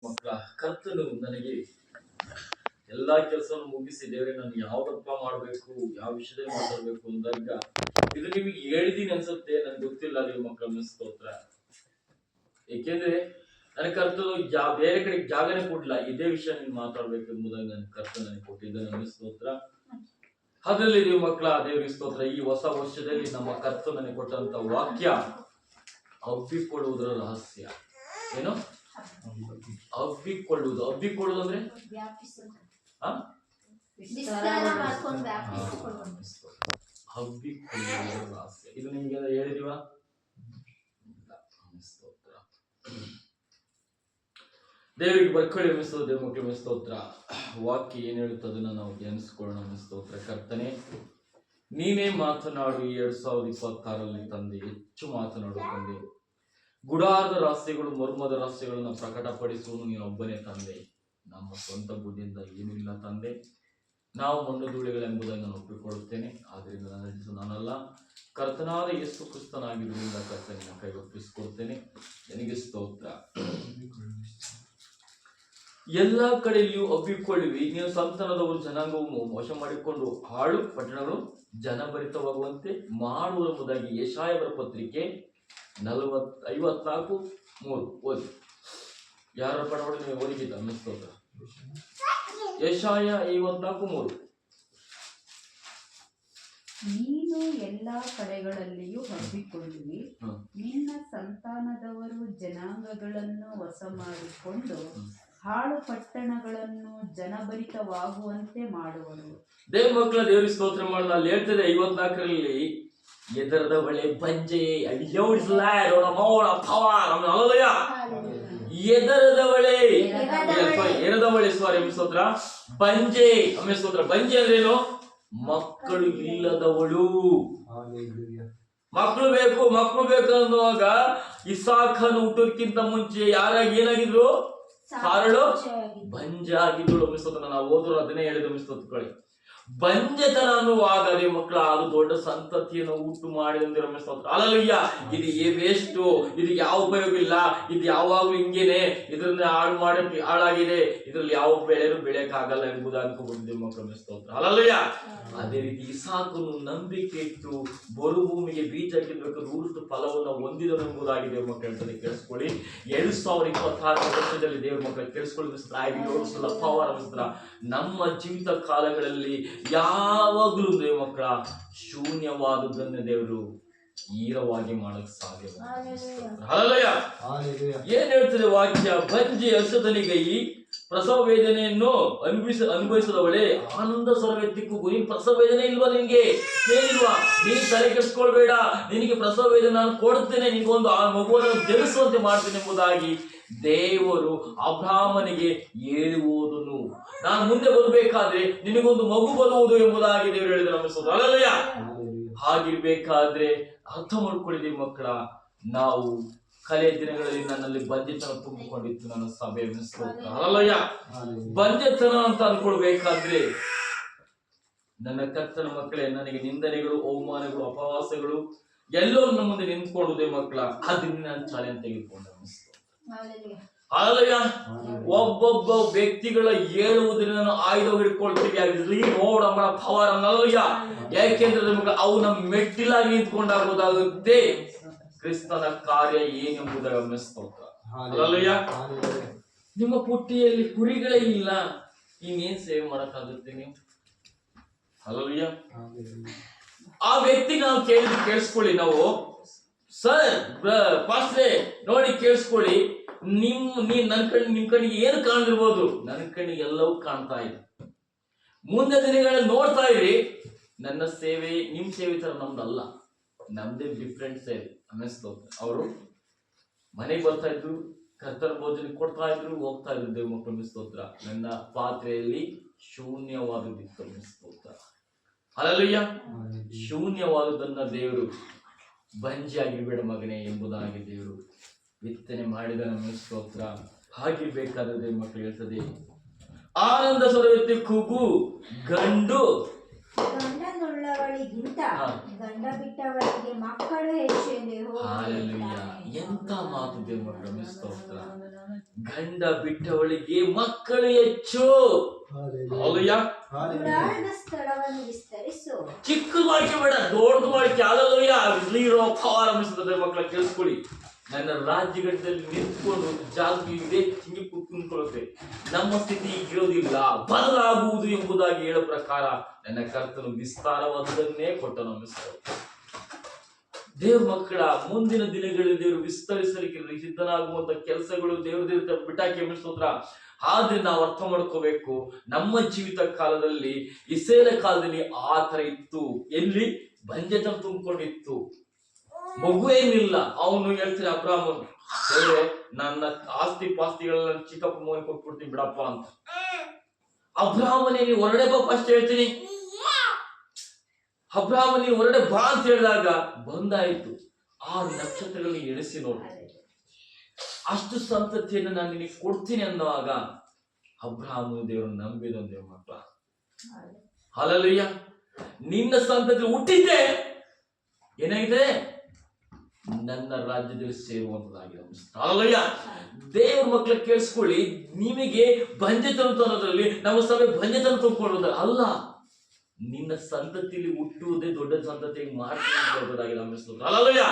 ಮಕ್ಕಳ ಕರ್ತನು ನನಗೆ ಎಲ್ಲಾ ಕೆಲಸವನ್ನು ಮುಗಿಸಿ ದೇವರೇ ನಾನು ಯಾವ್ದಪ್ಪ ಮಾಡ್ಬೇಕು, ಯಾವ ವಿಷಯದಲ್ಲಿ ಮಾತಾಡ್ಬೇಕು ಅಂದಾಗ ಇದು ನಿಮಗೆ ಹೇಳಿದೀನಿ ಅನ್ಸುತ್ತೆ, ನನ್ಗೆ ಗೊತ್ತಿಲ್ಲ ನೀವು ಮಕ್ಕಳ ಸ್ತೋತ್ರ. ಏಕೆಂದ್ರೆ ನನ್ನ ಕರ್ತನು ಬೇರೆ ಕಡೆ ಜಾಗನೇ ಕೊಡ್ಲಿಲ್ಲ, ಇದೇ ವಿಷಯ ನೀನು ಮಾತಾಡ್ಬೇಕು ಎಂಬುದಾಗಿ ನನ್ನ ಕರ್ತ ನನಗೆ ಕೊಟ್ಟಿದ್ದ ನನ್ನ ಸ್ತೋತ್ರ. ಅದರಲ್ಲಿ ನೀವು ಮಕ್ಕಳ ದೇವರಿಗೆ ಸ್ತೋತ್ರ. ಈ ಹೊಸ ವರ್ಷದಲ್ಲಿ ನಮ್ಮ ಕರ್ತ ನನಗೆ ಕೊಟ್ಟಂತ ವಾಕ್ಯ ಹಬ್ಬಿಕೊಳ್ಳುವುದರ ರಹಸ್ಯ ಏನು? ಹಬ್ಬಿಕೊಳ್ಳುವುದು. ಹಬ್ಬಿಕೊಳ್ಳುವುದು ಅಂದ್ರೆ ಹಬ್ಬಿಕೊಳ್ಳುವುದರ ರಹಸ್ಯ. ಇದು ನಿಮ್ಗೆ ಹೇಳಿದೀವ? ದೇವರಿಗೆ ಬರ್ಕೊಳ್ಳಿ ಮಿಸ್ತೋತ್ರ, ದೇವ ಮಕ್ಕಳು ಸ್ತೋತ್ರ. ವಾಕ್ಯ ಏನ್ ಹೇಳುತ್ತೆ ಅದನ್ನ ನಾವು ಧ್ಯಾನಿಸ್ಕೊಳ್ಳೋಣ ಸ್ತೋತ್ರ. ಕರ್ತನೆ, ನೀನೇ ಮಾತನಾಡು. 2026 ತಂದೆ ಹೆಚ್ಚು ಮಾತನಾಡು ತಂದೆ. ಗುಡಾರದ ರಹಸ್ಯಗಳು, ಮರ್ಮದ ರಹಸ್ಯಗಳನ್ನು ಪ್ರಕಟಪಡಿಸುವುದು ನೀನೊಬ್ಬನೇ ತಂದೆ. ನಮ್ಮ ಸ್ವಂತ ಬುದ್ಧಿಯಿಂದ ಏನೂ ಇಲ್ಲ ತಂದೆ. ನಾವು ಮಣ್ಣು ಧೂಳಿಗಳೆಂಬುದಾಗಿ ನಾನು ಒಪ್ಪಿಕೊಳ್ಳುತ್ತೇನೆ. ಆದ್ರಿಂದ ನನ್ನ ನಾನಲ್ಲ, ಕರ್ತನಾದ ಯೇಸು ಕ್ರಿಸ್ತನಾಗಿರುವುದರಿಂದ ಕರ್ತನಿನ ಕೈಗೆ ಒಪ್ಪಿಸಿಕೊಡ್ತೇನೆ. ನನಗೆ ಸ್ತೋತ್ರ. ಎಲ್ಲ ಕಡೆಯಲ್ಲಿಯೂ ಹಬ್ಬಿಕೊಳ್ಳಿವಿ. ನೀನು ಸಂತಾನದವರು ಜನಾಂಗವು ಮೋಸ ಮಾಡಿಕೊಂಡು ಹಾಳು ಪಟ್ಟಣಗಳು ಜನಭರಿತವಾಗುವಂತೆ ಮಾಡುವುದೆಂಬುದಾಗಿ ಯೆಶಾಯನ ಪತ್ರಿಕೆ 54:3 ಓದಿ. ಯಾರ ಪಡವಡೆ ನೀವು ಓದಿಗಿದ್ದ ಅನ್ನಿಸ್ತೋತ್ರ. ಯೆಶಾಯ 54:3. ನೀನು ಎಲ್ಲಾ ಕಡೆಗಳಲ್ಲಿಯೂ ಹಬ್ಬಿಕೊಳ್ಳುವಿ, ನಿನ್ನ ಸಂತಾನದವರು ಜನಾಂಗಗಳನ್ನು ವಶ ಮಾಡಿಕೊಂಡು ಹಾಳು ಪಟ್ಟಣಗಳನ್ನು ಜನಭರಿತವಾಗುವಂತೆ ಮಾಡುವರು. ದೇವ ಮಕ್ಕಳ ದೇವರಿಗೆ ಸ್ತೋತ್ರ ಮಾಡಲು ಅಲ್ಲಿ ಹೇಳ್ತದೆ 54ರಲ್ಲಿ, ಎದರದ ಬಳೆ ಬಂಜೆ ಎದರದ ಬಳೆ ಎರದ ಬಳೆ ಸ್ತೋತ್ರ ಬಂಜೆ ಸ್ತೋತ್ರ. ಬಂಜೆ ಅಂದ್ರೇನು? ಮಕ್ಕಳು ಇಲ್ಲದವಳು. ಮಕ್ಕಳು ಬೇಕು ಮಕ್ಕಳು ಬೇಕು ಅನ್ನುವಾಗ ಇಸಾಕನು ಹುಟ್ಟೋದಕ್ಕಿಂತ ಮುಂಚೆ ಏನಾಗಿದ್ರು? ಸಾರಳು ಬಂಜಾಗಿದ್ದಳು ಮಿಸ್ತೋತ್ರ. ನಾವು ಓದ್ರು ಅದನ್ನೇ ಹೇಳಿದ್ರು ಮಿಸ್ತೋತ್ರಗಳೇ. ಬಂಜೆತನ ಅನ್ನುವಾಗ ಮಕ್ಕಳ ಅದು ದೊಡ್ಡ ಸಂತತಿಯನ್ನು ಉಂಟು ಮಾಡಿದಂದಿರೋ ಮಿಸ್ತೋತ್ರ. ಅಲ್ಲಯ್ಯ, ಇದು ವೇಸ್ಟ್, ಇದು ಯಾವ ಉಪಯೋಗ ಇಲ್ಲ, ಇದು ಯಾವಾಗ್ಲೂ ಹಿಂಗೇನೆ, ಇದನ್ನ ಹಾಳಾಗಿದೆ, ಇದ್ರಲ್ಲಿ ಯಾವ ಬೆಳೆನೂ ಬೆಳೆಯಕ್ಕಾಗಲ್ಲ ಎಂಬುದಾಗಿ ಬಂದಿದ್ದೇವೆ ಮಕ್ಕಳ ಮಿಸ್ತೋತ್ರ. ಅಲ್ಲಯ್ಯ, ಅದೇ ರೀತಿ ಇಸಾಕನು ನಂಬಿಕೆ ಇಟ್ಟು ಮರುಭೂಮಿಗೆ ಬೀಜ ಹಾಕಿರ್ಬೇಕು, 100 ಫಲವನ್ನು ಹೊಂದಿದನು ಎಂಬುದಾಗಿದೆ ಮಕ್ಕಳ. ಕೇಳಿಸ್ಕೊಳ್ಳಿ. 2026 ವರ್ಷದಲ್ಲಿ ದೇವ್ರ ಮಕ್ಕಳು ಕೇಳಿಸ್ಕೊಳ್ಳಿ. ಪವರ್ ಅನಿಸ್ತಾರ ನಮ್ಮ ಜೀವಿತ ಕಾಲಗಳಲ್ಲಿ ಯಾವಾಗಲೂ ದೇವ ಮಕ್ಕಳ ಶೂನ್ಯವಾದುದನ್ನು ದೇವರು ಈರವಾಗಿ ಮಾಡಕ್ ಸಾಧ್ಯ. ಏನ್ ಹೇಳ್ತದೆ ವಾಕ್ಯ? ಬಂಜೆ ಹರ್ಷದನಿಗೈ ಪ್ರಸವ ವೇದನೆಯನ್ನು ಅನುಭವಿಸದವಳೆ ಆನಂದ ಸ್ವರವೆತ್ತಿಕ್ಕೂ. ನೀನ್ ಪ್ರಸವ ವೇದನೆ ಇಲ್ವಾ? ನಿನ್ಗೆ ಏನಿಲ್ವಾ? ನೀನ್ ತಲೆ ಕೆಡಿಸ್ಕೊಳ್ಬೇಡ, ನಿನಗೆ ಪ್ರಸವ ವೇದನೆ ನಾನು ಕೊಡ್ತೇನೆ, ನಿನ್ಗೊಂದು ಆ ಮಗುವನ್ನು ಜನಿಸುವಂತೆ ಮಾಡ್ತೇನೆ ಎಂಬುದಾಗಿ ದೇವರು ಅಬ್ರಾಹ್ಮನಿಗೆ ಹೇಳುವುದನ್ನು, ನಾನು ಮುಂದೆ ಬರಬೇಕಾದ್ರೆ ನಿನಗೊಂದು ಮಗು ಬರುವುದು ಎಂಬುದಾಗಿ ದೇವರು ಹೇಳಿದ ನಮ್ಮ ಅಲ್ಲಯ್ಯ. ಹಾಗಿರ್ಬೇಕಾದ್ರೆ ಅರ್ಥ ಮಾಡ್ಕೊಳ್ಳಿದೆ ಮಕ್ಕಳ, ನಾವು ಕಲೆಯ ದಿನಗಳಲ್ಲಿ ನನ್ನಲ್ಲಿ ಬಂಜೆತನ ತುಂಬಿಕೊಂಡಿತ್ತು ನನ್ನ ಸಭೆ ಅಲ್ಲಯ್ಯ. ಬಂಜೆತನ ಅಂತ ಅನ್ಕೊಳ್ಬೇಕಾದ್ರೆ ನನ್ನ ಕರ್ತನ ಮಕ್ಕಳೇ, ನನಗೆ ನಿಂದನೆಗಳು, ಅವಮಾನಗಳು, ಅಪವಾಸಗಳು ಎಲ್ಲರೂ ನಮ್ಮ ಮುಂದೆ ನಿಂತ್ಕೊಳ್ಳುವುದೇ ಮಕ್ಕಳ. ಅದನ್ನ ನಾನು ಚಾಲೆಂಜ್ ತೆಗೆದುಕೊಂಡೆ ಅನಿಸ್ತು. ಅಲ್ಲಯ್ಯ, ಒಬ್ಬೊಬ್ಬ ವ್ಯಕ್ತಿಗಳ ಹೇಳುವುದನ್ನು ನಾನು ಆಯ್ದು ಹಿಡ್ಕೊಳ್ತೀವಿ. ಆಗಿರ್ಲಿ ನೋಡಮ್ಮ ಪವರ್ ಅನ್ನಲ್ಲಯ್ಯ. ಯಾಕೆಂದ್ರೆ ಅವು ನಮ್ಮ ಮೆಟ್ಟಿಲಾಗಿ ನಿಂತ್ಕೊಂಡಾಗೋದಾಗುತ್ತೆ ಕ್ರಿಸ್ತನ ಕಾರ್ಯ ಏನೆಂಬುದರ ಮೆಸ್ತೋತ್ರ. ಅಲ್ಲಯ್ಯ, ನಿಮ್ಮ ಪುಟ್ಟಿಯಲ್ಲಿ ಕುರಿಗಳೇ ಇಲ್ಲ, ಇನ್ನೇನ್ ಸೇವೆ ಮಾಡಕ್ಕಾಗುತ್ತೆ ನೀವು? ಅಲ್ಲಯ್ಯ, ಆ ವ್ಯಕ್ತಿ ನಾವು ಕೇಳಿಸ್ಕೊಳ್ಳಿ. ನಾವು ಸರ್ ಪಾಸ್ಟ್ರೇ ನೋಡಿ ಕೇಳಿಸ್ಕೊಳ್ಳಿ, ನಿಮ್ ಕಣ್ಣಿಗೆ ಏನು ಕಾಣ್ದಿರ್ಬೋದು, ನನ್ನ ಕಣ್ಣಿಗೆ ಎಲ್ಲವೂ ಕಾಣ್ತಾ ಇದೆ. ಮುಂದೆ ದಿನಗಳಲ್ಲಿ ನೋಡ್ತಾ ಇರಿ, ನನ್ನ ಸೇವೆ ನಿಮ್ ಸೇವೆ ತರ ನಮ್ದಲ್ಲ, ನಮ್ದೇ ಡಿಫ್ರೆಂಟ್ ಸೇವೆ ಅನ್ನಿಸ್ತು. ಅವರು ಮನೆಗೆ ಬರ್ತಾ ಇದ್ರು, ಕರ್ತನ ಭೋಜನ ಕೊಡ್ತಾ ಇದ್ರು, ಹೋಗ್ತಾ ಇದ್ರು. ದೇವ ಮಕ್ಕಳು ಸ್ತೋತ್ರ. ನನ್ನ ಪಾತ್ರೆಯಲ್ಲಿ ಶೂನ್ಯವಾದದಿತ್ತು ಸ್ತೋತ್ರ. ಅಲ್ಲಯ್ಯ, ಶೂನ್ಯವಾದದನ್ನ ದೇವರು ಬಂಜೆ ಆಗಿರ್ಬೇಡ ಮಗನೇ ಎಂಬುದಾಗಿ ದೇವರು ವಿತ್ತನೆ ಮಾಡಿದ ನಮ್ಮ ಸ್ತೋತ್ರ. ಹಾಗಿರ್ಬೇಕಾದ್ರೆ ದೇವ ಮಕ್ಕಳು ಹೇಳ್ತದೆ, ಆನಂದ ಸ್ವರವೆತ್ತಿ ಕೂಗು, ಗಂಡು ಗಂಡನುಳ್ಳವಳಿಗಿಂತ ಗಂಡ ಬಿಟ್ಟವಳಿಗೆ ಮಕ್ಕಳು ಹೆಚ್ಚೆಂದೇ ಹಾಲೆಲೂಯಾ. ಎಂತ ಮಾತು ದೇವರ ಸ್ತೋತ್ರ. ಗಂಡ ಬಿಟ್ಟವಳಿಗೆ ಮಕ್ಕಳು ಹೆಚ್ಚು. ಹಾಲೆಲೂಯಾ. ಗುಡಾರದ ಸ್ಥಳವನ್ನು ವಿಸ್ತರಿಸು. ಚಿಕ್ಕ ಮಾಡಿಕೆ ಬೇಡ, ದೊಡ್ಡದು ಮಾಡಿಕೆ. ಹಾಲೆಲೂಯಾ. ಇರೋ ಪವರ್ ಅನಿಸ್ತದೆ. ಮಕ್ಕಳ ಕೇಳಿಸ್ಕೊಳ್ಳಿ. ನನ್ನ ರಾಜ್ಯಗಳಲ್ಲಿ ನಿಂತ್ಕೊಂಡು ಜಾಗವಿದೆ ಹಿಂಗೆ ಕುತ್ಕೊಳ್ಳುತ್ತೆ. ನಮ್ಮ ಸ್ಥಿತಿ ಇರೋದಿಲ್ಲ, ಬದಲಾಗುವುದು ಎಂಬುದಾಗಿ ಹೇಳೋ ಪ್ರಕಾರ ನನ್ನ ಕರ್ತನು ವಿಸ್ತಾರವಾದದನ್ನೇ ಕೊಟ್ಟನು ಅನ್ನಿಸ್ತದೆ. ದೇವ್ರ ಮಕ್ಕಳ ಮುಂದಿನ ದಿನಗಳಲ್ಲಿ ದೇವರು ವಿಸ್ತರಿಸಲಿಕ್ಕೆ ಸಿದ್ಧನಾಗುವಂತ ಕೆಲಸಗಳು ದೇವ್ರ ಬಿಟ್ಟಾಕಿ ಅನ್ನಿಸ್ತೋತ್ರ. ಆದ್ರೆ ನಾವು ಅರ್ಥ ಮಾಡ್ಕೋಬೇಕು, ನಮ್ಮ ಜೀವಿತ ಕಾಲದಲ್ಲಿ ಇಸ್ರೇಲ ಕಾಲದಲ್ಲಿ ಆ ತರ ಇತ್ತು. ಎಲ್ಲಿ ಬಂಜೆತನ ತುಂಬಿಕೊಂಡಿತ್ತು, ಮಗು ಏನಿಲ್ಲ. ಅವನು ಹೇಳ್ತೀನಿ ಅಬ್ರಾಹ್ಮನ್, ನನ್ನ ಆಸ್ತಿ ಪಾಸ್ತಿಗಳನ್ನ ಚಿಕ್ಕಪ್ಪ ಮಗನಿಗೆ ಕೊಟ್ಬಿಡ್ತೀನಿ ಬಿಡಪ್ಪ ಅಂತ. ಅಬ್ರಾಹ್ಮನೇ ನೀನು ಹೊರಡೆ ಬಾ ಫಸ್ಟ್ ಹೇಳ್ತೀನಿ. ಅಬ್ರಾಹ್ಮನ್ ನೀನು ಹೊರಡೆ ಬಾ ಅಂತ ಹೇಳಿದಾಗ ಬಂದಾಯ್ತು. ಆ ನಕ್ಷತ್ರಗಳನ್ನ ಎಣಿಸಿ ನೋಡು, ಅಷ್ಟು ಸಂತತಿಯನ್ನು ನಾನು ನಿನಗೆ ಕೊಡ್ತೀನಿ ಅನ್ನುವಾಗ ಅಬ್ರಾಹ್ಮನ ದೇವರನ್ನು ನಂಬಿದ ದೇವ್ರ ಮಕ್ಕಳ. ಹಲ್ಲೆಲೂಯಾ. ನಿನ್ನ ಸಂತತಿ ಹುಟ್ಟಿದ್ದೆ ಏನಾಗಿದೆ, ನನ್ನ ರಾಜ್ಯದಲ್ಲಿ ಸೇರುವಂತದಾಗಿದೆ. ಹಲ್ಲೆಲೂಯಾ. ದೇವ್ರ ಮಕ್ಕಳ ಕೇಳಿಸ್ಕೊಳ್ಳಿ, ನಿಮಗೆ ಬಂಜೆತನ ಅನ್ನೋದ್ರಲ್ಲಿ ನಮ್ಮ ಸಭೆ ಬಂಜೆತನ ತುಂಬಿಕೊಳ್ಳೋದ ಅಲ್ಲ, ನಿನ್ನ ಸಂತತಿಯಲ್ಲಿ ಹುಟ್ಟುವುದೇ ದೊಡ್ಡ ಸಂತತಿಯಾಗಿ ಮಾಡ್ಕೊಳ್ಳೋದಾಗಿದೆ. ಹಲ್ಲೆಲೂಯಾ.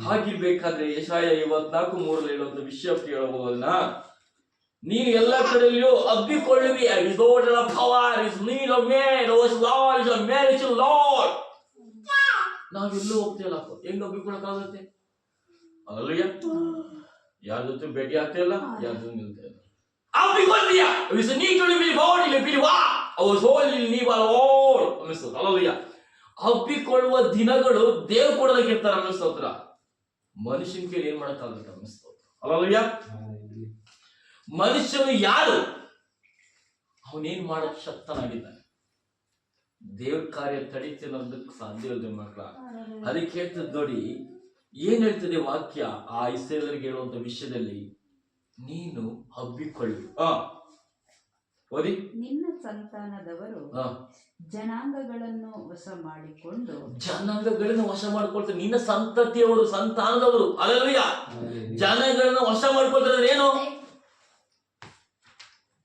ಹಾಗಿರ್ಬೇಕಾದ್ರೆ ಯೆಶಾಯ 54:3 ಹೇಳುವಂತ ವಿಷಯ ಕೇಳಬಹುದನ್ನ, ನೀನು ಎಲ್ಲ ಕಡೆಯಲ್ಲಿಯೂ ಹಬ್ಬಿಕೊಳ್ಳುವಿ. ನಾವೆಲ್ಲೂ ಹೋಗ್ತೀಯಲ್ಲಪ್ಪ, ಹೆಂಗ್ ಹಬ್ಬಿಕೊಳ್ಳಕ್ಕಾಗತ್ತೆ? ಅಲ್ಲಯ್ಯ, ಯಾರ ಜೊತೆ ಭೇಟಿ ಆಗ್ತಿಲ್ಲ, ಯಾರ ಜೊತೆ ನಿಲ್ತಾ ಇಲ್ಲ. ಹಬ್ಬಿಕೊಳ್ತೀಯ. ಹಬ್ಬಿಕೊಳ್ಳುವ ದಿನಗಳು ದೇವ್ರು ಕೊಡೋದಕ್ಕೆ ಇರ್ತಾರೆ ಅನ್ನಿಸ್ತೋತ್ರ. ಮನುಷ್ಯನ ಕೈಲಿ ಏನ್ ಮಾಡಕ್ಕಾಗುತ್ತೆ ಅನ್ನಿಸ್ತೋತ್ರ. ಅಲ್ಲಯ್ಯ, ಮನುಷ್ಯನು ಯಾರು, ಅವನೇನ್ ಮಾಡಕ್ ಶಕ್ತನಾಗಿದ್ದಾನೆ. ದೇವ್ರ ಕಾರ್ಯ ತಡಿತೇನೋದಕ್ಕೆ ಸಾಧ್ಯ ಇಲ್ಲದೆ ಮಕ್ಕಳ. ಅದಕ್ಕೆ ಹೇಳ್ತದೆ ನೋಡಿ, ಏನ್ ಹೇಳ್ತದೆ ವಾಕ್ಯ ಆ ಇಸ್ರೇಲರಿಗೆ ಹೇಳುವಂತ ವಿಷಯದಲ್ಲಿ, ನೀನು ಹಬ್ಬಿಕೊಳ್ಳು. ಓದಿ. ನಿನ್ನ ಸಂತಾನದವರು ಜನಾಂಗಗಳನ್ನು ವಶ ಮಾಡಿಕೊಂಡು, ಜನಾಂಗಗಳನ್ನು ವಶ ಮಾಡ್ಕೊಳ್ತಾರೆ. ನಿನ್ನ ಸಂತತಿಯವರು, ಸಂತಾನದವರು, ಅಲ್ಲಲ್ಯ ಜನಾಂಗಗಳನ್ನ ವಶ ಮಾಡ್ಕೊಳ್ತಾರೆ. ಏನು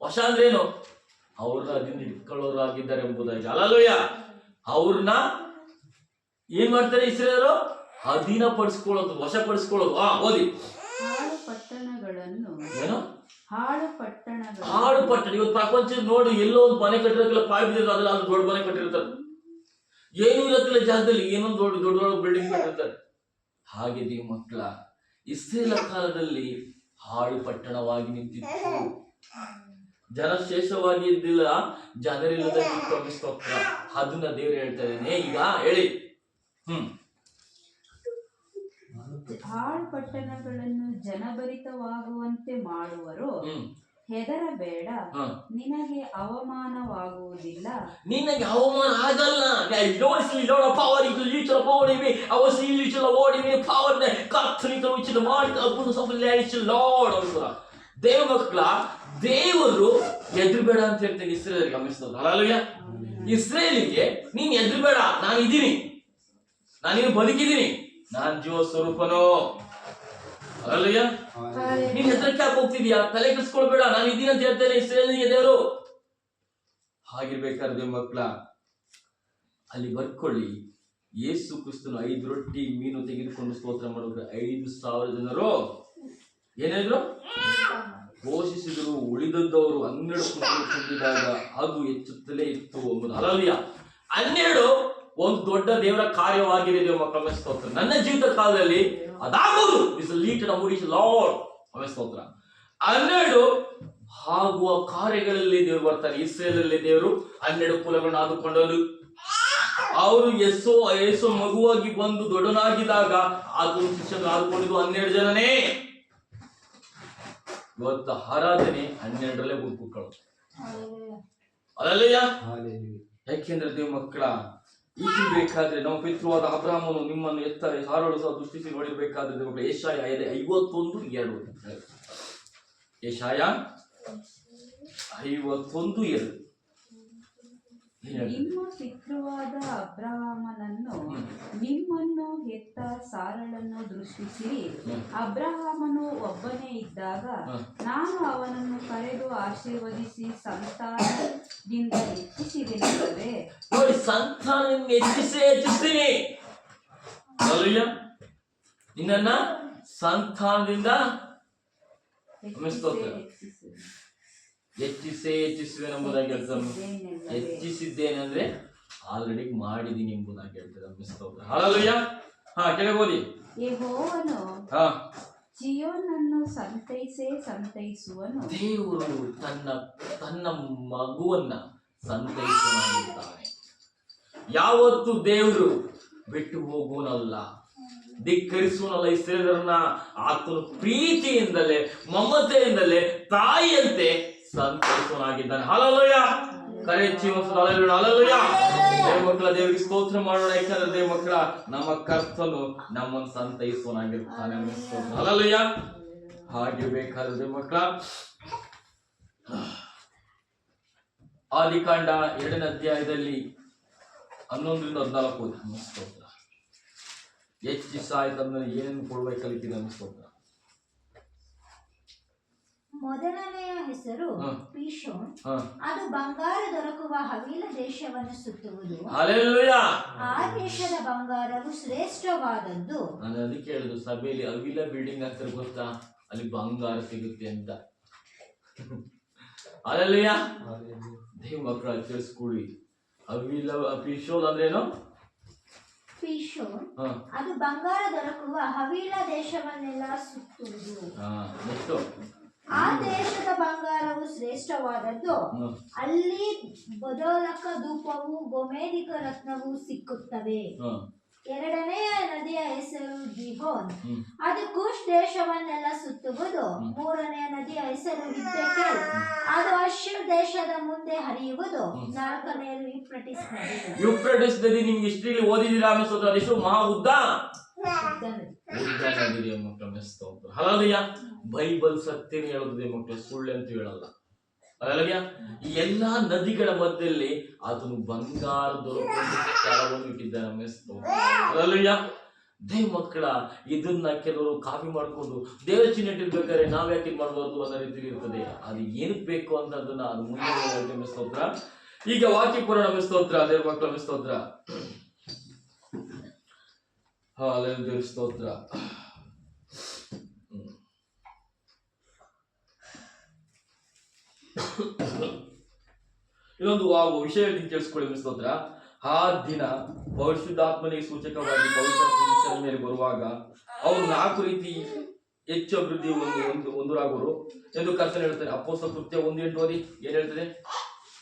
ವಶ ಅಂದ್ರೆ ಏನು? ಅವ್ರನ್ನ ಅದನ್ನ ಇಟ್ಕೊಳ್ಳೋರಾಗಿದ್ದಾರೆ ಎಂಬುದಾಗಿ. ಅಲ್ಲಲ್ಯ ಅವ್ರನ್ನ ಏನ್ ಮಾಡ್ತಾರೆ ಇಸ್ರೇಲರು? ಅಧೀನ ಪಡಿಸ್ಕೊಳ್ಳೋದು, ವಶಪಡಿಸ್ಕೊಳ್ಳೋದು. ಓದಿ. ಹಾಳು ಪಟ್ಟಣಗಳನ್ನು, ಏನು ಹಾಳು ಪಟ್ಟಣಗಳು, ಹಾಳು ಪಟ್ಟಣ. ಇವತ್ತು ಪ್ರಪಂಚ ನೋಡಿ, ಎಲ್ಲೋ ಒಂದು ಮನೆ ಕಟ್ಟಿರಕ್ಕೆಲ್ಲ ಪಾಯ್ ಬಿದ್ದಿರ್ತಾರೆ, ಅದ್ರಲ್ಲಿ ಅದು ದೊಡ್ಡ ಮನೆ ಕಟ್ಟಿರ್ತಾರೆ. ಏನೂ ಇರಕ್ಕಿಲ್ಲ ಜಾಗದಲ್ಲಿ ಏನೊಂದು ದೊಡ್ಡ ದೊಡ್ಡ ದೊಡ್ಡ ಬಿಲ್ಡಿಂಗ್ ಕಟ್ಟಿರ್ತಾರೆ. ಹಾಗೆ ದೇವ ಮಕ್ಕಳ, ಇಸ್ರೇಲ ಕಾಲದಲ್ಲಿ ಹಾಳು ಪಟ್ಟಣವಾಗಿ ನಿಂತಿತ್ತು. ಜನ ಶೇಷವಾಗಿ ಇದ್ದಿಲ್ಲ, ಜನರಿಲ್ಲದ ಸ್ತೋತ್ರ. ಅದನ್ನ ದೇವ್ರು ಹೇಳ್ತಾ ಇದ್ದೇನೆ ಈಗ ಹೇಳಿ. ಹಾಳು ಪಟ್ಟಣಗಳನ್ನು ಜನಭರಿತವಾಗುವಂತೆ ಮಾಡುವರು. ಹೆದರಬೇಡ, ನಿನಗೆ ಅವಮಾನವಾಗುವುದಿಲ್ಲ. ನಿನಗೆ ಅವಮಾನ ಆಗಲ್ಲ. ದೇವ ಮಕ್ಕಳ, ದೇವರು ಎದುರುಬೇಡ ಅಂತ ಹೇಳ್ತೇನೆ ಇಸ್ರೇಲಿಗೆ. ಗಮನಿಸ್ತದ ಇಸ್ರೇಲಿಗೆ, ನೀನ್ ಎದುರುಬೇಡ, ನಾನು ಇದ್ದೀನಿ, ನಾನಿನ್ನು ಬದುಕಿದ್ದೀನಿ, ನಾನ್ ಜೀವ ಸ್ವರೂಪನೋ. ಅಲ್ಲಯ್ಯ, ನೀನ್ ಹೆದರಕ್ಕೆ ಹೋಗ್ತಿದ್ಯಾ? ತಲೆ ಕೆಡಿಸ್ಕೊಳ್ಬೇಡ, ನಾನು ಇದ್ದೀನಿ ಅಂತ ಹೇಳ್ತೇನೆ ಇಸ್ರೇಲಿಗೆ ದೇವರು. ಹಾಗಿರ್ಬೇಕಾದ್ರೆ ದೇವ ಮಕ್ಕಳ, ಅಲ್ಲಿ ಬರ್ಕೊಳ್ಳಿ. ಯೇಸು ಕ್ರಿಸ್ತನು 5 ರೊಟ್ಟಿ ಮೀನು ತೆಗೆದುಕೊಂಡು ಸ್ತೋತ್ರ ಮಾಡಿದ್ರೆ 5,000 ಜನರು ಏನಾದ್ರು ಘೋಷಿಸಿದ್ರು. ಉಳಿದದ್ದವರು 12 ತುಂಬಿದಾಗ ಅದು ಹೆಚ್ಚುತ್ತಲೇ ಇತ್ತು ಎಂಬುದು. ಅಲ್ಲಲ್ಯ 12 ಒಂದು ದೊಡ್ಡ ದೇವರ ಕಾರ್ಯವಾಗಿದೆ ದೇವ ಮಕ್ಕಳ ಸ್ತೋತ್ರ. ನನ್ನ ಜೀವಿತ ಕಾಲದಲ್ಲಿ ಅದಾಗುವುದು. ಸ್ತೋತ್ರ. 12 ಆಗುವ ಕಾರ್ಯಗಳಲ್ಲಿ ದೇವರು ಬರ್ತಾರೆ. ಇಸ್ರೇಲಲ್ಲಿ ದೇವರು 12 ಕುಲಗಳನ್ನು ಆದುಕೊಂಡರು. ಅವರು ಯೇಸು ಮಗುವಾಗಿ ಬಂದು ದೊಡ್ಡನಾಗಿದ್ದಾಗ ಅದು ಶಿಷ್ಯರು ಆದುಕೊಂಡಿದ್ದು 12 ಜನನೇ. ಇವತ್ತು ಆರಾಧನೆ 12ರಲ್ಲೇ ಗುಂಪುಗಳು. ಅಲ್ಲಯ್ಯ, ಯಾಕೆಂದ್ರೆ ದೇವ ಮಕ್ಕಳ, ಈಗ ಬೇಕಾದ್ರೆ ನಾವು ಪಿತೃವಾದ ಅಬ್ರಾಹ್ಮನು ನಿಮ್ಮನ್ನು ಎತ್ತ ಹಾರಳು ಸಹ ದೃಷ್ಟಿಸಿ ನೋಡಿರ್ಬೇಕಾದ್ರೆ ದೇವ ಮಕ್ಕಳ, ಯೆಶಾಯ 51:2. ಯೆಶಾಯ 51:2. ನಿಮ್ಮ ಪಿತೃವಾದ ಅಬ್ರಹಾಮನನ್ನು ನಿಮ್ಮನ್ನು ಹೆತ್ತ ಸಾರಳನ್ನು ದೃಷ್ಟಿಸಿರಿ. ಅಬ್ರಹಾಮನು ಒಬ್ಬನೇ ಇದ್ದಾಗ ನಾನು ಅವನನ್ನು ಕರೆದು ಆಶೀರ್ವದಿಸಿ ಸಂತಾನದಿಂದ ಹೆಚ್ಚಿಸಿದೆನಲ್ಲವೇ? ನೋಡಿ, ಸಂತಾನದಿಂದ ಹೆಚ್ಚಿಸ್ತೀನಿ. ನಿನ್ನ ಸಂತಾನದಿಂದ ಹೆಚ್ಚಿಸುವೆ ಎಂಬುದಾಗಿ ಹೇಳ್ತಾರೆ. ಹೆಚ್ಚಿಸಿದ್ದೇನೆ ಅಂದ್ರೆ ಆಲ್ರೆಡಿ ಮಾಡಿದೀನಿ ಎಂಬುದಾಗಿ ಹೇಳ್ತಾರೆ. ಹಲ್ಲೆಲೂಯಾ. ಕೆಳಗೆ ಓದಿ. ಯೆಹೋವನು ಚೀಯೋನನ್ನು ಸಂತೈಸುವನು. ದೇವರು ತನ್ನ ಮಗುವನ್ನ ಸಂತೈಸುವನಾಗಿದ್ದಾನೆ. ಯಾವತ್ತು ದೇವರು ಬಿಟ್ಟು ಹೋಗುವನಲ್ಲ, ಧಿಕ್ಕರಿಸುವನಲ್ಲ. ಇಸ್ರಾಯೇಲರನ್ನ ಆತನು ಪ್ರೀತಿಯಿಂದಲೇ ಮಮತೆಯಿಂದಲೇ ತಾಯಿಯಂತೆ ಸಂತೈಸುವನಾಗಿದ್ದಾನೆ. ಹಲ್ಲೆಲೂಯಾ. ಕರೆ ಹಲ್ಲೆಲೂಯಾ. ದೇವಮಕ್ಕಳ ದೇವರಿಗೆ ಸ್ತೋತ್ರ ಮಾಡೋಣ. ಯಾಕಂದ್ರೆ ದೇವಮಕ್ಕಳ ನಮ್ಮ ಕರ್ತನು ನಮ್ಮನ್ನು ಸಂತೈಸುವನಾಗಿರ್ತಾನೆ. ಹಲ್ಲೆಲೂಯಾ. ಹಾಗೆ ಬೇಕಾದ್ರೆ ದೇವಮಕ್ಕಳ ಆದಿಕಾಂಡ 2ನೇ ಅಧ್ಯಾಯದಲ್ಲಿ 11ರಿಂದ 14 ಸ್ತೋತ್ರ. ಹೆಚ್ಚಿಸಾಯ್ತಂದ್ರೆ ಏನೇನು ಕೊಡ್ಬೇಕು ಕಲಿತಿದೆ ಸ್ತೋತ್ರ. ಮೊದಲನೆಯ ಹೆಸರು ಪೀಶೋನ್. ಅದು ಬಂಗಾರ ದೊರಕುವ ಹವೀಲ ದೇಶವನ್ನು ಸುತ್ತುವುದು. ಹಲ್ಲೆಲೂಯಾ. ಆ ದೇಶದ ಬಂಗಾರವು ಶ್ರೇಷ್ಠವಾದದ್ದು. ನಾನು ಅದಕ್ಕೆ ಹೇಳಿದ್ದು, ಸಭೆಯಲ್ಲಿ ಹವೀಲ ಬಿಲ್ಡಿಂಗ್ ಅಂತ ಗೊತ್ತಾ, ಅಲ್ಲಿ ಬಂಗಾರ ಸಿಗುತ್ತೆ ಅಂತ. ಹಲ್ಲೆಲೂಯಾ. ದೇವ ಮಕ್ಕಳ ತಿಳಿಸ್ಕೊಳ್ಳಿ. ಹವೀಲ ಪೀಶೋನ್ ಅಂದ್ರೇನು? ಪೀಶೋನ್ ಅದು ಬಂಗಾರ ದೊರಕುವ ಹವೀಲ ದೇಶವನ್ನೆಲ್ಲ ಸುತ್ತುವುದು. ಆ ದೇಶದ ಬಂಗಾರವು ಶ್ರೇಷ್ಠವಾದದ್ದು. ಅಲ್ಲಿ ಬದೋಲಕ ಧೂಪವು ಗೋಮೇಧಿಕ ರತ್ನವು ಸಿಕ್ಕುತ್ತವೆ. ಎರಡನೆಯ ನದಿಯ ಹೆಸರು ಗಿಹೋನ್. ಅದು ಕುಶ್ ದೇಶವನ್ನೆಲ್ಲ ಸುತ್ತುವುದು. ಮೂರನೆಯ ನದಿಯ ಹೆಸರು ಹಿದ್ದೆಕೆಲ್. ಅದು ಅಶ್ಶೂರ್ ದೇಶದ ಮುಂದೆ ಹರಿಯುವುದು. ನಾಲ್ಕನೆಯದು ಯುಫ್ರಟಿಸ್ ನದಿ. ಯುಫ್ರಟಿಸ್ ನದಿ ನಿಮ್ಗೆ ಹಿಸ್ಟ್ರಿಯಲ್ಲಿ ಓದಿದಿರಾ ಅನಿಸೋದು? ಅದೆಷ್ಟು ಮಹಾ ಉದ್ದ ನದಿ ಮಕ್ಕಳ. ಹಲ್ಲೆಲೂಯಾ. ಬೈಬಲ್ ಸತ್ಯನೇ ಹೇಳುತ್ತದೆ ಮಕ್ಕಳು, ಸುಳ್ಳು ಅಂತ ಹೇಳಲ್ಲ. ಹಲ್ಲೆಲೂಯಾ. ಈ ಎಲ್ಲಾ ನದಿಗಳ ಮಧ್ಯದಲ್ಲಿ ಆತನು ಬಂಗಾರದ ಸ್ಥಳವನ್ನು ಇಟ್ಟಿದ್ದಾನೆ. ಹಲ್ಲೆಲೂಯಾ. ದೇವ ಮಕ್ಕಳ ಇದನ್ನ ಕೆಲವರು ಕಾಪಿ ಮಾಡ್ಕೊಂಡು ದೇವರ ಚಿಹ್ನೆ ಇಟ್ಟಿರ್ಬೇಕಾದ್ರೆ ನಾವ್ ಯಾಕೆ ಇದು ಮಾಡಬಾರ್ದು ಅನ್ನೋ ರೀತಿಯಲ್ಲಿ ಇರ್ತದೆ. ಅದು ಏನಕ್ಕೆ ಬೇಕು ಅಂತ ಅದನ್ನ ಅದು ಮುಂದೆ ಸ್ತೋತ್ರ. ಈಗ ವಾಕ್ಯ ಪುರಾಣ ಸ್ತೋತ್ರ. ದೇವ ಮಕ್ಕಳ ಸ್ತೋತ್ರ. ಹಲ್ಲೆಲೂಯಾ. ಸ್ತೋತ್ರ. ಇದೊಂದು ವಿಷಯ ಕೇಳಿಸ್ಕೊಳ್ಳಿ ಸ್ತೋತ್ರ. ಆ ದಿನ ಪರಿಶುದ್ಧಾತ್ಮನಿಗೆ ಸೂಚಕವಾಗಿ ಪವಿತ್ರ ಮೇಲೆ ಬರುವಾಗ ಅವರು 4 ರೀತಿ ಹೆಚ್ಚು ಅಭಿವೃದ್ಧಿ ಹೊಂದರಾಗುವರು ಎಂದು ಕರ್ತನು ಹೇಳ್ತಾರೆ. ಅಪೊಸ್ತಲ ಕೃತ್ಯ 1:8 ಓದಿ. ಏನ್ ಹೇಳ್ತದೆ?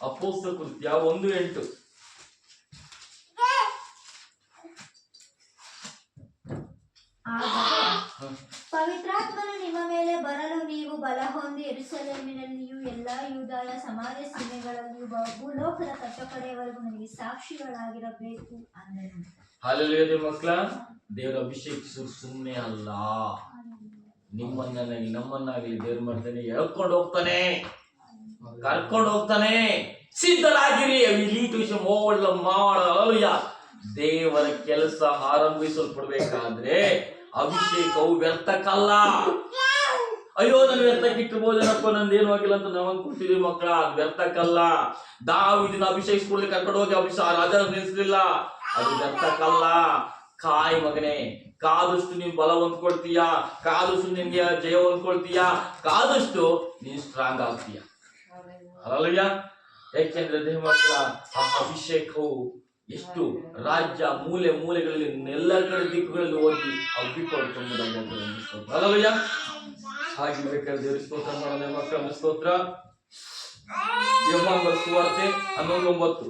ಅಪೊಸ್ತಲ ಕೃತ್ಯ 1:8. ಪವಿತ್ರಾತ್ಮನು ನಿಮ್ಮ ಮೇಲೆ ಬರಲು ನೀವು ಬಲ ಹೊಂದಿ ಯೆರೂಸಲೇಮಿನಲ್ಲಿಯೂ ಎಲ್ಲಾ ಯೂದಾಯ ಸಮಾರ್ಯ ಸೀಮೆಗಳಲ್ಲಿಯೂ ಭೂಲೋಕದ ಕಟ್ಟಕಡೆಯವರೆಗೂ ನನಗೆ ಸಾಕ್ಷಿಗಳಾಗಿರಬೇಕು ಅಂದನು. ಹಲ್ಲೆಲೂಯಾ. ಮಕ್ಕಳ, ದೇವರ ಅಭಿಷೇಕಿಸುವುದು ಸುಮ್ಮನೆ ಅಲ್ಲ. ನಿಮ್ಮನ್ನಾಗಲಿ ನಮ್ಮನ್ನಾಗಲಿ ದೇವ್ರು ಮಾಡ್ತಾನೆ, ಹೇಳ್ಕೊಂಡು ಹೋಗ್ತಾನೆ, ಕರ್ಕೊಂಡು ಹೋಗ್ತಾನೆ. ಸಿದ್ಧರಾಗಿರಿ. ಹಲ್ಲೆಲೂಯಾ. ದೇವರ ಕೆಲಸ ಆರಂಭಿಸಲ್ಪಡ್ಬೇಕಾದ್ರೆ ಅಭಿಷೇಕವು ವ್ಯರ್ಥಕ್ಕಲ್ಲ. ಅಯ್ಯೋ ನಾನು ವ್ಯರ್ಥಕ್ಕಿಟ್ಟಬಹುದೇನಪ್ಪ, ನಂದೇನು ಆಗಿಲ್ಲ ಅಂತ ನಾವು ಅನ್ಕೊಳ್ತೀವಿ ಮಕ್ಕಳ. ಅದು ವ್ಯರ್ಥಕ್ಕಲ್ಲ. ದಾವೀದನ ಅಭಿಷೇಕಿಸ್ಕೊಳ್ಳಿ ಕರ್ಕೊಂಡು ಹೋಗಿ ರಾಜ ನಿಲ್ಲಿಸಲಿಲ್ಲ. ಅದು ವ್ಯರ್ಥಕ್ಕಲ್ಲ. ಕಾಯಿ ಮಗನೇ, ಕಾದಷ್ಟು ನೀನು ಬಲ ಹೊಂದ್ಕೊಳ್ತೀಯ, ಕಾದಷ್ಟು ನಿನ್ಗೆ ಜಯ ಹೊಂದ್ಕೊಳ್ತೀಯ, ಕಾದಷ್ಟು ನೀನು ಸ್ಟ್ರಾಂಗ್ ಆಗ್ತೀಯ. ಹಲ್ಲೆಲೂಯಾ. ಯಾಕೆಂದ್ರೆ ದೇವ ಮಕ್ಕಳ ಆ ಅಭಿಷೇಕವು ಎಷ್ಟು ರಾಜ್ಯ ಮೂಲೆ ಮೂಲೆಗಳಲ್ಲಿ ಎಲ್ಲ ಕಡೆ ದಿಕ್ಕುಗಳಲ್ಲಿ ಹೋಗಿ ಹಬ್ಬಿಕೊಳ್ಳುವುದಾಗಿ. ಹಲ್ಲೆಲೂಯಾ. ಹಾಗೆ ಬೇಕಾದ್ರೆ ದೇವರ ಸ್ತೋತ್ರ ಮಾಡೋಣ ಮಕ್ಕಳ ಸ್ತೋತ್ರ. ಯೋಹಾನನ ಸುವಾರ್ತೆ 11:9.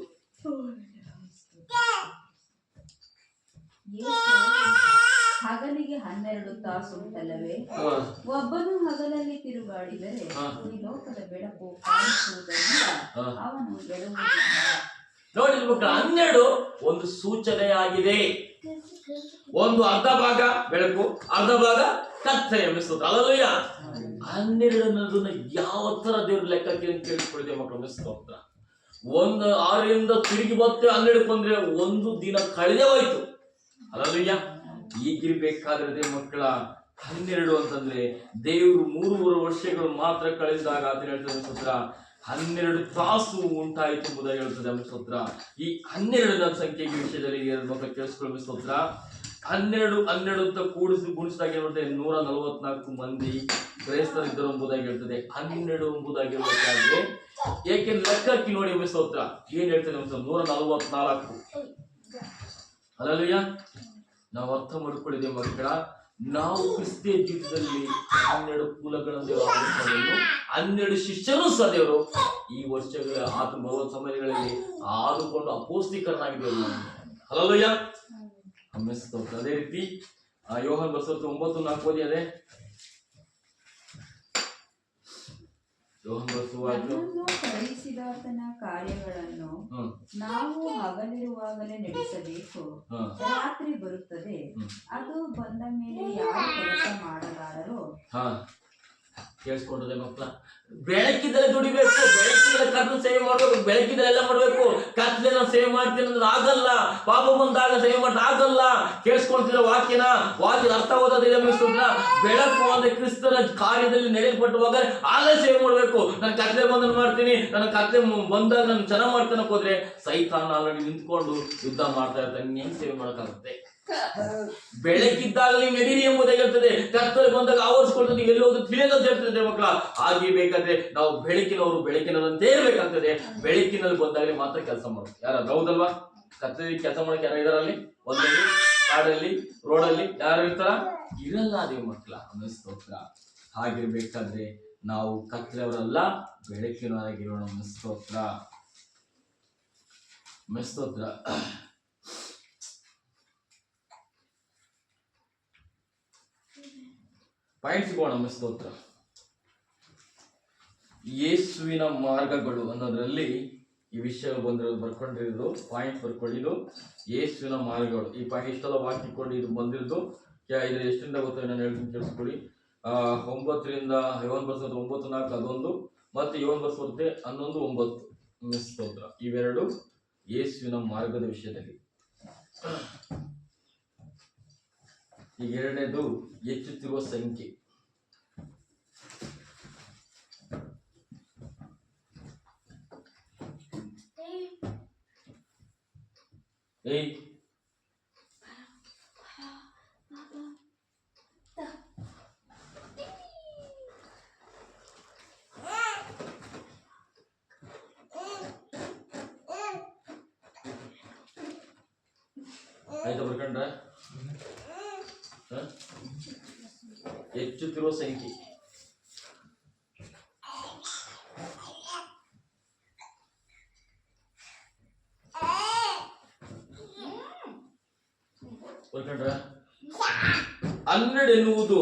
ಹಗಲಿಗೆ 12 ತಾಸು ಉಂಟಲ್ಲವೇ? ಒಬ್ಬನು ಹಗಲಲ್ಲಿ ತಿರುಗಾಡಿದರೆ ಈ ಲೋಕದ ಬೆಳಕು ಕಾಣಿಸುವುದರಿಂದ ಅವನು ಎಡುವುದಿಲ್ಲ. ನೋಡಿ ಮಕ್ಕಳ, 12 ಒಂದು ಸೂಚನೆಯಾಗಿದೆ. ಒಂದು ಅರ್ಧ ಭಾಗ ಬೆಳಕು, ಅರ್ಧ ಭಾಗ ಕತ್ತಲೆ ಎಂಬುದು. ಹಲ್ಲೆಲೂಯಾ. 12 ಅನ್ನೋದನ್ನ ಯಾವ ತರ ದೇವ್ರ ಲೆಕ್ಕಕ್ಕೆ ಕೇಳಿಸ್ಕೊಳ್ಳಿದೆ ಮಕ್ಕಳು ಸ್ತೋತ್ರ. 6ರಿಂದ ತಿರುಗಿ ಮತ್ತೆ 12 ಬಂದ್ರೆ ಒಂದು ದಿನ ಕಳೆದೇ ಹೋಯ್ತು. ಅಲ್ಲಯ್ಯ, ಈಗಿರ್ಬೇಕಾದ್ರೆ ಮಕ್ಕಳ 12 ಅಂತಂದ್ರೆ ದೇವರು 3 ವರ್ಷಗಳು ಮಾತ್ರ ಕಳೆದಾಗ ಅಂತ ಹೇಳ್ತಾರೆ ಸ್ತೋತ್ರ. 12 ತಾಸು ಉಂಟಾಯಿತು ಎಂಬುದಾಗಿ ಹೇಳ್ತದೆ ಸ್ತೋತ್ರ. ಈ 12ನ ಸಂಖ್ಯೆಗೆ ವಿಷಯದಲ್ಲಿ ಮಕ್ಕಳು ಕೇಳಿಸ್ಕೊಳ್ಳಿ ಸ್ತೋತ್ರ. 12 ಅಂತ ಗುಣಿಸಿದಾಗ ಏನ್ಬರ್ತದೆ, 144 ಮಂದಿ ಕ್ರೈಸ್ತರಿದ್ದರು ಎಂಬುದಾಗಿ ಹೇಳ್ತದೆ. 12 ಎಂಬುದಾಗಿ ಹೇಳ್ಬೇಕಾದ್ರೆ ಏಕೆ ಲೆಕ್ಕ ಹಾಕಿ ನೋಡಿ ಸ್ತೋತ್ರ. ಏನ್ ಹೇಳ್ತದೆ 144. ಅಲ್ಲಯ್ಯ, ನಾವು ಅರ್ಥ ಮಾಡ್ಕೊಳ್ಳಿದ್ದೇವೆ ಮಕ್ಕಳ. ನಾವು ಕ್ರಿಸ್ತಿಯ ಜೀವಿತದಲ್ಲಿ 12 ಕುಲಗಳನ್ನು ದೇವರು ಆರಿಸಿಕೊಂಡರು, 12 ಶಿಷ್ಯರು ಸಹ ದೇವರು ಈ ವರ್ಷಗಳ ಸಮಯಗಳಲ್ಲಿ ಆದುಕೊಂಡು ಅಪೋಸ್ತಿಕರನಾಗಿದ್ದೇವೆ. ಅಲ್ಲಯ್ಯ, ಸ್ತೋತ್ರ. ಅದೇ ರೀತಿ ಯೋಹಾನ್ ಬರೆದ 9:4 ಓದಿ. ಅದೇ ನನ್ನನ್ನು ಕಳುಹಿಸಿದಾತನ ಕಾರ್ಯಗಳನ್ನು ನಾವು ಹಗಲಿರುವಾಗಲೇ ನಡೆಸಬೇಕು. ರಾತ್ರಿ ಬರುತ್ತದೆ, ಅದು ಬಂದ ಮೇಲೆ ಯಾರು ಕೆಲಸ ಮಾಡಲಾರರು. ಕೇಳಿಸ್ಕೊಂಡ್ರೆ ಮಕ್ಕಳ, ಬೆಳಕಿದ್ರೆ ದುಡಿಬೇಕು, ಬೆಳಕಿದ್ರೆ ಕತ್ಲು ಸೇವೆ ಮಾಡ್ಬೇಕು, ಬೆಳಕಿದ್ರೆ ಎಲ್ಲ ಮಾಡ್ಬೇಕು. ಕತ್ಲೆ ನಾವು ಸೇವೆ ಮಾಡ್ತೀನಿ ಅಂದ್ರೆ ಆಗಲ್ಲ. ಪಾಪ ಬಂದಾಗ ಸೇವೆ ಮಾಡ್ತಾ ಆಗಲ್ಲ. ಕೇಳಿಸ್ಕೊಳ್ತಿದ್ರೆ ವಾಕ್ಯದ ಅರ್ಥ ಓದೋದಿಲ್ಲ ಮಿಸ್ತ್ರ. ಬೆಳಕು ಅಂದ್ರೆ ಕ್ರಿಸ್ತನ ಕಾರ್ಯದಲ್ಲಿ ನಡೆಯಲ್ಪಟ್ಟುವಾಗ ಆಗಲೇ ಸೇವೆ ಮಾಡ್ಬೇಕು. ನಾನು ಕತ್ಲೆ ಬಂದನ್ನು ಮಾಡ್ತೀನಿ, ನನ್ನ ಕತ್ಲೆ ಬಂದಾಗ ನಾನು ಚೆನ್ನಾಗಿ ಮಾಡ್ತಾನೆ ಹೋದ್ರೆ ಸೈತಾನ ಆಲ್ರೆಡಿ ನಿಂತ್ಕೊಂಡು ಯುದ್ಧ ಮಾಡ್ತಾ ಇರ್ತಾನೆ. ಏನ್ ಸೇವೆ ಮಾಡಕ್ಕಾಗುತ್ತೆ? ಬೆಳಕಿದ್ದಾಗಲೇ ನಡೀರಿ ಎಂಬುದಾಗಿ ಹೇಳ್ತದೆ. ಕತ್ತಲೆ ಬಂದಾಗ ಆವರಿಸ್ಕೊಳ್ತದೆ, ಎಲ್ಲಿ ಹೋದ್ರೆ ತಿಳಿಯೋದಂತ ಹೇಳ್ತದೆ ಮಕ್ಕಳ. ಹಾಗೆ ಬೇಕಾದ್ರೆ ನಾವು ಬೆಳಕಿನಂತೆ ಇರ್ಬೇಕಾಗ್ತದೆ. ಬೆಳಕಿನಲ್ಲಿ ಬಂದಾಗಲೇ ಮಾತ್ರ ಕೆಲಸ ಮಾಡೋದು. ಯಾರಾದ್ರೂ ಹೌದಲ್ವಾ? ಕತ್ತಲೆ ಕೆಲಸ ಮಾಡಕ್ಕೆ ಯಾರು ಇದಾರಲ್ಲಿ? ಒಂದಲ್ಲಿ, ಕಾಡಲ್ಲಿ, ರೋಡಲ್ಲಿ ಯಾರು ಇರ್ತಾರ? ಇರಲ್ಲ ಅದೇ ಮಕ್ಕಳ. ಸ್ತೋತ್ರ. ಹಾಗಿರ್ಬೇಕಾದ್ರೆ ನಾವು ಕತ್ತಲೆಯವರಲ್ಲ, ಬೆಳಕಿನವರಾಗಿರೋಣ. ಸ್ತೋತ್ರ. ಸ್ತೋತ್ರ. ಪಾಯಿಂಟ್ ಸಿಗೋಣ. ಸ್ತೋತ್ರ. ಯೇಸುವಿನ ಮಾರ್ಗಗಳು ಅನ್ನೋದ್ರಲ್ಲಿ ಈ ವಿಷಯಗಳು ಬಂದಿರೋದು, ಬರ್ಕೊಂಡಿರೋದು ಪಾಯಿಂಟ್ ಬರ್ಕೊಳ್ಳಿದ್ದು ಯೇಸುವಿನ ಮಾರ್ಗಗಳು. ಈ ಪಾಯಿಂಟ್ ಇಷ್ಟೆಲ್ಲ ವಾಕ್ಯಕೊಂಡು ಇದು ಬಂದಿರೋದು ಇದು ಎಷ್ಟರಿಂದ ಗೊತ್ತ ನಾನು ಹೇಳ್ತೀನಿ, ಕೇಳಿಸ್ಕೊಳ್ಳಿ. 9ರಿಂದ ಯೋಹಾನ್ ಬರೆದ 9:4 ಅದೊಂದು, ಮತ್ತೆ ಯೋಹಾನ್ ಬರೆದ 11:9. ಸ್ತೋತ್ರ. ಇವೆರಡು ಯೇಸುವಿನ ಮಾರ್ಗದ ವಿಷಯದಲ್ಲಿ. ಈಗ ಎರಡನೇದು ಹೆಚ್ಚುತ್ತಿರುವ ಸಂಖ್ಯೆ. ಆಯ್ತಾ? ಬರ್ಕೊಂಡ್ರ? ಹೆಚ್ಚುತ್ತಿರುವ ಸಂಖ್ಯೆ. ಬರ್ಕೊಂಡ್ರ? 12 ಎನ್ನುವುದು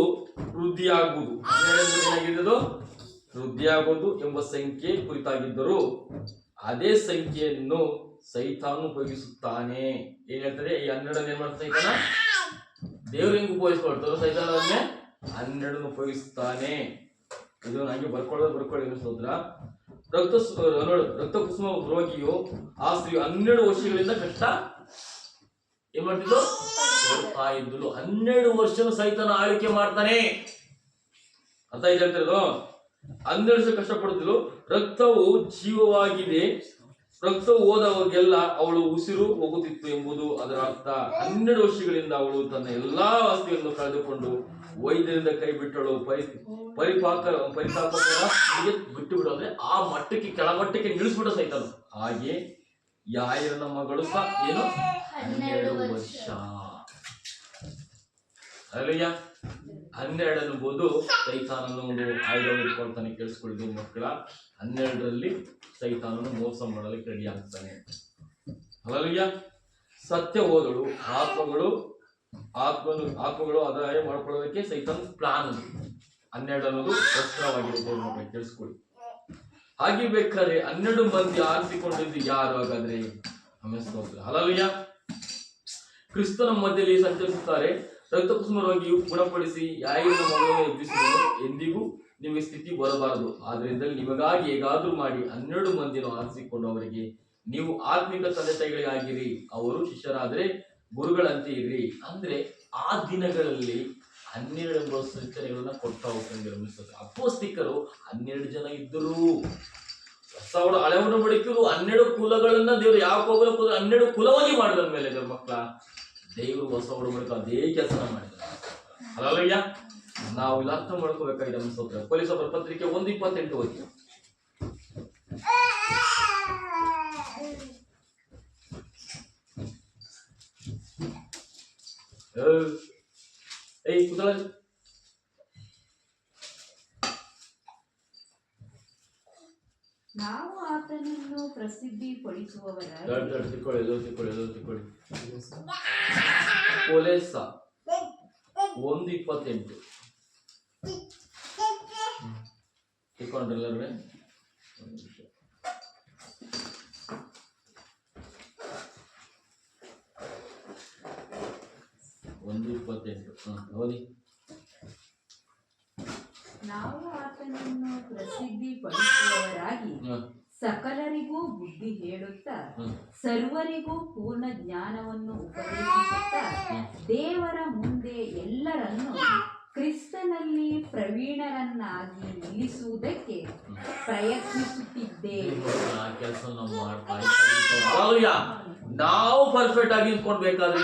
ವೃದ್ಧಿಯಾಗುವುದು. 12 ವೃದ್ಧಿಯಾಗುವುದು ಎಂಬ ಸಂಖ್ಯೆ ಕುರಿತಾಗಿದ್ದರೂ ಅದೇ ಸಂಖ್ಯೆಯನ್ನು ಸೈತಾನು ಉಪಯೋಗಿಸುತ್ತಾನೆ. ಏನ್ ಹೇಳ್ತಾರೆ? ಈ 12 ಏನ್ ಮಾಡ್ತಾ ಸೈತಾನ? ದೇವ್ರ ಹೆಂಗ್ ಉಪಯೋಗಿಸ್ಕೊಳ್ತಾರೋ ಸೈತಾನವನ್ನೇ 12 ಉಪಯೋಗಿಸುತ್ತಾನೆ. ಇದು ನಂಗೆ ಬರ್ಕೊಳ್ಳಿ. ಸ್ತೋತ್ರ. ರಕ್ತ ಕುಸುಮ ರೋಗಿಯು ಆ ಸ್ತ್ರೀ 12 ವರ್ಷಗಳಿಂದ ಕಷ್ಟ ಏನ್ ಮಾಡ್ತಿದ್ದು? ಕೊಡ್ತಾ ಇದ್ದು. 12 ವರ್ಷ ಸೈತಾನ ಆಳ್ವಿಕೆ ಮಾಡ್ತಾನೆ. ಅರ್ಥ ಆಯ್ತು ಹೇಳ್ತಿರೋದು? 12 ವರ್ಷ ಕಷ್ಟಪಡುತ್ತಿದ್ದು. ರಕ್ತವು ಜೀವವಾಗಿದೆ, ರಕ್ತವು ಹೋದವಾಗೆಲ್ಲ ಅವಳು ಉಸಿರು ಹೋಗುತ್ತಿತ್ತು ಎಂಬುದು ಅದರ ಅರ್ಥ. 12 ವರ್ಷಗಳಿಂದ ಅವಳು ತನ್ನ ಎಲ್ಲಾ ಆಸ್ತಿಯನ್ನು ಕಳೆದುಕೊಂಡು ವೈದ್ಯರಿಂದ ಕೈ ಬಿಟ್ಟಳು. ಪರಿಪಾಕರ ಬಿಟ್ಟು ಬಿಡೋದ್ರೆ ಆ ಮಟ್ಟಕ್ಕೆ ಕೆಳಮಟ್ಟಕ್ಕೆ ನಿಲ್ಲಿಸ್ಬಿಟ್ಟ ಸೈತಾನು. ಹಾಗೆ ಯಾಯರನ ಮಗಳು ಸಹ ಏನು 12 ವರ್ಷ. ಅಲ್ಲಯ್ಯ, 12 ಅನ್ನಬಹುದು ಸೈತಾನನ್ನು ಒಂದು ಆಯುಧವನ್ನು ಇಟ್ಕೊಳ್ತಾನೆ. ಕೇಳಿಸ್ಕೊಳ್ಳಿ ಮಕ್ಕಳ, 12ರಲ್ಲಿ ಸೈತಾನನು ಮೋಸ ಮಾಡಲಿಕ್ಕೆ ರೆಡಿ ಆಗ್ತಾನೆ. ಅಲ್ಲಯ್ಯ, ಸತ್ಯ ಓದಳು ಆತ್ಮಗಳು ಆದಾಯ ಮಾಡ್ಕೊಳ್ಳೋದಕ್ಕೆ ಸೈತಾನ ಪ್ಲಾನ್. 12 ಅನ್ನೋದು ವಸ್ತ್ರವಾಗಿರುತ್ತೆ ಮಕ್ಕಳು, ಕೇಳಿಸ್ಕೊಳ್ಳಿ. ಹಾಗೆ ಬೇಕಾದ್ರೆ 12 ಮಂದಿ ಆರಿಸಿಕೊಂಡಿದ್ದು ಯಾರು ಹಾಗಾದ್ರೆ? ಅಲ್ಲಯ್ಯ, ಕ್ರಿಸ್ತನ ಮಧ್ಯದಲ್ಲಿ ಸಂಚರಿಸುತ್ತಾರೆ. ರಕ್ತ ಕುಸುಮ ರೋಗಿಯು ಗುಣಪಡಿಸಿ ಯಾಯಿನ ಮಗಳನ್ನು ಎಬ್ಬಿಸಿದನು. ಎಂದಿಗೂ ನಿಮಗೆ ಸ್ಥಿತಿ ಬರಬಾರದು. ಆದ್ರಿಂದ ನಿಮಗಾಗಿ ಹೇಗಾದ್ರೂ ಮಾಡಿ 12 ಮಂದಿಯನ್ನು ಆರಿಸಿಕೊಂಡು ಅವರಿಗೆ ನೀವು ಆತ್ಮಿಕ ತಂದೆ ತಾಯಿಗಳಿಗಾಗಿರಿ, ಅವರು ಶಿಷ್ಯರಾದ್ರೆ ಗುರುಗಳಂತೆ ಇರ್ರಿ. ಅಂದ್ರೆ ಆ ದಿನಗಳಲ್ಲಿ 12 ಸೂಚನೆಗಳನ್ನ ಕೊಡ್ತಾ ಹೋಗ್ತಾರೆ. ಅಪೊಸ್ತಲರು 12 ಜನ ಇದ್ದರು. ಹಳೆ ಒಡಂಬಡಿಕೆಯು 12 ಕುಲಗಳನ್ನ ದೇವರು ಯಾಕೋಬನ ಕುಲ 12 ಕುಲವಾಗಿ ಮಾಡಿದ ಮೇಲೆ ದೇವ್ರ ಮಕ್ಕಳ ದೇವರು ಹೊಸ ಒಡಂಬಡಿಕೆ ಅದೇ ಕೆಲಸನ ಮಾಡಿದ್ದಾರೆ. ಅಲ್ಲಯ್ಯ, ನಾವು ಇಲ್ಲಿ ಅರ್ಥ ಮಾಡ್ಕೋಬೇಕಾಗಿದೆ. ನಮ್ಮ ಸ್ತೋತ್ರ. ಕೊಲೊಸ್ಸೆಯವರ ಪತ್ರಿಕೆ 1:28 ಓದಿ. ನಾವು ಆತನನ್ನು ಪ್ರಸಿದ್ಧಿ ಪಡಿಸುವವರಾಗಿ ಕೊಲೊಸ್ಸ 1:28 ತಿಳ್ಕೊಂಡ್ರಲ್ಲೇ. ಓದಿ. ನಾವು ಆತನನ್ನು ಪ್ರಸಿದ್ಧಿ ಪಡಿಸುವವರಾಗಿ ಸಕಲರಿಗೂ ಬುದ್ಧಿ ಹೇಳುತ್ತಾ ಸರ್ವರಿಗೂ ಪೂರ್ಣ ಜ್ಞಾನವನ್ನು ಉಪದೇಶಿಸುತ್ತಾ ದೇವರ ಮುಂದೆ ಎಲ್ಲರನ್ನು ಕ್ರಿಸ್ತನಲ್ಲಿ ಪ್ರವೀಣರನ್ನಾಗಿ ನಿಲ್ಲಿಸುವುದಕ್ಕೆ ಪ್ರಯತ್ನಿಸುತ್ತಿದ್ದೇವೆ. ಕೆಲಸ ನಾವು ಮಾಡ್ತಾ ಇದ್ದೀವಿ. ನಾವು ಪರ್ಫೆಕ್ಟ್ ಆಗಿ ನಿಂತ್ಕೊಳ್ಬೇಕಾದ್ರೆ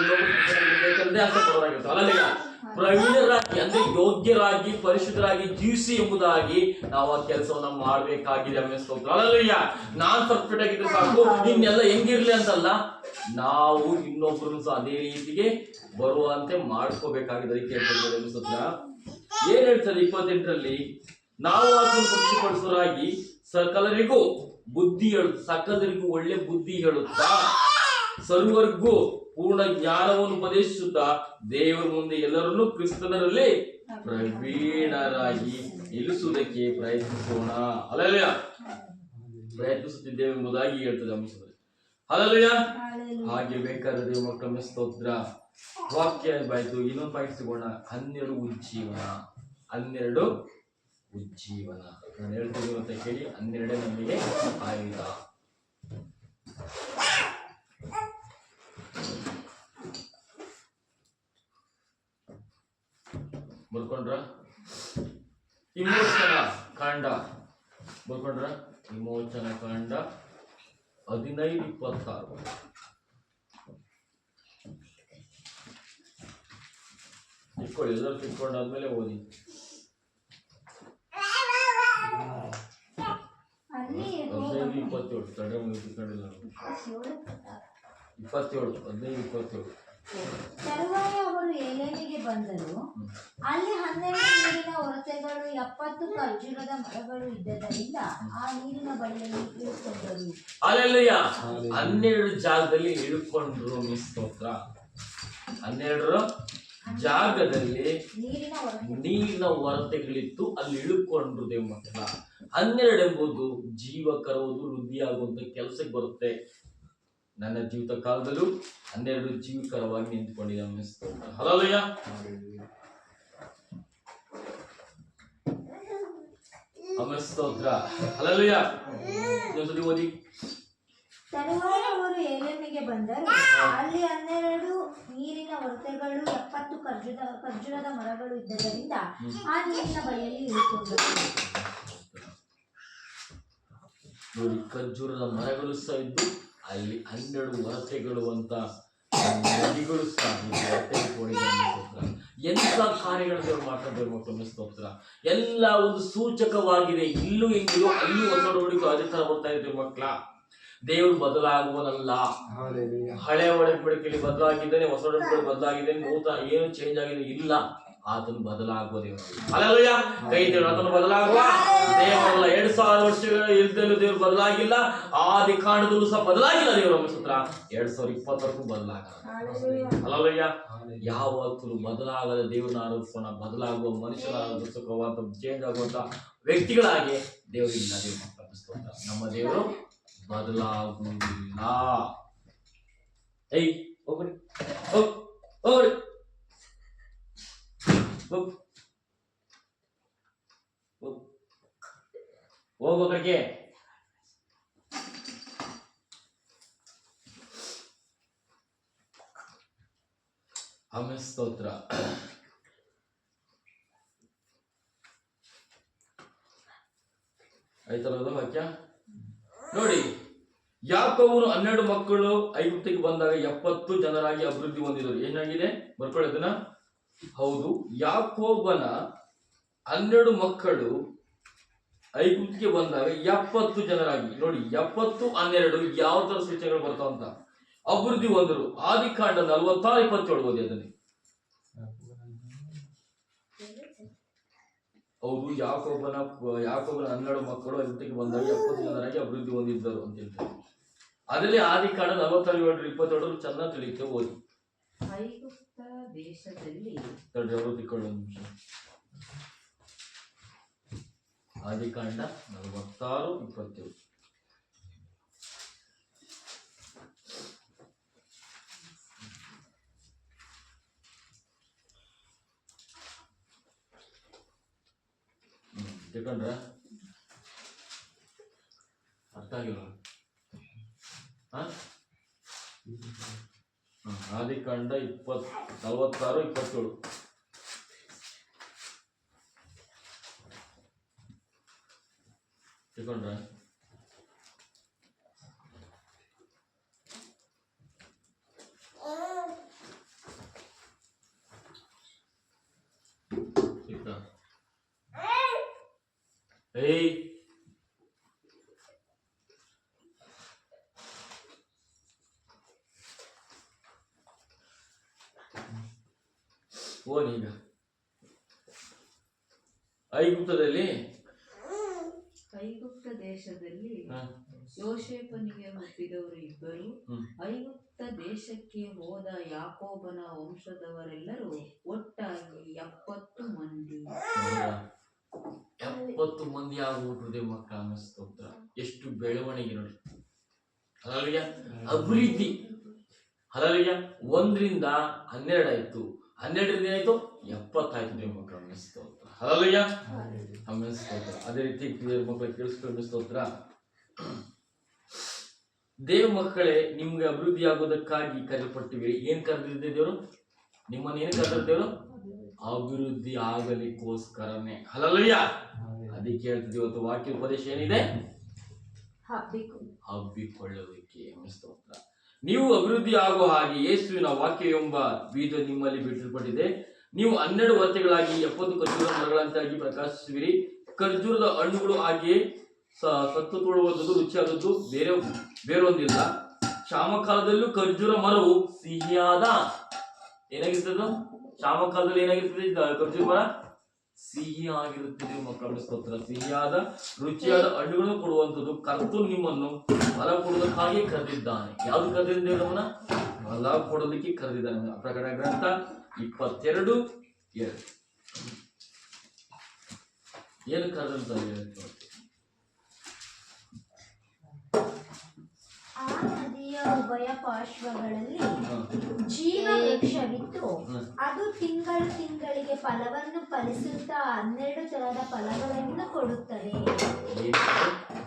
ಪ್ರವೀಣರಾಗಿ ಅಂದ್ರೆ ಯೋಗ್ಯರಾಗಿ ಪರಿಶುದ್ಧರಾಗಿ ಜೀವಿಸಿ ಎಂಬುದಾಗಿ ನಾವು ಆ ಕೆಲಸವನ್ನ ಮಾಡ್ಬೇಕಾಗಿದೆ. ಅಲ್ಲಯ್ಯ, ನಾನ್ ಪರ್ಫೆಕ್ಟ್ ಆಗಿದ್ರೆ ಸಾಕು, ಇನ್ನೆಲ್ಲ ಹೆಂಗಿರ್ಲಿ ಅಂತಲ್ಲ, ನಾವು ಇನ್ನೊಬ್ಬರು ಸಹ ಅದೇ ರೀತಿಗೆ ಬರುವಂತೆ ಮಾಡ್ಕೋಬೇಕಾಗಿದೆ. ಏನ್ ಹೇಳ್ತಾರೆ 28ರಲ್ಲಿ, ನಾವು ಅದನ್ನು ತೃಪ್ತಿಪಡಿಸುವರಾಗಿ ಸಕಲರಿಗೂ ಬುದ್ಧಿ ಸಕಲರಿಗೂ ಒಳ್ಳೆ ಬುದ್ಧಿ ಹೇಳುತ್ತಾ ಸರ್ವರಿಗೂ ಪೂರ್ಣ ಜ್ಞಾನವನ್ನು ಉಪದೇಶಿಸುತ್ತಾ ದೇವರ ಮುಂದೆ ಎಲ್ಲರನ್ನೂ ಕ್ರಿಸ್ತನಲ್ಲಿ ಪ್ರವೀಣರಾಗಿ ನಿಲ್ಲಿಸುವುದಕ್ಕೆ ಪ್ರಯತ್ನಿಸೋಣ. ಅಲ್ಲಯ್ಯ, ಪ್ರಯತ್ನಿಸುತ್ತಿದ್ದೇವೆ ಎಂಬುದಾಗಿ ಹೇಳ್ತದೆ ಅಂಶದಲ್ಲಿ. ಅಲ್ಲಯ್ಯ, ಹಾಗೆ ಬೇಕಾದ್ರೆ ದೇವ ಮಕ್ಕಳ ಸ್ತೋತ್ರ. ವಾಕ್ಯ ಬಾಯ್ತು. ಇನ್ನೊಂದು ಪಾಯಿಂಟ್ ಸಿಗೋಣ. 12 ಉಜ್ಜೀವನ. 12 ಉಜ್ಜೀವನ ನಾನು ಹೇಳ್ತೀನಿ ಅಂತ ಕೇಳಿ. 12 ನಮಗೆ ಆಯುಧ. ಬರ್ಕೊಂಡ್ರ? ವಿಮೋಚನ ಕಾಂಡ ಬರ್ಕೊಂಡ್ರ? ವಿಮೋಚನ ಕಾಂಡ 15:26. ಇಟ್ಕೊಳ್ಳಿ, ಎಲ್ಲರೂ ತಿಳ್ಕೊಂಡಾದ್ಮೇಲೆ ಓದಿ. 15:27 ತಡೆ ಮುಗಿಸ್ಕೊಂಡಿಲ್ಲ. 15:27 ತರುವಾಯ ಅವರು ಏಲೇಮಿಗೆ ಬಂದರು. ಅಲ್ಲಿ 12 ನೀರಿನ ಒರತೆಗಳು 70 ಖರ್ಜೂರದ ಮರಗಳು ಇದ್ದದರಿಂದ ಆ ನೀರಿನ ಬಳಿಯಲ್ಲಿ ಇಳುಕೊಂಡರು. ಅಲ್ಲೆಲ್ಲಯ್ಯ, 12 ಜಾಗದಲ್ಲಿ ಇಳುಕೊಂಡ್ರು. ಸ್ತೋತ್ರ. 12 ಜಾಗದಲ್ಲಿ ನೀರಿನ ಒರತೆಗಳಿತ್ತು, ಅಲ್ಲಿ ಇಳುಕೊಂಡ್ರು. ದೇವ ಮಕ್ಕಳ 12 ಎಂಬುದು ಜೀವಕರವುದು ವೃದ್ಧಿಯಾಗುವಂತ ಕೆಲಸಕ್ಕೆ ಬರುತ್ತೆ. ನನ್ನ ಜೀವಿತ ಕಾಲದಲ್ಲೂ 12 ಜೀವಕರವಾಗಿ ನಿಂತ್ಕೊಂಡಿದೆ. ಹಲ್ಲೆಲೂಯಾ. ಸ್ತೋತ್ರ. ಹಲ್ಲೆಲೂಯಾ. ಇನ್ನೊಂದ್ಸತಿ ಓದಿ. ತರುವಾಯ ಅವರು ಏಲೇಮಿಗೆ ಬಂದರು. ಅಲ್ಲಿ 12 ನೀರಿನ ಒರತೆಗಳು 70 ಖರ್ಜೂರದ ಮರಗಳು ಇದ್ದದರಿಂದ ಆ ನೀರಿನ ಬಳಿಯಲ್ಲಿ ಇಳುಕೊಂಡರು. ನೋಡಿ, ಖರ್ಜೂರದ ಮರಗಳು ಸಹ ಇದ್ದು ಅಲ್ಲಿ 12 ಒರತೆಗಳು ಅಂತ ನದಿಗಳು ಸಹ ಎಂತ ಕಾರ್ಯಗಳು ದೇವರು ಮಾಡ್ತಾರೆ ಮಕ್ಕಳ ಸ್ತೋತ್ರ. ಎಲ್ಲ ಒಂದು ಸೂಚಕವಾಗಿದೆ. ಇಲ್ಲೂ ಹೆಂಗಿರೋ ಅಲ್ಲೂ ಹೊಸ ಒಡಂಬಡಿಕೆ ಅದೇ ತರ ಬರ್ತಾ ಇದೆ ಮಕ್ಕಳ. ದೇವರು ಬದಲಾಗುವನಲ್ಲ. ಹಳೆ ಒಡಂಬಡಿಕೆಯಲ್ಲಿ ಬದಲಾಗಿದ್ದಾನೆ, ಹೊಸ ಒಡಂಬಡಿಕೆ ಬದಲಾಗಿದ್ದಾನೆ, ನೂತನ ಏನು ಚೇಂಜ್ ಆಗಿದೆ ಇಲ್ಲ. ಆತನು ಬದಲಾಗುವ ದೇವರು. ಅಲ್ಲಯ್ಯ, ಕೈ ದೇವರು ಆತನು ಬದಲಾಗುವ ದೇವರಲ್ಲ. 2000 ವರ್ಷಗಳ ಇಲ್ದಲ್ಲೂ ದೇವರು ಬದಲಾಗಿಲ್ಲ. ಆದಿ ಕಾಂಡದಲ್ಲೂ ಸಹ ಬದಲಾಗಿಲ್ಲ ದೇವರ ಸೂತ್ರ. 2020 ಬದಲಾಗಲ್ಲ. ಅಲ್ಲಯ್ಯ, ಯಾವತ್ತೂ ಬದಲಾಗದ ದೇವರನ್ನ ಆರಾಧಿಸೋಣ. ಬದಲಾಗುವ ಮನುಷ್ಯನ ಆರಾಧಿಸುವಂತ ಚೇಂಜ್ ಆಗುವಂತ ವ್ಯಕ್ತಿಗಳಾಗಿ ದೇವರಿಲ್ಲ. ದೇವ್ರ ಮಕ್ಕಳ ನಮ್ಮ ದೇವರು ಬದಲಾಗುವುದಿಲ್ಲ. ಹೋಗ್ರಿ ಹೋಗ್ರಿ ಹೋಗ್ ಹೋಗೋ ಕಡೆಗೆ. ಆಮೇಲೆ ಸ್ತೋತ್ರ. ಆಯ್ತಲ್ಲ ವಾಕ್ಯ ನೋಡಿ. ಯಾಕೋಬನು 12 ಮಕ್ಕಳು ಐಗುಪ್ತಕ್ಕೆ ಬಂದಾಗ 70 ಜನರಾಗಿ ಅಭಿವೃದ್ಧಿ ಹೊಂದಿದರು. ಏನಾಗಿದೆ ಬರ್ಕೊಳ್ಳೋದನ್ನ? ಹೌದು, ಯಾಕೋಬನ 12 ಮಕ್ಕಳು ಐಗುಪ್ತಿಗೆ ಬಂದಾಗ 70 ಜನರಾಗಿ, ನೋಡಿ 70 12 ಯಾವ ತರ ಸೂಚನೆಗಳು ಬರ್ತಾವ ಅಂತ ಅಭಿವೃದ್ಧಿ ಹೊಂದರು. ಆದಿಕಾಂಡ 46:27 ಓದಿ ಅದನ್ನೇ. ಹೌದು, ಯಾಕೋಬನ 12 ಮಕ್ಕಳು ಐಗುಪ್ತಿಗೆ ಬಂದಾಗ 70 ಜನರಾಗಿ ಅಭಿವೃದ್ಧಿ ಹೊಂದಿದ್ದರು ಅಂತ ಹೇಳ್ತಾರೆ. ಅದರಲ್ಲಿ ಆದಿಕಾಂಡ 47:22 ಚೆನ್ನಾಗಿ ತಿಳಿಯುತ್ತೆ, ಓದಿ. ಐಗುಪ್ತ ದೇಶದಲ್ಲಿ ತಿಳ್ಕೊಳ್ಳೋ ನಿಮಿಷ. ಆದಿಕಾಂಡ 46:27. ತಿಳ್ಕೊಂಡ್ರ? ಅರ್ಥ ಆಗಿಲ್ಲ? ಆದಿಕಾಂಡ 46:27 ತಿಳ್ಕೊಂಡ್ರ? ಏಯ್ ಓನೀಗ ಐಗುಪ್ತ ದೇಶದಲ್ಲಿ ಯೋಸೇಫನಿಗೆ ಹುಟ್ಟಿದವರು ಇಬ್ಬರು. ಐಗುಪ್ತ ದೇಶಕ್ಕೆ ಹೋದ ಯಾಕೋಬನ ವಂಶದವರೆಲ್ಲರೂ ಒಟ್ಟಾಗಿ 70 ಮಂದಿ. 70 ಮಂದಿ ಆಗ್ಬಿಟ್ರೆ ಮಕ್ಕಳ ಸ್ತೋತ್ರ. ಎಷ್ಟು ಬೆಳವಣಿಗೆ ನೋಡಿ. ಹಲ್ಲೆಲೂಯಾ. ಅಭಿವೃದ್ಧಿ. ಹಲ್ಲೆಲೂಯಾ. 1ರಿಂದ 12 ಆಯ್ತು, 12ರಿಂದ ಏನಾಯ್ತು 70 ಆಯ್ತು ದೇವ ಮಕ್ಕಳ ಸ್ತೋತ್ರ. ಹಲ್ಲೆಲೂಯಾ. ಆಮೇಲೆ ಸ್ತೋತ್ರ. ಅದೇ ರೀತಿ ದೇವ ಮಕ್ಕಳ ಕೇಳಿಸ್ಕೊಂಡು ಸ್ತೋತ್ರ. ದೇವ ಮಕ್ಕಳೇ, ನಿಮ್ಗೆ ಅಭಿವೃದ್ಧಿ ಆಗೋದಕ್ಕಾಗಿ ಕರೆಯಲ್ಪಟ್ಟಿವಿ. ಏನ್ ಕರೆದಿದ್ದೆ ದೇವರು ನಿಮ್ಮನ್ನ? ಏನ್ ಕರೆದ ದೇವರು? ಅಭಿವೃದ್ಧಿ ಆಗಲಿಕ್ಕೋಸ್ಕರನೇ. ಹಲ್ಲೆಲೂಯಾ. ಅದಕ್ಕೆ ಹೇಳ್ತಿದ್ವಿ ಇವತ್ತು ವಾಕ್ಯ ಉಪದೇಶ ಏನಿದೆ? ಹಬ್ಬಿಕೊಳ್ಳುವಿಕೆ. ಸ್ತೋತ್ರ. ನೀವು ಅಭಿವೃದ್ಧಿ ಆಗುವ ಹಾಗೆ ಯೇಸುವಿನ ವಾಕ್ಯವೆಂಬ ಬೀಜ ನಿಮ್ಮಲ್ಲಿ ಬಿಟ್ಟಲ್ಪಟ್ಟಿದೆ. ನೀವು 12 ವರ್ಷಗಳಾಗಿ 70 ಖರ್ಜೂರ ಮರಗಳಂತಾಗಿ ಪ್ರಕಾಶಿಸುವಿರಿ. ಖರ್ಜೂರದ ಹಣ್ಣುಗಳು ಹಾಗೆಯೇ ಸತ್ತು ತುಳುವುದದ್ದು ರುಚಿಯಾದದ್ದು ಬೇರೊಂದಿಲ್ಲ. ಕ್ಷಾಮಕಾಲದಲ್ಲೂ ಖರ್ಜೂರ ಮರವು ಸಿಹಿಯಾದ ಏನಾಗಿರ್ತದೆ? ಕ್ಷಾಮಕಾಲದಲ್ಲಿ ಏನಾಗಿರ್ತದೆ? ಖರ್ಜೂರ ಮರ ಸಿಹಿ ಆಗಿರುತ್ತದೆ ಮಕ್ಕಳ ಸ್ತೋತ್ರ. ಸಿಹಿಯಾದ ರುಚಿಯಾದ ಹಣ್ಣುಗಳನ್ನು ಕೊಡುವಂಥದ್ದು. ಕರ್ತನು ನಿಮ್ಮನ್ನು ಫಲ ಕೊಡುವುದಕ್ಕಾಗಿ ಕರೆದಿದ್ದಾನೆ. ಯಾವ್ದು ಕರೆದಿದ್ದೇವೆ? ನಮ್ಮನ್ನ ಫಲ ಕೊಡೋದಕ್ಕೆ ಕರೆದಿದ್ದಾನೆ. ಪ್ರಕಟಣೆ ಗ್ರಂಥ 22:2 ಏನು ಕರೆದಂತ ಆ ನದಿಯ ಉಭಯ ಪಾರ್ಶ್ವಗಳಲ್ಲಿ ಜೀವ ವೃಕ್ಷವಿತ್ತು. ಅದು ತಿಂಗಳಿಗೆ ಫಲವನ್ನು ಫಲಿಸುತ್ತಾ 12 ತರಹದ ಫಲಗಳನ್ನು ಕೊಡುತ್ತದೆ.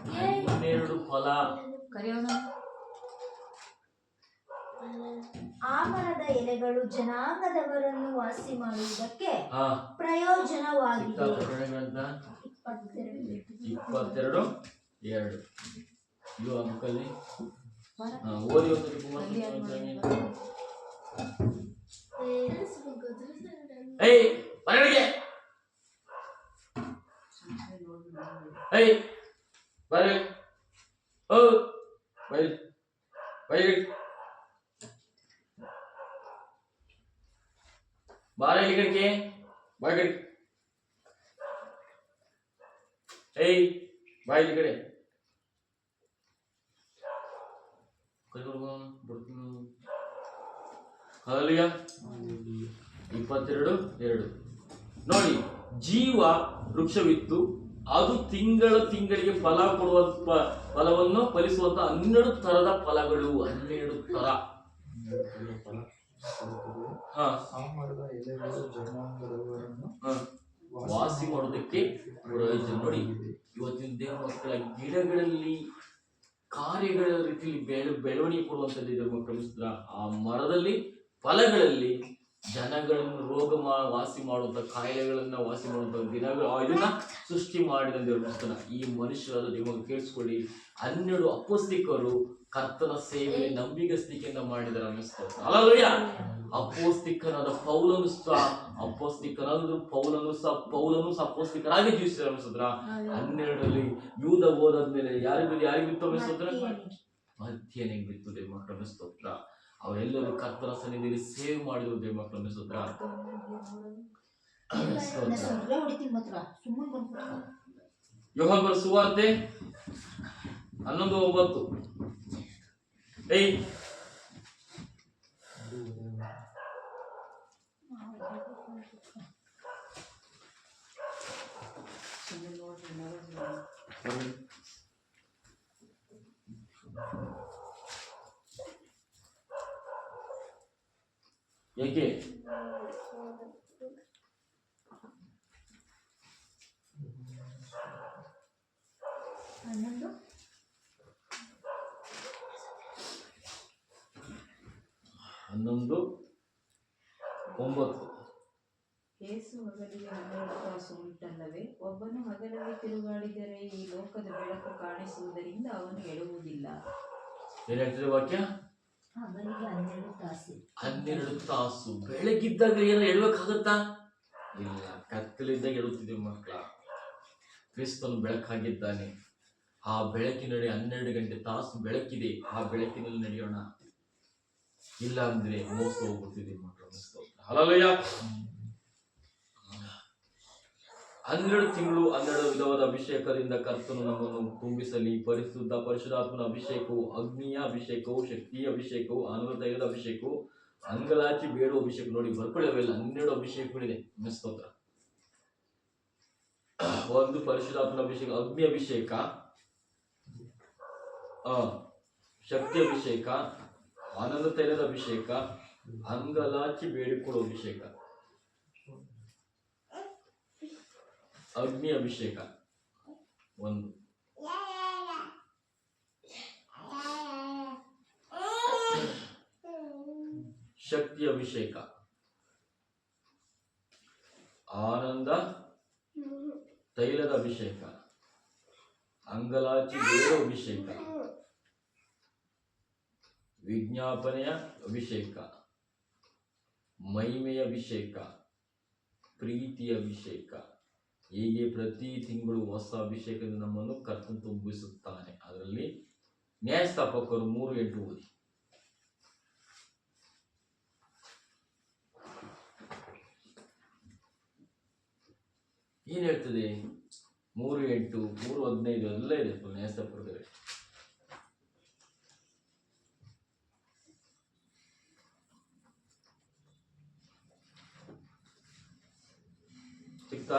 12 ಫಲ. ಆ ಮರದ ಎಲೆಗಳು ಜನಾಂಗದವರನ್ನು ವಾಸಿ ಮಾಡುವುದಕ್ಕೆ ಪ್ರಯೋಜನವಾಗಿದೆ. 22:2 ಇದು ಅಂಕಲ್ಲಿ ಓದಿ ಏಯ್ ಬರಡಿಗೆ ಏಯ್ ಬರಲಿ ಓ ಬೈ ಬೈ ಬಾರ ಇಲ್ಲಿ ಕಡೆಗೆ ಬಾಯ್ ಕಡೆ. ಏಯ್ ಬಾಯ್ ಇಲ್ಲಿ ಕಡೆ. ಹಲ್ಲೆಲೂಯಾ. 22:2 ನೋಡಿ. ಜೀವ ವೃಕ್ಷವಿತ್ತು. ಅದು ತಿಂಗಳಿಗೆ ಫಲ ಕೊಡುವ ಫಲವನ್ನು ಫಲಿಸುವಂತ 12 ತರದ ಫಲಗಳು. 12 ತರ. ಆ ಮರದ ಎಲೆಗಳು ಜನಾಂಗದವರನ್ನು ವಾಸಿ ಮಾಡೋದಕ್ಕೆ ಪ್ರಯೋಜನ. ನೋಡಿ, ಇವತ್ತಿನ ದೇವ ಮಕ್ಕಳ ಗಿಡಗಳಲ್ಲಿ ಕಾರ್ಯಗಳ ರೀತಿಯಲ್ಲಿ ಬೆಳವಣಿಗೆ ಕೊಡುವಂಥದ್ದು ದೇವ ಮಕ್ಕಳ ಆ ಮರದಲ್ಲಿ ಫಲಗಳಲ್ಲಿ ಜನಗಳನ್ನು ವಾಸಿ ಮಾಡುವಂತ ಕಾಯಿಲೆಗಳನ್ನ ವಾಸಿ ಮಾಡುವಂತ ಇದನ್ನ ಸೃಷ್ಟಿ ಮಾಡಿದ ದೇವರ ಈ ಮನುಷ್ಯರಾದ ದೇವ ಕೇಳಿಸ್ಕೊಳ್ಳಿ. 12 ಅಪೊಸ್ತಿಕರು ಕರ್ತನ ಸೇವೆಯಲ್ಲಿ ನಂಬಿಗಸ್ತಿಕೆಯಿಂದ ಮಾಡಿದರ ಅಲ್ಲಯ್ಯ. ಅಪೋಸ್ತಿಕನಾದ ಪೌಲನು ಸಹ ಪೌಲನು ಸಹ ಅಪೋಸ್ತಿಕರಾಗಿ ಜೀವಿಸಿದ ಅನಿಸಿದ್ರ. 12ರಲ್ಲಿ ಯೂದ ಹೋದಾದ್ಮೇಲೆ ಯಾರಿಗೂ ಬಿತ್ತು ಅನಿಸಿದ್ರ ಮಧ್ಯನಿಗೆ ಬಿತ್ತು ದೇವ ಮಕ್ಕಳ ಸ್ತೋತ್ರ. ಅವರೆಲ್ಲರೂ ಕರ್ತನ ಸನ್ನಿಧಿಯಲ್ಲಿ ಸೇವೆ ಮಾಡಿದ್ರು ದೇವ ಮಕ್ಕಳ ಸ್ತೋತ್ರ. ಯೋಹಾನ ಬರೆದ ಸುವಾರ್ತೆ 11:9. ಏಕೆ 11:9. ಯೇಸು ಹಗಲಿಗೆ 12 ತಾಸು ಉಂಟಲ್ಲವೇ? ಒಬ್ಬನು ಹಗಲಲ್ಲಿ ತಿರುಗಾಡಿದರೆ ಈ ಲೋಕದ ಬೆಳಕು ಕಾಣಿಸುವುದರಿಂದ ಅವನು ಎಡುವುದಿಲ್ಲ. ಏನ್ ಹೇಳ್ತಿದೆ ವಾಕ್ಯ? 12 ತಾಸು ಬೆಳಗಿದ್ದಾಗ ಏನೋ ಎಡಬೇಕಾಗತ್ತಾ? ಇಲ್ಲ, ಕತ್ತಲಿದ್ದಾಗ ಎಡುತ್ತಿದ್ದೇವೆ ಮಕ್ಕಳ. ಕ್ರಿಸ್ತನು ಬೆಳಕಾಗಿದ್ದಾನೆ. ಆ ಬೆಳಕಿನಡಿ 12 ಗಂಟೆ ತಾಸು ಬೆಳಕಿದೆ. ಆ ಬೆಳಕಿನಲ್ಲಿ ನಡೆಯೋಣ. ಇಲ್ಲ ಅಂದ್ರೆ ಮೋಸ ಹೋಗ್ಬಿಡ್ತಿದ್ದೀವಿ ಮಕ್ಕಳ. ಹಲ್ಲೆಲೂಯಾ. 12 ತಿಂಗಳು 12 ವಿಧವಾದ ಅಭಿಷೇಕದಿಂದ ಕರ್ತನು ನಮ್ಮನ್ನು ತುಂಬಿಸಲಿ. ಪರಿಶುದ್ಧಾತ್ಮನ ಅಭಿಷೇಕವು, ಅಗ್ನಿಯ ಅಭಿಷೇಕವು, ಶಕ್ತಿಯ ಅಭಿಷೇಕವು, ಆನಂದ ತೈಲದ ಅಭಿಷೇಕವು, ಅಂಗಲಾಚಿ ಬೇಡುವ ಅಭಿಷೇಕ. ನೋಡಿ, ಬರ್ಕೊಳ್ಳಿವೆಲ್ಲ 12 ಅಭಿಷೇಕಗಳಿದೆ. ಸ್ತೋತ್ರ. 1 ಪರಿಶುದ್ಧಾತ್ಮನ ಅಭಿಷೇಕ, ಅಗ್ನಿ ಅಭಿಷೇಕ, ಶಕ್ತಿ ಅಭಿಷೇಕ, ಆನಂದ ತೈಲದ ಅಭಿಷೇಕ, ಅಂಗಲಾಚಿ ಬೇಡಿಕೊಳ್ಳುವ ಅಭಿಷೇಕ. ಅಗ್ನಿ ಅಭಿಷೇಕ 1, ಶಕ್ತಿ ಅಭಿಷೇಕ, ಆನಂದ ತೈಲದ ಅಭಿಷೇಕ, ಅಂಗಲಾಚಿ ಬೇಡುವ ಅಭಿಷೇಕ, ವಿಜ್ಞಾಪನೆಯ ಅಭಿಷೇಕ, ಮಹಿಮೆಯ ಅಭಿಷೇಕ, ಪ್ರೀತಿಯ ಅಭಿಷೇಕ. ಹೀಗೆ ಪ್ರತಿ ತಿಂಗಳು ಹೊಸ ಅಭಿಷೇಕದಿಂದ ನಮ್ಮನ್ನು ಕರ್ತನು ತುಂಬಿಸುತ್ತಾನೆ. ಅದರಲ್ಲಿ ನ್ಯಾಯಸ್ಥಾಪಕರು 3:8 ಓದಿ. ಏನ್ ಹೇಳ್ತದೆ? 3:8, 3:15 ಎಲ್ಲ ಇದೆ ನ್ಯಾಯಸ್ಥಾಪಕರು. ಸಿಕ್ತಾ?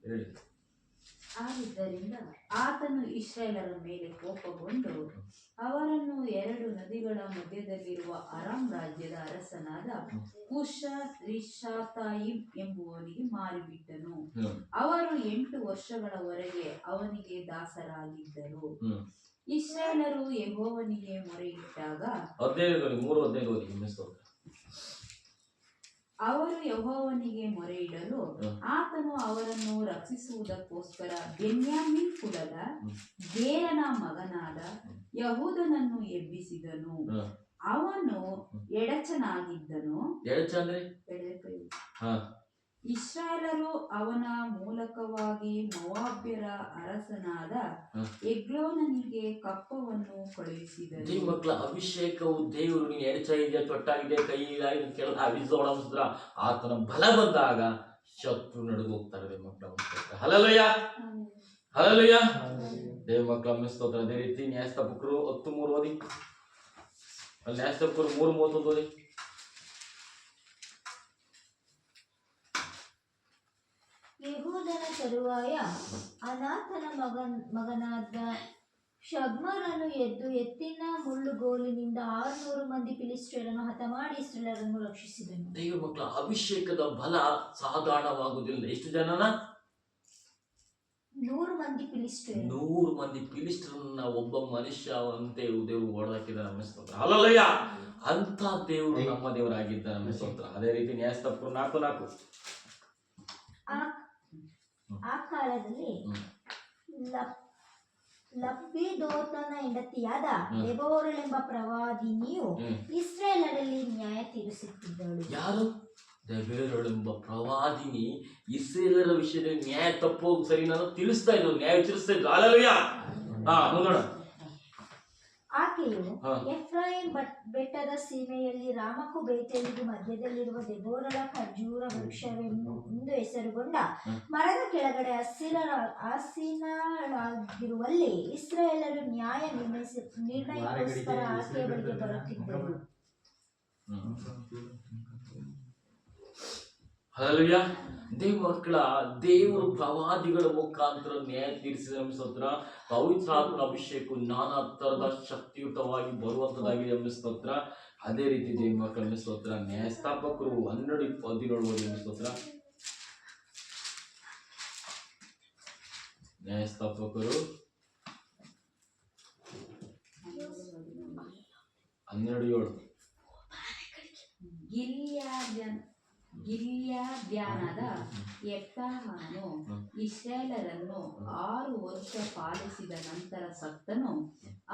ಹೇಳಿ. ಆದ್ದರಿಂದ ಆತನು ಇಸ್ರಾಯೇಲರ ಮೇಲೆ ಕೋಪಗೊಂಡು ಅವರನ್ನು 2 ನದಿಗಳ ಮಧ್ಯದಲ್ಲಿರುವ ಅರಾಮ್ ರಾಜ್ಯದ ಅರಸನಾದ ಕುಶರಿಷಾತಾಯಿಮ್ ಎಂಬುವನಿಗೆ ಮಾರಿಬಿಟ್ಟನು. ಅವರು 8 ವರ್ಷಗಳವರೆಗೆ ಅವನಿಗೆ ದಾಸರಾಗಿದ್ದರು. ಇಸ್ರಾಯೇಲರು ಯೆಹೋವನಿಗೆ ಮೊರೆಯಿಟ್ಟಾಗ ಅವರು ಯೆಹೋವನಿಗೆ ಮೊರೆಯಿಡಲು ಆತನು ಅವರನ್ನು ರಕ್ಷಿಸುವುದಕ್ಕೋಸ್ಕರ ಬೆನ್ಯಾಮೀನ್ ಕುಲದ ಗೇರನ ಮಗನಾದ ಯಹೂದನನ್ನು ಎಬ್ಬಿಸಿದನು. ಅವನು ಎಡಚನಾಗಿದ್ದನು. ಇಸ್ರಾಯೇಲರು ಅವನ ಮೂಲಕವಾಗಿ ಮೋವಾಬ್ಯರ ಅರಸನಾದ ಎಗ್ಲೋನನಿಗೆ ಕಪ್ಪವನ್ನು ಕಳುಹಿಸಿದರು. ಮಕ್ಕಳ ಅಭಿಷೇಕವು ದೇವರು ನೀನು ಎಡಚಾಗಿದೆ, ತೊಟ್ಟಾಗಿದೆ, ಕೈ ಕೆಳಗೆ ಆತನ ಬಲ ಬಂದಾಗ ಶತ್ರು ನಡುಗು ಹೋಗ್ತಾರೆ ಮಕ್ಕಳ. Hallelujah, hallelujah. ದೇವ ಮಕ್ಕಳ ಸ್ತೋತ್ರ. ಅದೇ ರೀತಿ ನ್ಯಾಯಸ್ಥಾಪಕರು 10:3 ಓದಿ. ಅಲ್ಲಿ ನ್ಯಾಯಸ್ಥಾಪಕರು 3:31 ಓದಿ. ಯೆಹೂದನ ತರುವಾಯ ಅನಾಥನ ಮಗನಾದ ಶಬ್ಮರನು ಎದ್ದು ಎತ್ತಿನ ಮುಳ್ಳುಗೋಲಿನಿಂದ 600 ಮಂದಿ ಫಿಲಿಸ್ಟಿಯರನ್ನು ಹತ ಮಾಡಿ ಇಸ್ರಾಯೇಲರನ್ನು ರಕ್ಷಿಸಿದನು. ದೇವ ಮಕ್ಕಳ ಅಭಿಷೇಕದ ಬಲ ಸಾಧಾರಣವಾಗುವುದಿಲ್ಲ. ಎಷ್ಟು ಜನನ? 100 ಮಂದಿ ಫಿಲಿಸ್ಟಿಯರು. 100 ಮಂದಿ ಫಿಲಿಸ್ಟರನ್ನ ಒಬ್ಬ ಮನುಷ್ಯ ಅಂತೆ ದೇವರು ಓಡಾಕಿದ ನಮ್ಮ ಸ್ತೋತ್ರ. ಹಲ್ಲೆಲೂಯಾ. ಅಂತ ದೇವರು ನಮ್ಮ ದೇವರಾಗಿದ್ದ ನಮ್ಮ ಸ್ತೋತ್ರ. ಅದೇ ರೀತಿ ನ್ಯಾಯಸ್ಥಾಪಕರು 4:4. ಆ ಕಾಲದಲ್ಲಿ ಲಪ್ಪಿದೋತನ ಹೆಂಡತಿಯಾದ ದೆಬೋರಳೆಂಬ ಪ್ರವಾದಿನಿಯು ಇಸ್ರಾಯೇಲರಲ್ಲಿ ನ್ಯಾಯ ತೀರಿಸುತ್ತಿದ್ದಳು. ಯಾರು? ದೆಬೋರಳೆಂಬ ಪ್ರವಾದಿನಿ ಇಸ್ರಾಯೇಲರ ವಿಷಯದಲ್ಲಿ ನ್ಯಾಯ ತಪ್ಪೋದು ಸರಿ ನಾನು ತಿಳಿಸ್ತಾ ಇದ್ರು, ನ್ಯಾಯ ವಿಚಾರಿಸ್ತಾ ಇದ್ರು. ಹಲ್ಲೆಲೂಯಾ. ನೋಡೋಣ. ಆಕೆಯು ಎಫ್ರಾಯಿಂ ಬೆಟ್ಟದ ಸೀಮೆಯಲ್ಲಿ ರಾಮಕ್ಕೂ ಬೇತೇಲಿಗೂ ಮಧ್ಯದಲ್ಲಿರುವ ದೆಬೋರಳ ಖರ್ಜೂರ ವೃಕ್ಷವೆಂದು ಹೆಸರುಗೊಂಡ ಮರದ ಕೆಳಗಡೆ ಆಸೀನಳಾಗಿರುವಲ್ಲಿ ಇಸ್ರಾಯೇಲರು ನ್ಯಾಯ ನಿರ್ಣಯಕ್ಕೋಸ್ಕರ ಆಕೆಯ ಬಳಿಗೆ ಬರುತ್ತಿದ್ದರು. ಹಲ್ಲೆಲೂಯಾ. ದೇವ ಮಕ್ಕಳ, ದೇವರು ಪ್ರವಾದಿಗಳ ಮುಖಾಂತರ ನ್ಯಾಯ ತೀರಿಸಿದ ಸ್ತೋತ್ರ. ಪವಿತ್ರಾತ್ಮನ ಅಭಿಷೇಕ ನಾನಾ ತರದ ಶಕ್ತಿಯುತವಾಗಿ ಬರುವಂತದ್ದಾಗಿದೆ ಎಂಬ ಸ್ತೋತ್ರ. ಅದೇ ರೀತಿ ದೇವ ಮಕ್ಕಳ ಸ್ತೋತ್ರ ನ್ಯಾಯಸ್ಥಾಪಕರು 12:17 ಸ್ತೋತ್ರ. ನ್ಯಾಯಸ್ಥಾಪಕರು 12:7. ಗಿಲ್ಯಾದ್ಯನಾದ ಯೆಫ್ತಾಹನು ಇಸ್ರಾಯೇಲರನ್ನು 6 ವರ್ಷ ಪಾಲಿಸಿದ ನಂತರ ಸತ್ತನು.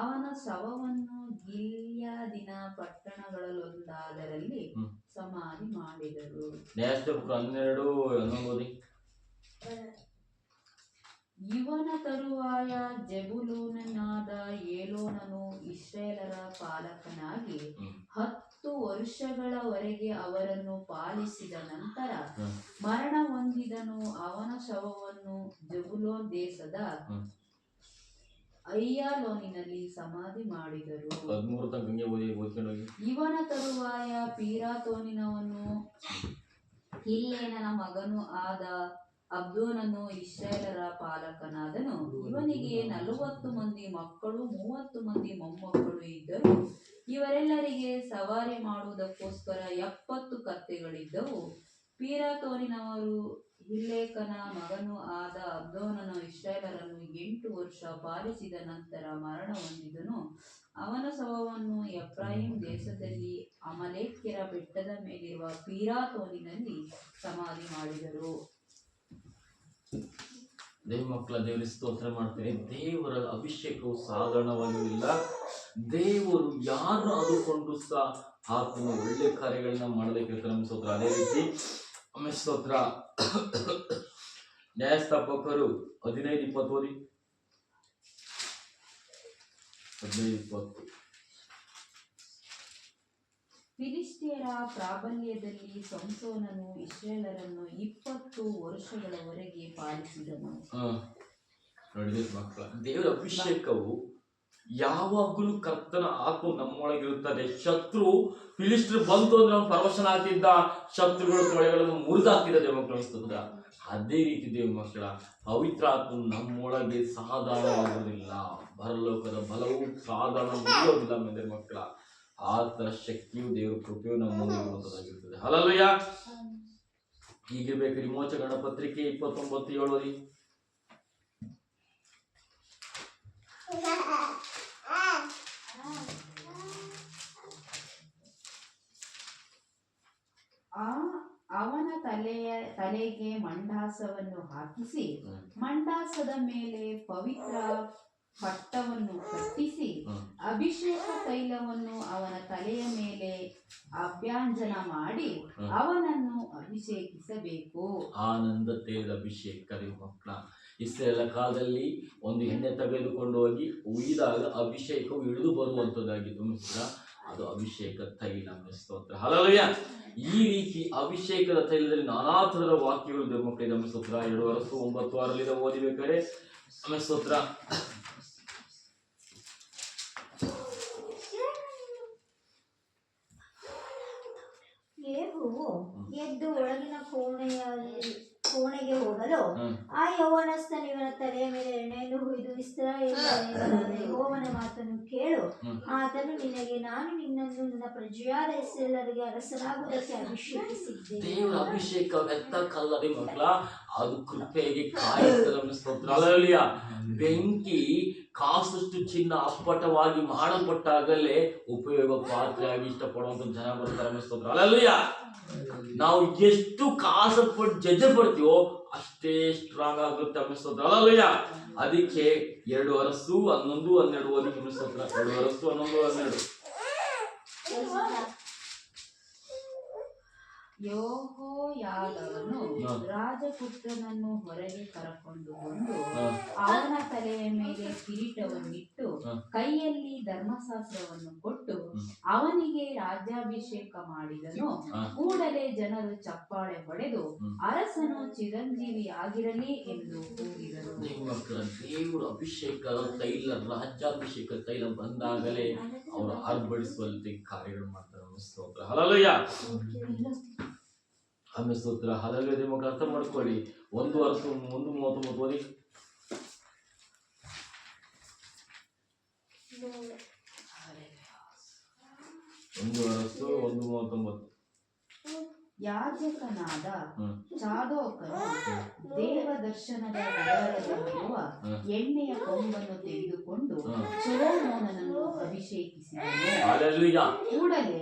ಅವನ ಶವವನ್ನು ಗಿಲ್ಯಾದಿನ ಪಟ್ಟಣಗಳಲ್ಲೊಂದರಲ್ಲಿ ಸಮಾಧಿ ಮಾಡಿದರು. ನ್ಯಾಯಸ್ಥಾಪಕರು 12:11. ಇವನ ತರುವಾಯ ಜೆಬುಲೂನನಾದ ಏಲೋನನು ಇಸ್ರಾಯೇಲರ ಪಾಲಕನಾಗಿ 10 ವರ್ಷಗಳವರೆಗೆ ಅವರನ್ನು ಪಾಲಿಸಿದ ನಂತರ ಮರಣ ಹೊಂದಿದನು. ಅವನ ಶವವನ್ನು ಜೆಬುಲೂನ್ ದೇಶದ ಅಯ್ಯಾಲೋನಿನಲ್ಲಿ ಸಮಾಧಿ ಮಾಡಿದರು. 13. ಇವನ ತರುವಾಯ ಪಿರಾತೋನಿನವನು ಹಿಲ್ಲೇನನ ಮಗನು ಆದ ಅಬ್ದೋನನು ಇಸ್ರಾಯೇಲರ ಪಾಲಕನಾದನು. ಇವನಿಗೆ 40 ಮಂದಿ ಮಕ್ಕಳು 30 ಮಂದಿ ಮೊಮ್ಮಕ್ಕಳು ಇದ್ದರು. ಇವರೆಲ್ಲರಿಗೆ ಸವಾರಿ ಮಾಡುವುದಕ್ಕೋಸ್ಕರ 70 ಕತ್ತೆಗಳಿದ್ದವು. ಪಿರಾತೋನಿನವರು ಹಿಲ್ಲೇಕನ ಮಗನು ಆದ ಅಬ್ದೋನನು ಇಸ್ರಾಯೇಲರನ್ನು 8 ವರ್ಷ ಪಾಲಿಸಿದ ನಂತರ ಮರಣ ಹೊಂದಿದನು. ಅವನ ಶವವನ್ನು ಎಫ್ರಾಯಿಂ ದೇಶದಲ್ಲಿ ಅಮಲೇಕ್ಯರ ಬೆಟ್ಟದ ಮೇಲಿರುವ ಪಿರಾತೋನಿನಲ್ಲಿ ಸಮಾಧಿ ಮಾಡಿದರು. ದೇವ ಮಕ್ಕಳ, ದೇವರ ಸ್ತೋತ್ರ ಮಾಡ್ತೇನೆ. ದೇವರ ಅಭಿಷೇಕವು ಸಾಧಾರಣವಾಗಿಲ್ಲ. ದೇವರು ಯಾರು ಆದುಕೊಂಡು ಸಹ ಆತನ ಒಳ್ಳೆ ಕಾರ್ಯಗಳನ್ನ ಮಾಡಬೇಕಿರ್ತಾರೆ ನಮ್ಮ ಸ್ತೋತ್ರ. ಅದೇ ರೀತಿ ಸ್ತೋತ್ರ ನ್ಯಾಯಸ್ಥಾಪಕರು 15:20. 15:20. ಫಿಲಿಸ್ಟಿಯರ ಪ್ರಾಬಲ್ಯದಲ್ಲಿ ಸಂಸೋನನು ಇಸ್ರಾಯೇಲರನ್ನು 20 ವರ್ಷಗಳವರೆಗೆ ಪಾಲಿಸಿದನು. ನೋಡಿದ್ರೆ ಮಕ್ಕಳ, ದೇವರ ಅಭಿಷೇಕವು ಯಾವಾಗಲೂ ಕರ್ತನ ಆತ್ಮ ನಮ್ಮೊಳಗಿರುತ್ತದೆ. ಶತ್ರು ಫಿಲಿಸ್ಟರ್ ಬಂತು ಅಂದ್ರೆ ಅವನು ಪರವಶನ ಆಗ್ತಿದ್ದ, ಶತ್ರುಗಳ ತೊಳೆಗಳನ್ನು ಮುರಿದಾಗ್ತಿದ್ದ ದೇವ ಮಕ್ಕಳು ಅನಿಸ್ತದ. ಅದೇ ರೀತಿ ದೇವ ಮಕ್ಕಳ ಪವಿತ್ರ ಆತ್ಮ ನಮ್ಮೊಳಗೆ ಸಾಧಾರಣವಾಗುವುದಿಲ್ಲ. ಪರಲೋಕದ ಬಲವು ಸಾಧಾರಣ ಮುಗಿಯೋದಿಲ್ಲ ದೇವ ಮಕ್ಕಳ. ಆತರ ಶಕ್ತಿಯು ದೇವರ ಕೃಪೆಯು ನಮ್ಮೊಳಗಿರುವಂತದ್ದಾಗಿರ್ತದೆ. ಹಲ್ಲೆಲೂಯಾ. ಹೀಗಿರ್ಬೇಕು. ವಿಮೋಚಕನ ಪತ್ರಿಕೆ 29:7. ಅವನ ತಲೆಗೆ ಮಂಡಾಸವನ್ನು ಹಾಕಿಸಿ ಮಂಡಾಸದ ಮೇಲೆ ಪವಿತ್ರ ಪಟ್ಟವನ್ನು ಕಟ್ಟಿಸಿ ಅಭಿಷೇಕ ತೈಲವನ್ನು ಅವನ ತಲೆಯ ಮೇಲೆ ಅಭ್ಯಂಜನ ಮಾಡಿ ಅವನನ್ನು ಅಭಿಷೇಕಿಸಬೇಕು. ಆನಂದ ತೈಲದ ಅಭಿಷೇಕ ಮಕ್ಕಳ. ಇಸ್ರಾಯೇಲ್ ಕಾಲದಲ್ಲಿ ಒಂದು ಎಣ್ಣೆ ತೆಗೆದುಕೊಂಡು ಹೋಗಿ ಉಯ್ದಾಗ ಅಭಿಷೇಕವು ಇಳಿದು ಬರುವಂತದ್ದಾಗಿತ್ತು. ಅದು ಅಭಿಷೇಕ ತೈಲ. ಸ್ತೋತ್ರ. ಹಲ್ಲೆಲೂಯಾ. ಈ ರೀತಿ ಅಭಿಷೇಕದ ತೈಲದಲ್ಲಿ ನಾನಾ ತರದ ವಾಕ್ಯಗಳು ದೇವ ಮಕ್ಕಳಿಗೆ ನಮ್ಮ ಸ್ತೋತ್ರ. 2:9 ಓದಿಬೇಕಾದ್ರೆ ನಮ್ಮ ಸ್ತೋತ್ರ. ಯೇಹುವು ಎದ್ದು ಒಳಗಿನ ಕೋಣೆಗೆ ಹೋಗಲು ಆ ಯೌವನಸ್ಥನು ಇವನ ತಲೆಯ ಮೇಲೆ ಎಣ್ಣೆಯನ್ನು ಹುಯ್ದು ಇಸ್ರಾಯೇಲರ ಯೆಹೋವನ ಮಾತನ್ನು ಕೇಳು. ಆತನು ನಿನಗೆ, ನಾನು ನಿನ್ನನ್ನು ನನ್ನ ಪ್ರಜೆಯಾದ ಇಸ್ರಾಯೇಲರಿಗೆ ಅರಸನಾಗುವುದಕ್ಕೆ ಅಭಿಷೇಕಿಸಿದ್ದೇನೆ. ದೇವರ ಅಭಿಷೇಕ ವ್ಯರ್ಥಕ್ಕಲ್ಲದೆ ಮಕ್ಕಳ, ಅದು ಕೃಪೆಗೆ ಕಾಯುತ್ತದೆ. ಸ್ತೋತ್ರ. ಹಲ್ಲೆಲೂಯಾ. ಬೆಂಕಿ ಕಾಸಷ್ಟು ಚಿನ್ನ ಅಪ್ಪಟವಾಗಿ ಮಾಡಲ್ಪಟ್ಟಾಗಲೇ ಉಪಯೋಗ ಪಾತ್ರೆಯಾಗಿ ಇಷ್ಟಪಡುವಂತ ಜನ ಬರ್ತಾರೆ. ಸ್ತೋತ್ರ. ಹಲ್ಲೆಲೂಯಾ. ನಾವು ಎಷ್ಟು ಕಾಸಪಟ್ಟು ಜಜ್ಜೆ ಪಡ್ತೀವೋ ಅಷ್ಟೇ ಸ್ಟ್ರಾಂಗ್ ಆಗುತ್ತೆ. ಸ್ತೋತ್ರ. ಹಲ್ಲೆಲೂಯಾ. ಅದಕ್ಕೆ 2 ಅರಸು 11:12 ಓದಿ. ಸ್ತೋತ್ರ. 2 ಅರಸು 11:12. ಯೆಹೋಯಾದವನು ರಾಜಪುತ್ರನನ್ನು ಹೊರಗೆ ಕರಕೊಂಡು ಬಂದು ಅವನ ತಲೆಯ ಮೇಲೆ ಕಿರೀಟವನ್ನಿಟ್ಟು ಕೈಯಲ್ಲಿ ಧರ್ಮಶಾಸ್ತ್ರವನ್ನು ಕೊಟ್ಟು ಅವನಿಗೆ ರಾಜ್ಯಾಭಿಷೇಕ ಮಾಡಿದನು. ಕೂಡಲೇ ಜನರು ಚಪ್ಪಾಳೆ ಹೊಡೆದು ಅರಸನು ಚಿರಂಜೀವಿಯಾಗಿರಲಿ ಎಂದು ಕೂಗಿದರು. ದೇವರ ಅಭಿಷೇಕ ತೈಲ, ರಾಜ್ಯಾಭಿಷೇಕ ತೈಲ ಬಂದಾಗಲೇ ಅವರು ಆರ್ಭಡಿಸುವಂತೆ ಕಾರ್ಯಗಳು ಮಾಡ್ತಾರೆ. ಸ್ತೋತ್ರ. ಹಲ್ಲೆಲೂಯಾ. ಆಮೇಲೆ ಸ್ತೋತ್ರ. ಹಲ್ಲೆಲೂಯಾ. ನಿಮಗೆ ಅರ್ಥ ಮಾಡ್ಕೊಳ್ಳಿ. 1 ಅರಸು 1:39 ಓದಿ. 1 ಅರಸು 1:39. ಯಾಜಕನಾದ ಚಾದೋಕನು ದೇವದರ್ಶನದ ಗುಡಾರದಲ್ಲಿರುವ ಎಣ್ಣೆಯ ಕೊಂಬನ್ನು ತೆಗೆದುಕೊಂಡು ಸೊಲೊಮೋನನನ್ನು ಅಭಿಷೇಕಿಸಿದನು. ಕೂಡಲೇ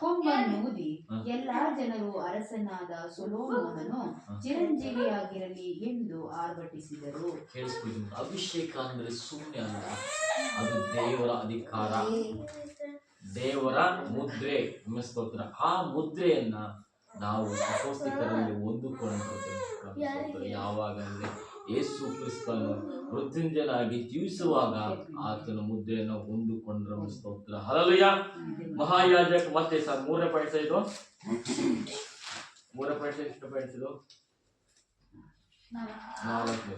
ಕೊಂಬನ್ನೂದಿ ಎಲ್ಲಾ ಜನರು ಅರಸನಾದ ಸೊಲೊಮೋನನು ಚಿರಂಜೀವಿಯಾಗಿರಲಿ ಎಂದು ಆರ್ಭಟಿಸಿದರು. ಅಭಿಷೇಕ ಅಂದ್ರೆ ಸುಮ್ಮನೆ ಅಲ್ಲ, ಅದು ದೇವರ ಅಧಿಕಾರ, ದೇವರ ಮುದ್ರೆ. ಸ್ತೋತ್ರ. ಆ ಮುದ್ರೆಯನ್ನ ನಾವು ಅಪೊಸ್ತಲರಲ್ಲಿ ಹೊಂದಿಕೊಂಡಿದ್ದೇವೆ. ಯಾವಾಗ ಅಂದ್ರೆ ಯೇಸು ಕ್ರಿಸ್ತನು ಮೃತ್ಯುಂಜಯನಾಗಿ ಜೀವಿಸುವಾಗ ಆತನ ಮುದ್ರೆಯನ್ನು ಹೊಂದಿಕೊಂಡ್ರ. ಸ್ತೋತ್ರ. ಹಲ್ಲೆಲೂಯಾ. ಮಹಾಯಾಜಕ ಮತ್ತೆ 3ನೇ ಪಾಯಿಂಟ್ ಇದು. 3ನೇ ಪಾಯಿಂಟ್ ಎಷ್ಟು ಪಾಯಿಂಟ್ಸ್ ಇದು? 4.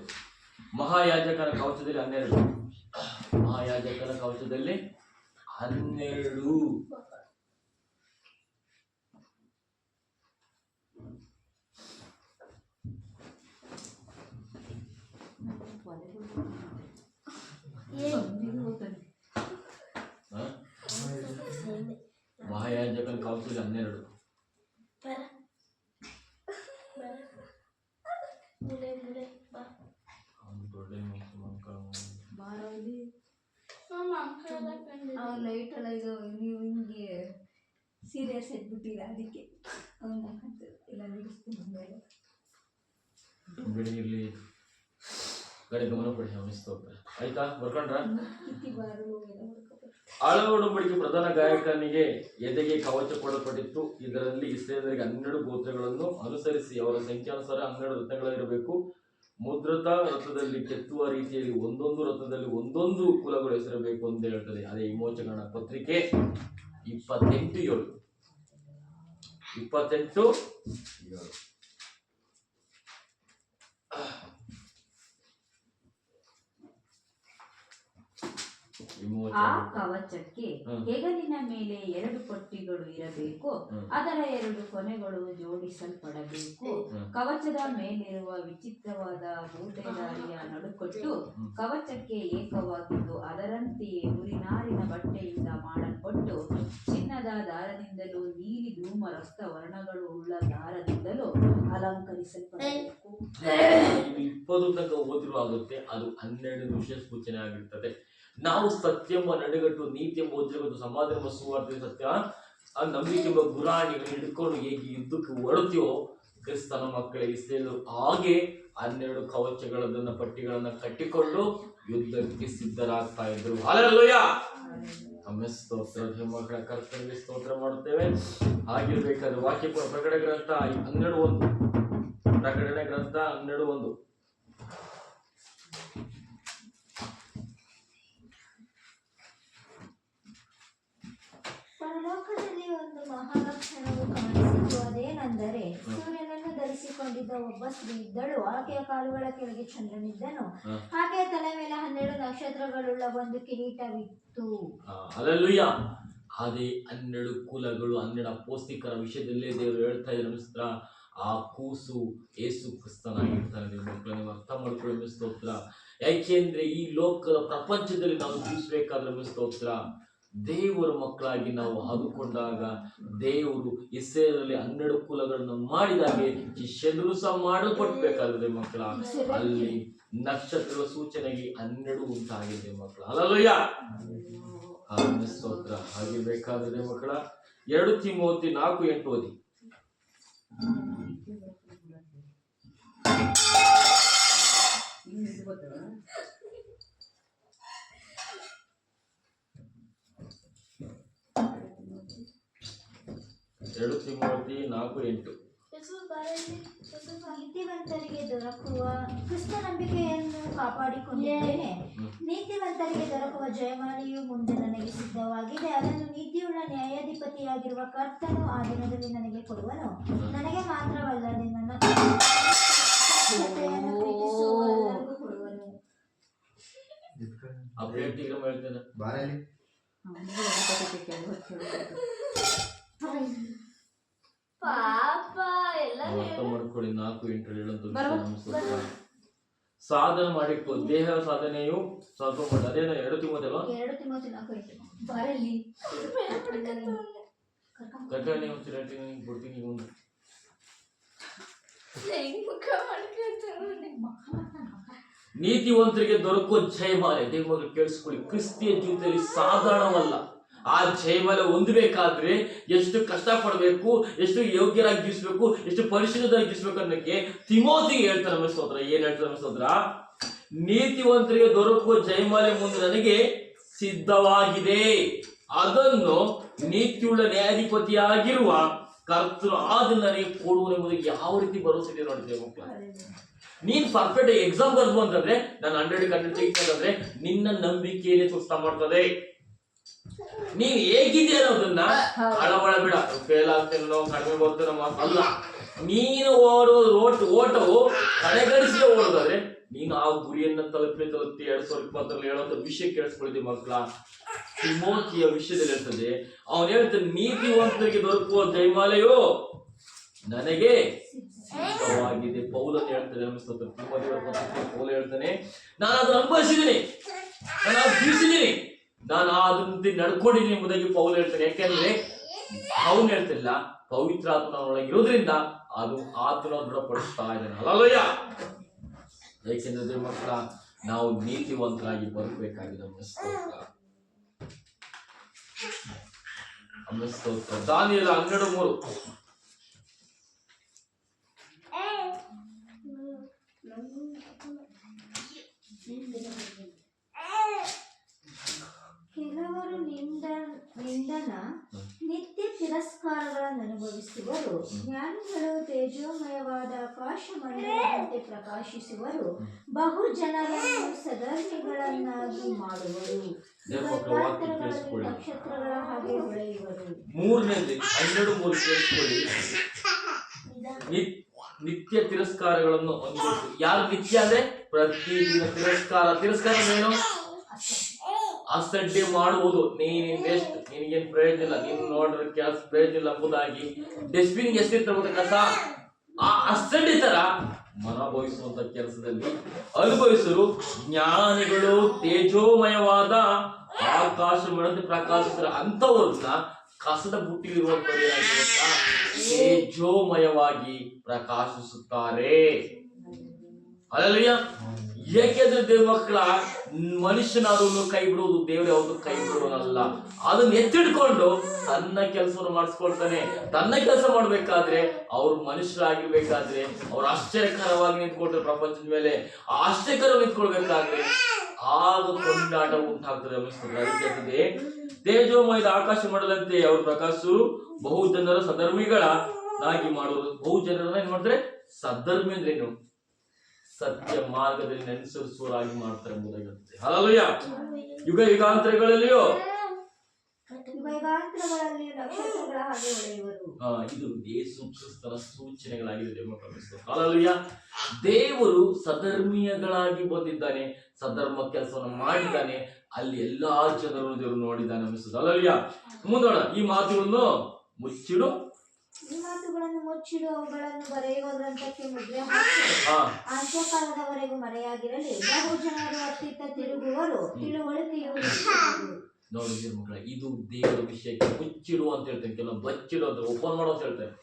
ಮಹಾಯಾಜಕನ ಕವಚದಲ್ಲಿ 12. ಮಹಾಯಾಜಕನ ಕವಚದಲ್ಲಿ 12. ಮಹಾಯಾಜಕನ ಕವಚದಲ್ಲಿ 12. ಲೈಟ್ ಎಲ್ಲ ಇದು ನೀವು ಹಿಂಗೆ ಸೀರಿಯಸ್ ಎದ್ಬಿಟ್ಟಿರ, ಅದಕ್ಕೆ ಎಲ್ಲ ನಿಲ್ಲಿಸ್ಕೊಂಡು ಬೆಳಗಿರ್ಲಿ ಕಡೆ ಗಮನ ಕೊಡಿ. ಸ್ತೋತ್ರ. ಆಯ್ತಾ? ಬರ್ಕೊಂಡ್ರ? ಆಳ ಒಡಂಬಡಿಕೆ ಪ್ರಧಾನ ಗಾಯಕನಿಗೆ ಎದೆಗೆ ಕವಚ ಕೊಡಲ್ಪಟ್ಟಿತ್ತು. ಇದರಲ್ಲಿ ಇಸ್ರಾಯೇಲರಿಗೆ 12 ಗೋತ್ರಗಳನ್ನು ಅನುಸರಿಸಿ ಅವರ ಸಂಖ್ಯಾನುಸಾರ 12 ರತ್ನಗಳಿರಬೇಕು. ಮುದ್ರತಾ ರಥದಲ್ಲಿ ಕೆತ್ತುವ ರೀತಿಯಲ್ಲಿ ಒಂದೊಂದು ರಥದಲ್ಲಿ ಒಂದೊಂದು ಕುಲಗಳು ಹೆಸರಬೇಕು ಅಂತ ಹೇಳ್ತದೆ. ಅದೇ ವಿಮೋಚಕನ ಪತ್ರಿಕೆ 28:7. 28:7. ಆ ಕವಚಕ್ಕೆ ಹೆಗಲಿನ ಮೇಲೆ 2 ಪಟ್ಟಿಗಳು ಇರಬೇಕು. ಅದರ 2 ಕೊನೆಗಳು ಜೋಡಿಸಲ್ಪಡಬೇಕು. ಕವಚದ ಮೇಲಿರುವ ವಿಚಿತ್ರವಾದ ಬೂಟೆದಾರಿಯ ನಡುಕಟ್ಟು ಕವಚಕ್ಕೆ ಏಕವಾಗಿದ್ದು ಅದರಂತೆಯೇ ಹುರಿನಾರಿನ ಬಟ್ಟೆಯಿಂದ ಮಾಡಲ್ಪಟ್ಟು ಚಿನ್ನದ ದಾರದಿಂದಲೂ ನೀಲಿ ಧೂಮ ರಕ್ತ ವರ್ಣಗಳು ಉಳ್ಳ ದಾರದಿಂದಲೂ ಅಲಂಕರಿಸಲ್ಪಡಬೇಕು. 20 ತನಕ ಓದಿರುವ ಆಗುತ್ತೆ. ಅದು 12 ವಿಶೇಷ ಸೂಚನೆ ಆಗಿರ್ತದೆ. ನಾವು ಸತ್ಯಂಬ ನಡುಗಟ್ಟು, ನೀತಿ ಎಂಬ ಉದ್ಯೋಗ, ಸಮಾಧಾನ ಎಂಬ ಸುವಾರ್ತೆ, ಸತ್ಯ ಆ ನಂಬಿಕೆ ಎಂಬ ಗುರಾಣಿಗಳು ಹಿಡ್ಕೊಂಡು ಹೇಗೆ ಯುದ್ಧಕ್ಕೆ ಹೊರಡ್ತೀವೋ ಕ್ರಿಸ್ತನ ಮಕ್ಕಳಿಗೆ ಇಸ್ರಾಯೇಲರು ಹಾಗೆ 12 ಕವಚಗಳನ್ನ ಪಟ್ಟಿಗಳನ್ನ ಕಟ್ಟಿಕೊಂಡು ಯುದ್ಧಕ್ಕೆ ಸಿದ್ಧರಾಗ್ತಾ ಇದ್ರು. ಹಲ್ಲೆಲೂಯಾ. ನಮ್ಮ ಸ್ತೋತ್ರ. ಮಕ್ಕಳ ಕರ್ತವ್ಯ ಸ್ತೋತ್ರ ಮಾಡುತ್ತೇವೆ. ಹಾಗಿರ್ಬೇಕಾದ್ರೆ ವಾಕ್ಯ ಪ್ರಕಟಣೆ ಗ್ರಂಥ 12:1. ಪ್ರಕಟಣೆ ಗ್ರಂಥ 12:1. ಪರಲೋಕದಲ್ಲಿ ಒಂದು ಮಹಾಲಕ್ಷಣವು ಕಾಣಿಸಿತು. ಅದೇನೆಂದರೆ ಸೂರ್ಯನನ್ನು ಧರಿಸಿಕೊಂಡಿದ್ದ ಒಬ್ಬ ಸ್ತ್ರೀ ಇದ್ದಳು. ಆಕೆಯ ಕಾಲುಗಳ ಕೆಳಗೆ ಚಂದ್ರನಿದ್ದನು. ಆಕೆಯ ತಲೆ ಮೇಲೆ 12 ನಕ್ಷತ್ರಗಳುಳ್ಳ ಒಂದು ಕಿರೀಟವಿತ್ತು. ಹಲ್ಲೆಲೂಯಾ. ಅದೇ 12 ಕುಲಗಳು, 12 ಅಪೊಸ್ತಲರ ವಿಷಯದಲ್ಲೇ ದೇವರು ಹೇಳ್ತಾ ಇದ್ದಾರೆ. ಆ ಕೂಸು ಯೇಸು ಕ್ರಿಸ್ತನಾಗಿರ್ತಾನೆ. ಮಕ್ಕಳು ನೀವು ಅರ್ಥ ಮಾಡ್ಕೊಳ್ಳೋ ಸ್ತೋತ್ರ. ಯಾಕೆಂದ್ರೆ ಈ ಲೋಕದ ಪ್ರಪಂಚದಲ್ಲಿ ನಾವು ಜೀವಿಸಬೇಕಾದ್ರೆ ಸ್ತೋತ್ರ, ದೇವರ ಮಕ್ಕಳಾಗಿ ನಾವು ಆದುಕೊಂಡಾಗ ದೇವರು ಇಸ್ರಾಯೇಲಲ್ಲಿ 12 ಕುಲಗಳನ್ನು ಮಾಡಿದಾಗೆ ಶಿಷ್ಯರು ಸಹ ಮಾಡಲ್ಪಟ್ಬೇಕಾದ್ರೆ ಮಕ್ಕಳ, ಅಲ್ಲಿ ನಕ್ಷತ್ರದ ಸೂಚನೆಗೆ 12 ಉಂಟಾಗಿದೆ ಮಕ್ಕಳ. ಹಲ್ಲೆಲೂಯಾ, ಸ್ತೋತ್ರ. ಆಗಿರ್ಬೇಕಾದ್ರೆ ಮಕ್ಕಳ 2 ತಿಮೋಥಿ 4:8 ಓದಿ. ನೀತಿವಂತರಿಗೆ ದೊರಕುವ ಕ್ರಿಸ್ತ ನಂಬಿಕೆಯನ್ನು ಕಾಪಾಡಿಕೊಂಡಿದ್ದೇನೆ. ನೀತಿವಂತರಿಗೆ ದೊರಕುವ ಜಯಮಾಲೆಯು ಮುಂದೆ ನನಗೆ ಸಿದ್ಧವಾಗಿದೆ. ಅದನ್ನು ನೀತಿಯುಳ್ಳ ನ್ಯಾಯಾಧಿಪತಿಯಾಗಿರುವ ಕರ್ತನು ಆ ದಿನದಲ್ಲಿ ನನಗೆ ಕೊಡುವನು. ನನಗೆ ಮಾತ್ರವಲ್ಲದೆ ನನ್ನ ಪ್ರೀತಿಸುವವರೆಲ್ಲರಿಗೂ ಕೊಡುವನು. ಪಾಪ ಎಲ್ಲ ಮಾಡ್ಕೊಳ್ಳಿ. 4:8 ಸಾಧನೆ ಮಾಡಿಕೊ. ದೇಹ ಸಾಧನೆಯು ಸ್ವಲ್ಪ ಮಾಡಿ. ಅದೇನೋ 2 ತಿಮೋಥಿ ಅಲ್ವಾ? 2 ತಿಮೋಥಿ 4:8 ಬರಲಿ ಕರ್ಕೊಂಡು ಕೊಡ್ತೀನಿ. ಒಂದು ನೀತಿವಂತರಿಗೆ ದೊರಕುವ ಜಯಮಾಲೆ. ದೇವರು ಕೇಳಿಸ್ಕೊಳ್ಳಿ, ಕ್ರಿಸ್ತಿಯ ಜೀವಿತದಲ್ಲಿ ಸಾಧಾರಣವಲ್ಲ. ಆ ಜಯಮಾಲೆ ಹೊಂದಬೇಕಾದ್ರೆ ಎಷ್ಟು ಕಷ್ಟ ಪಡಬೇಕು, ಎಷ್ಟು ಯೋಗ್ಯರಾಗಿ ಜೀವಿಸಬೇಕು, ಎಷ್ಟು ಪರಿಶುದ್ಧರಾಗಿ ಜೀವಿಸಬೇಕು ಅನ್ನೋಕ್ಕೆ ತಿಮೋಥಿಗೆ ಹೇಳ್ತಾರೆ ನಮ್ಮ ಸ್ತೋತ್ರ. ಏನ್ ಹೇಳ್ತಾರೆ ನಮ್ಮ ಸ್ತೋತ್ರ? ನೀತಿವಂತರಿಗೆ ದೊರಕುವ ಜಯಮಾಲೆ ಮುಂದೆ ನನಗೆ ಸಿದ್ಧವಾಗಿದೆ. ಅದನ್ನು ನೀತಿಯುಳ್ಳ ನ್ಯಾಯಾಧಿಪತಿಯಾಗಿರುವ ಕರ್ತನು ಆದ ನನಗೆ ಕೊಡುವನೆಂಬುದಕ್ಕೆ ಯಾವ ರೀತಿ ಭರವಸೆ ಇದೆ ನೋಡಿದ್ದೇವೆ ಮಕ್ಕಳ. ನೀನ್ ಪರ್ಫೆಕ್ಟ್ ಎಕ್ಸಾಮ್ ಬರ್ದು ಅಂತಂದ್ರೆ ನಾನು 100 ತೆಗಿತಂದ್ರೆ ನಿನ್ನ ನಂಬಿಕೆಯಲ್ಲಿ ಸುಸ್ತ ಮಾಡ್ತದೆ. ನೀನ್ ಹೇಗಿದೆಯ ಅನ್ನೋದನ್ನ ಕಳವಳ ಬೇಡ. ಫೇಲ್ ಆಗ್ತೇನೋ, ಕಡಿಮೆ ಬರ್ತೇನೋ ಅಲ್ಲ. ನೀನು ಓಟವು ಕಡೆಗಣಿಸಿ ಓಡೋದಾದ್ರೆ ನೀನು ಆ ಗುರಿಯನ್ನ ತಲುಪಿ 2020 ಹೇಳೋಂಥ ವಿಷಯ ಕೇಳಿಸ್ಕೊಳ್ತೀವಿ ಮಕ್ಕಳ. ತಿಮೋಥಿಯ ವಿಷಯದಲ್ಲಿ ಹೇಳ್ತದೆ, ಅವನು ಹೇಳ್ತಾನೆ, ನೀತಿವಂತರಿಗೆ ದೊರಕುವ ಜಯಮಾಲೆಯು ನನಗೆ ಸಿದ್ಧವಾಗಿದೆ. ಪೌಲನ್ ಹೇಳ್ತಾನೆ, ಪೌಲ ಹೇಳ್ತಾನೆ, ನಾನು ಅದನ್ನು ಅನುಭವಿಸಿದ್ದೀನಿ, ನಾನು ಅದು ಜೀವಿಸಿದ್ದೀನಿ, ನಾನು ಅದನ್ನ ನಡ್ಕೊಂಡಿದ್ದೀನಿ ಎಂಬುದಾಗಿ ಪೌಲ ಹೇಳ್ತಾನೆ. ಯಾಕೆಂದ್ರೆ ಅವನು ಹೇಳ್ತಿಲ್ಲ, ಪವಿತ್ರ ಆತ್ಮನೊಳಗೆ ಇರೋದ್ರಿಂದ ಅದು ಆತನ ದೃಢಪಡಿಸ್ತಾ ಇದ್ದಾನೆ. ಹಲ್ಲೆಲೂಯಾ. ಏಕೆಂದ್ರೆ ಮಕ್ಕಳ, ನಾವು ನೀತಿವಂತರಾಗಿ ಬರಬೇಕಾಗಿದೆ. ದಾನಿಯೇಲ 12:3. ಕೆಲವರು ನಿಂದನ ನಿತ್ಯ ತಿರಸ್ಕಾರಗಳನ್ನು ಅನುಭವಿಸುವರು. ಜ್ಞಾನಿಗಳು ತೇಜೋಮಯವಾದ ಆಕಾಶ ಮಂಡಲದಂತೆ ಪ್ರಕಾಶಿಸುವರು. ಬಹು ಜನರನ್ನು ಸದರ್ಮಿಗಳನ್ನಾಗಿ ಮಾಡುವರು. ನಕ್ಷತ್ರಗಳ ಹಾಗೆ ಹೊಳೆಯುವರು. 3ನೇದು 12:3 ಕೇಳಿಸ್ಕೊಳ್ಳಿ. ನಿತ್ಯ ತಿರಸ್ಕಾರಗಳನ್ನು ಅನುಭವಿಸು. ಯಾರು ನಿತ್ಯ ಅಂದ್ರೆ ಪ್ರತಿದಿನ ತಿರಸ್ಕಾರ ಏನು? ಅಸಡ್ಡೆ ಮಾಡುವುದು. ನೀನ್ ವೇಸ್ಟ್, ನಿನಗೇನು ಪ್ರಯೋಜನ ಇಲ್ಲ, ನೀನು ನೋಡ್ರೆ ಕೆಲಸ ಪ್ರಯೋಜನ ಇಲ್ಲ ಎಂಬುದಾಗಿ ಡಸ್ಟ್ಬಿನ್ ಎಷ್ಟಿರ್ತಾರೆ ಕಸ, ಆ ಅಸಡ್ಡೆ ತರ ಮನಭವಿಸುವಂತ ಕೆಲಸದಲ್ಲಿ ಅನುಭವಿಸರು. ಜ್ಞಾನಿಗಳು ತೇಜೋಮಯವಾದ ಆಕಾಶ ಮಂಡಲದಂತೆ ಪ್ರಕಾಶಿಸಿದ ಅಂತವ್ರನ್ನ ಕಸದ ಬುಟ್ಟಿಲಿರುವಂತ ತೇಜೋಮಯವಾಗಿ ಪ್ರಕಾಶಿಸುತ್ತಾರೆ. ಹಲ್ಲೆಲೂಯಾ. ಏಕೆಂದ್ರೆ ದೇವ ಮಕ್ಕಳ, ಮನುಷ್ಯನಾದವನು ಕೈ ಬಿಡುವುದು, ದೇವರು ಯಾವುದು ಕೈ ಬಿಡುವುದಲ್ಲ. ಅದನ್ನ ಎತ್ತಿಡ್ಕೊಂಡು ತನ್ನ ಕೆಲಸವನ್ನು ಮಾಡಿಸ್ಕೊಳ್ತಾನೆ. ತನ್ನ ಕೆಲಸ ಮಾಡ್ಬೇಕಾದ್ರೆ ಅವ್ರು ಮನುಷ್ಯರಾಗಿರ್ಬೇಕಾದ್ರೆ ಅವ್ರು ಆಶ್ಚರ್ಯಕರವಾಗಿ ನಿಂತ್ಕೊಳ್ತಾರೆ ಪ್ರಪಂಚದ ಮೇಲೆ. ಆಶ್ಚರ್ಯಕರವಾಗಿ ನಿಂತ್ಕೊಳ್ಬೇಕಾದ್ರೆ ಆಗ ಕೊಂಡಾಟ ಉಂಟಾಗ್ತದೆ. ಅದಕ್ಕೆ ತೇಜೋಮಯದ ಆಕಾಶ ಮಂಡಲದಂತೆ ಅವ್ರ ಪ್ರಕಾಶರು ಬಹು ಜನರ ಸಧರ್ಮಿಗಳಾಗಿ ಮಾಡುವುದು. ಬಹು ಜನರನ್ನ ಏನ್ ಮಾಡ್ತಾರೆ? ಸದ್ಧರ್ಮಿ ಅಂದ್ರೆ ಏನು? ಸತ್ಯ ಮಾರ್ಗದಲ್ಲಿ ನೆನೆಸುವರಾಗಿ ಮಾಡ್ತಾರೆ ಎಂಬುದಾಗಿರುತ್ತೆ. ಹಲ್ಲೆಲೂಯಾ. ಯುಗ ಯುಗಾಂತರಗಳಲ್ಲಿಯೂ ನಕ್ಷತ್ರಗಳ ಹಾಗೆ ಹೊಳೆಯುವರು. ಇದು ಯೇಸು ಕ್ರಿಸ್ತನ ಸೂಚನೆಗಳಾಗಿದೆ. ಹಲ್ಲೆಲೂಯಾ. ದೇವರು ಸಧರ್ಮೀಯಗಳಾಗಿ ಬಂದಿದ್ದಾನೆ, ಸಧರ್ಮ ಕೆಲಸವನ್ನು ಮಾಡಿದ್ದಾನೆ. ಅಲ್ಲಿ ಎಲ್ಲಾ ಜನರನ್ನು ದೇವರು ನೋಡಿದ್ದಾನೆ ಅನಿಸುತ್ತದೆ. ಹಲ್ಲೆಲೂಯಾ. ಮುಂದೋಣ. ಈ ಮಾತುಗಳನ್ನು ಮುಚ್ಚಿಡು ಮುಚ್ಚಿಡು, ಅವುಗಳನ್ನು ಬರೆಯುವ ಗ್ರಂಥಕ್ಕೆ ಮುದ್ರೆ ಹಾಕಿ ಹಾ ಅಂತ್ಯಕಾಲದವರೆಗೂ ಮರೆಯಾಗಿರಲಿ. ಬಹು ಜನರು ಅತ್ತಿತ್ತ ತಿರುಗುವರು, ತಿಳುವಳಿಕೆಯು ಹೆಚ್ಚುವುದು. ನೋಡಿದ್ರಿ ಮಕ್ಕಳ, ಇದು ದೇವರ ವಿಷಯಕ್ಕೆ ಮುಚ್ಚಿಡು ಅಂತ ಹೇಳ್ತೇನೆ, ಕೆಲವು ಬಚ್ಚಿಡು ಅಂತ ಓಪನ್ ಮಾಡೋ ಅಂತ ಹೇಳ್ತೇನೆ.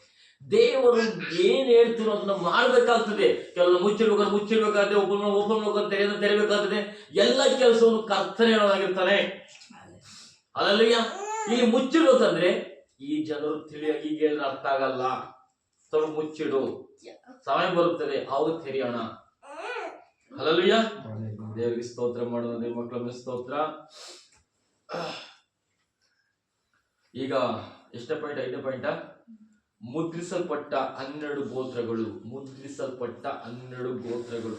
ದೇವರು ಏನ್ ಹೇಳ್ತಿರೋ ಅದನ್ನ ಮಾಡ್ಬೇಕಾಗ್ತದೆ. ಕೆಲವು ಮುಚ್ಚಿಡ್ಬೇಕಾದ್ರೆ ಓಪನ್ ಮಾಡ್ಬೇಕಾದ್ರೆ ತೆರಿಬೇಕಾಗ್ತದೆ. ಎಲ್ಲ ಕೆಲಸವನ್ನು ಕರ್ತನೆ ಹೇಳೋದಾಗಿರ್ತಾನೆ. ಅಲ್ಲಯ್ಯ, ಇಲ್ಲಿ ಮುಚ್ಚಿಡು ಅಂತಂದ್ರೆ ಈ ಜನರು ತಿಳಿಯಾಗಿ ಈಗ ಹೇಳಿದ್ರೆ ಅರ್ಥ ಆಗಲ್ಲ. ಸ್ವಲ್ಪ ಮುಚ್ಚಿಡು, ಸಮಯ ಬರುತ್ತದೆ ಆವಾಗ ತೆರೆಯೋಣ. ಅಲ್ಲಯ್ಯ, ದೇವರಿಗೆ ಸ್ತೋತ್ರ ಮಾಡೋದೇ ಮಕ್ಕಳ ಸ್ತೋತ್ರ. ಈಗ ಎಷ್ಟೇ ಪಾಯಿಂಟ್? 5ನೇ ಪಾಯಿಂಟ್. ಮುದ್ರಿಸಲ್ಪಟ್ಟ 12 ಗೋತ್ರಗಳು. ಮುದ್ರಿಸಲ್ಪಟ್ಟ 12 ಗೋತ್ರಗಳು.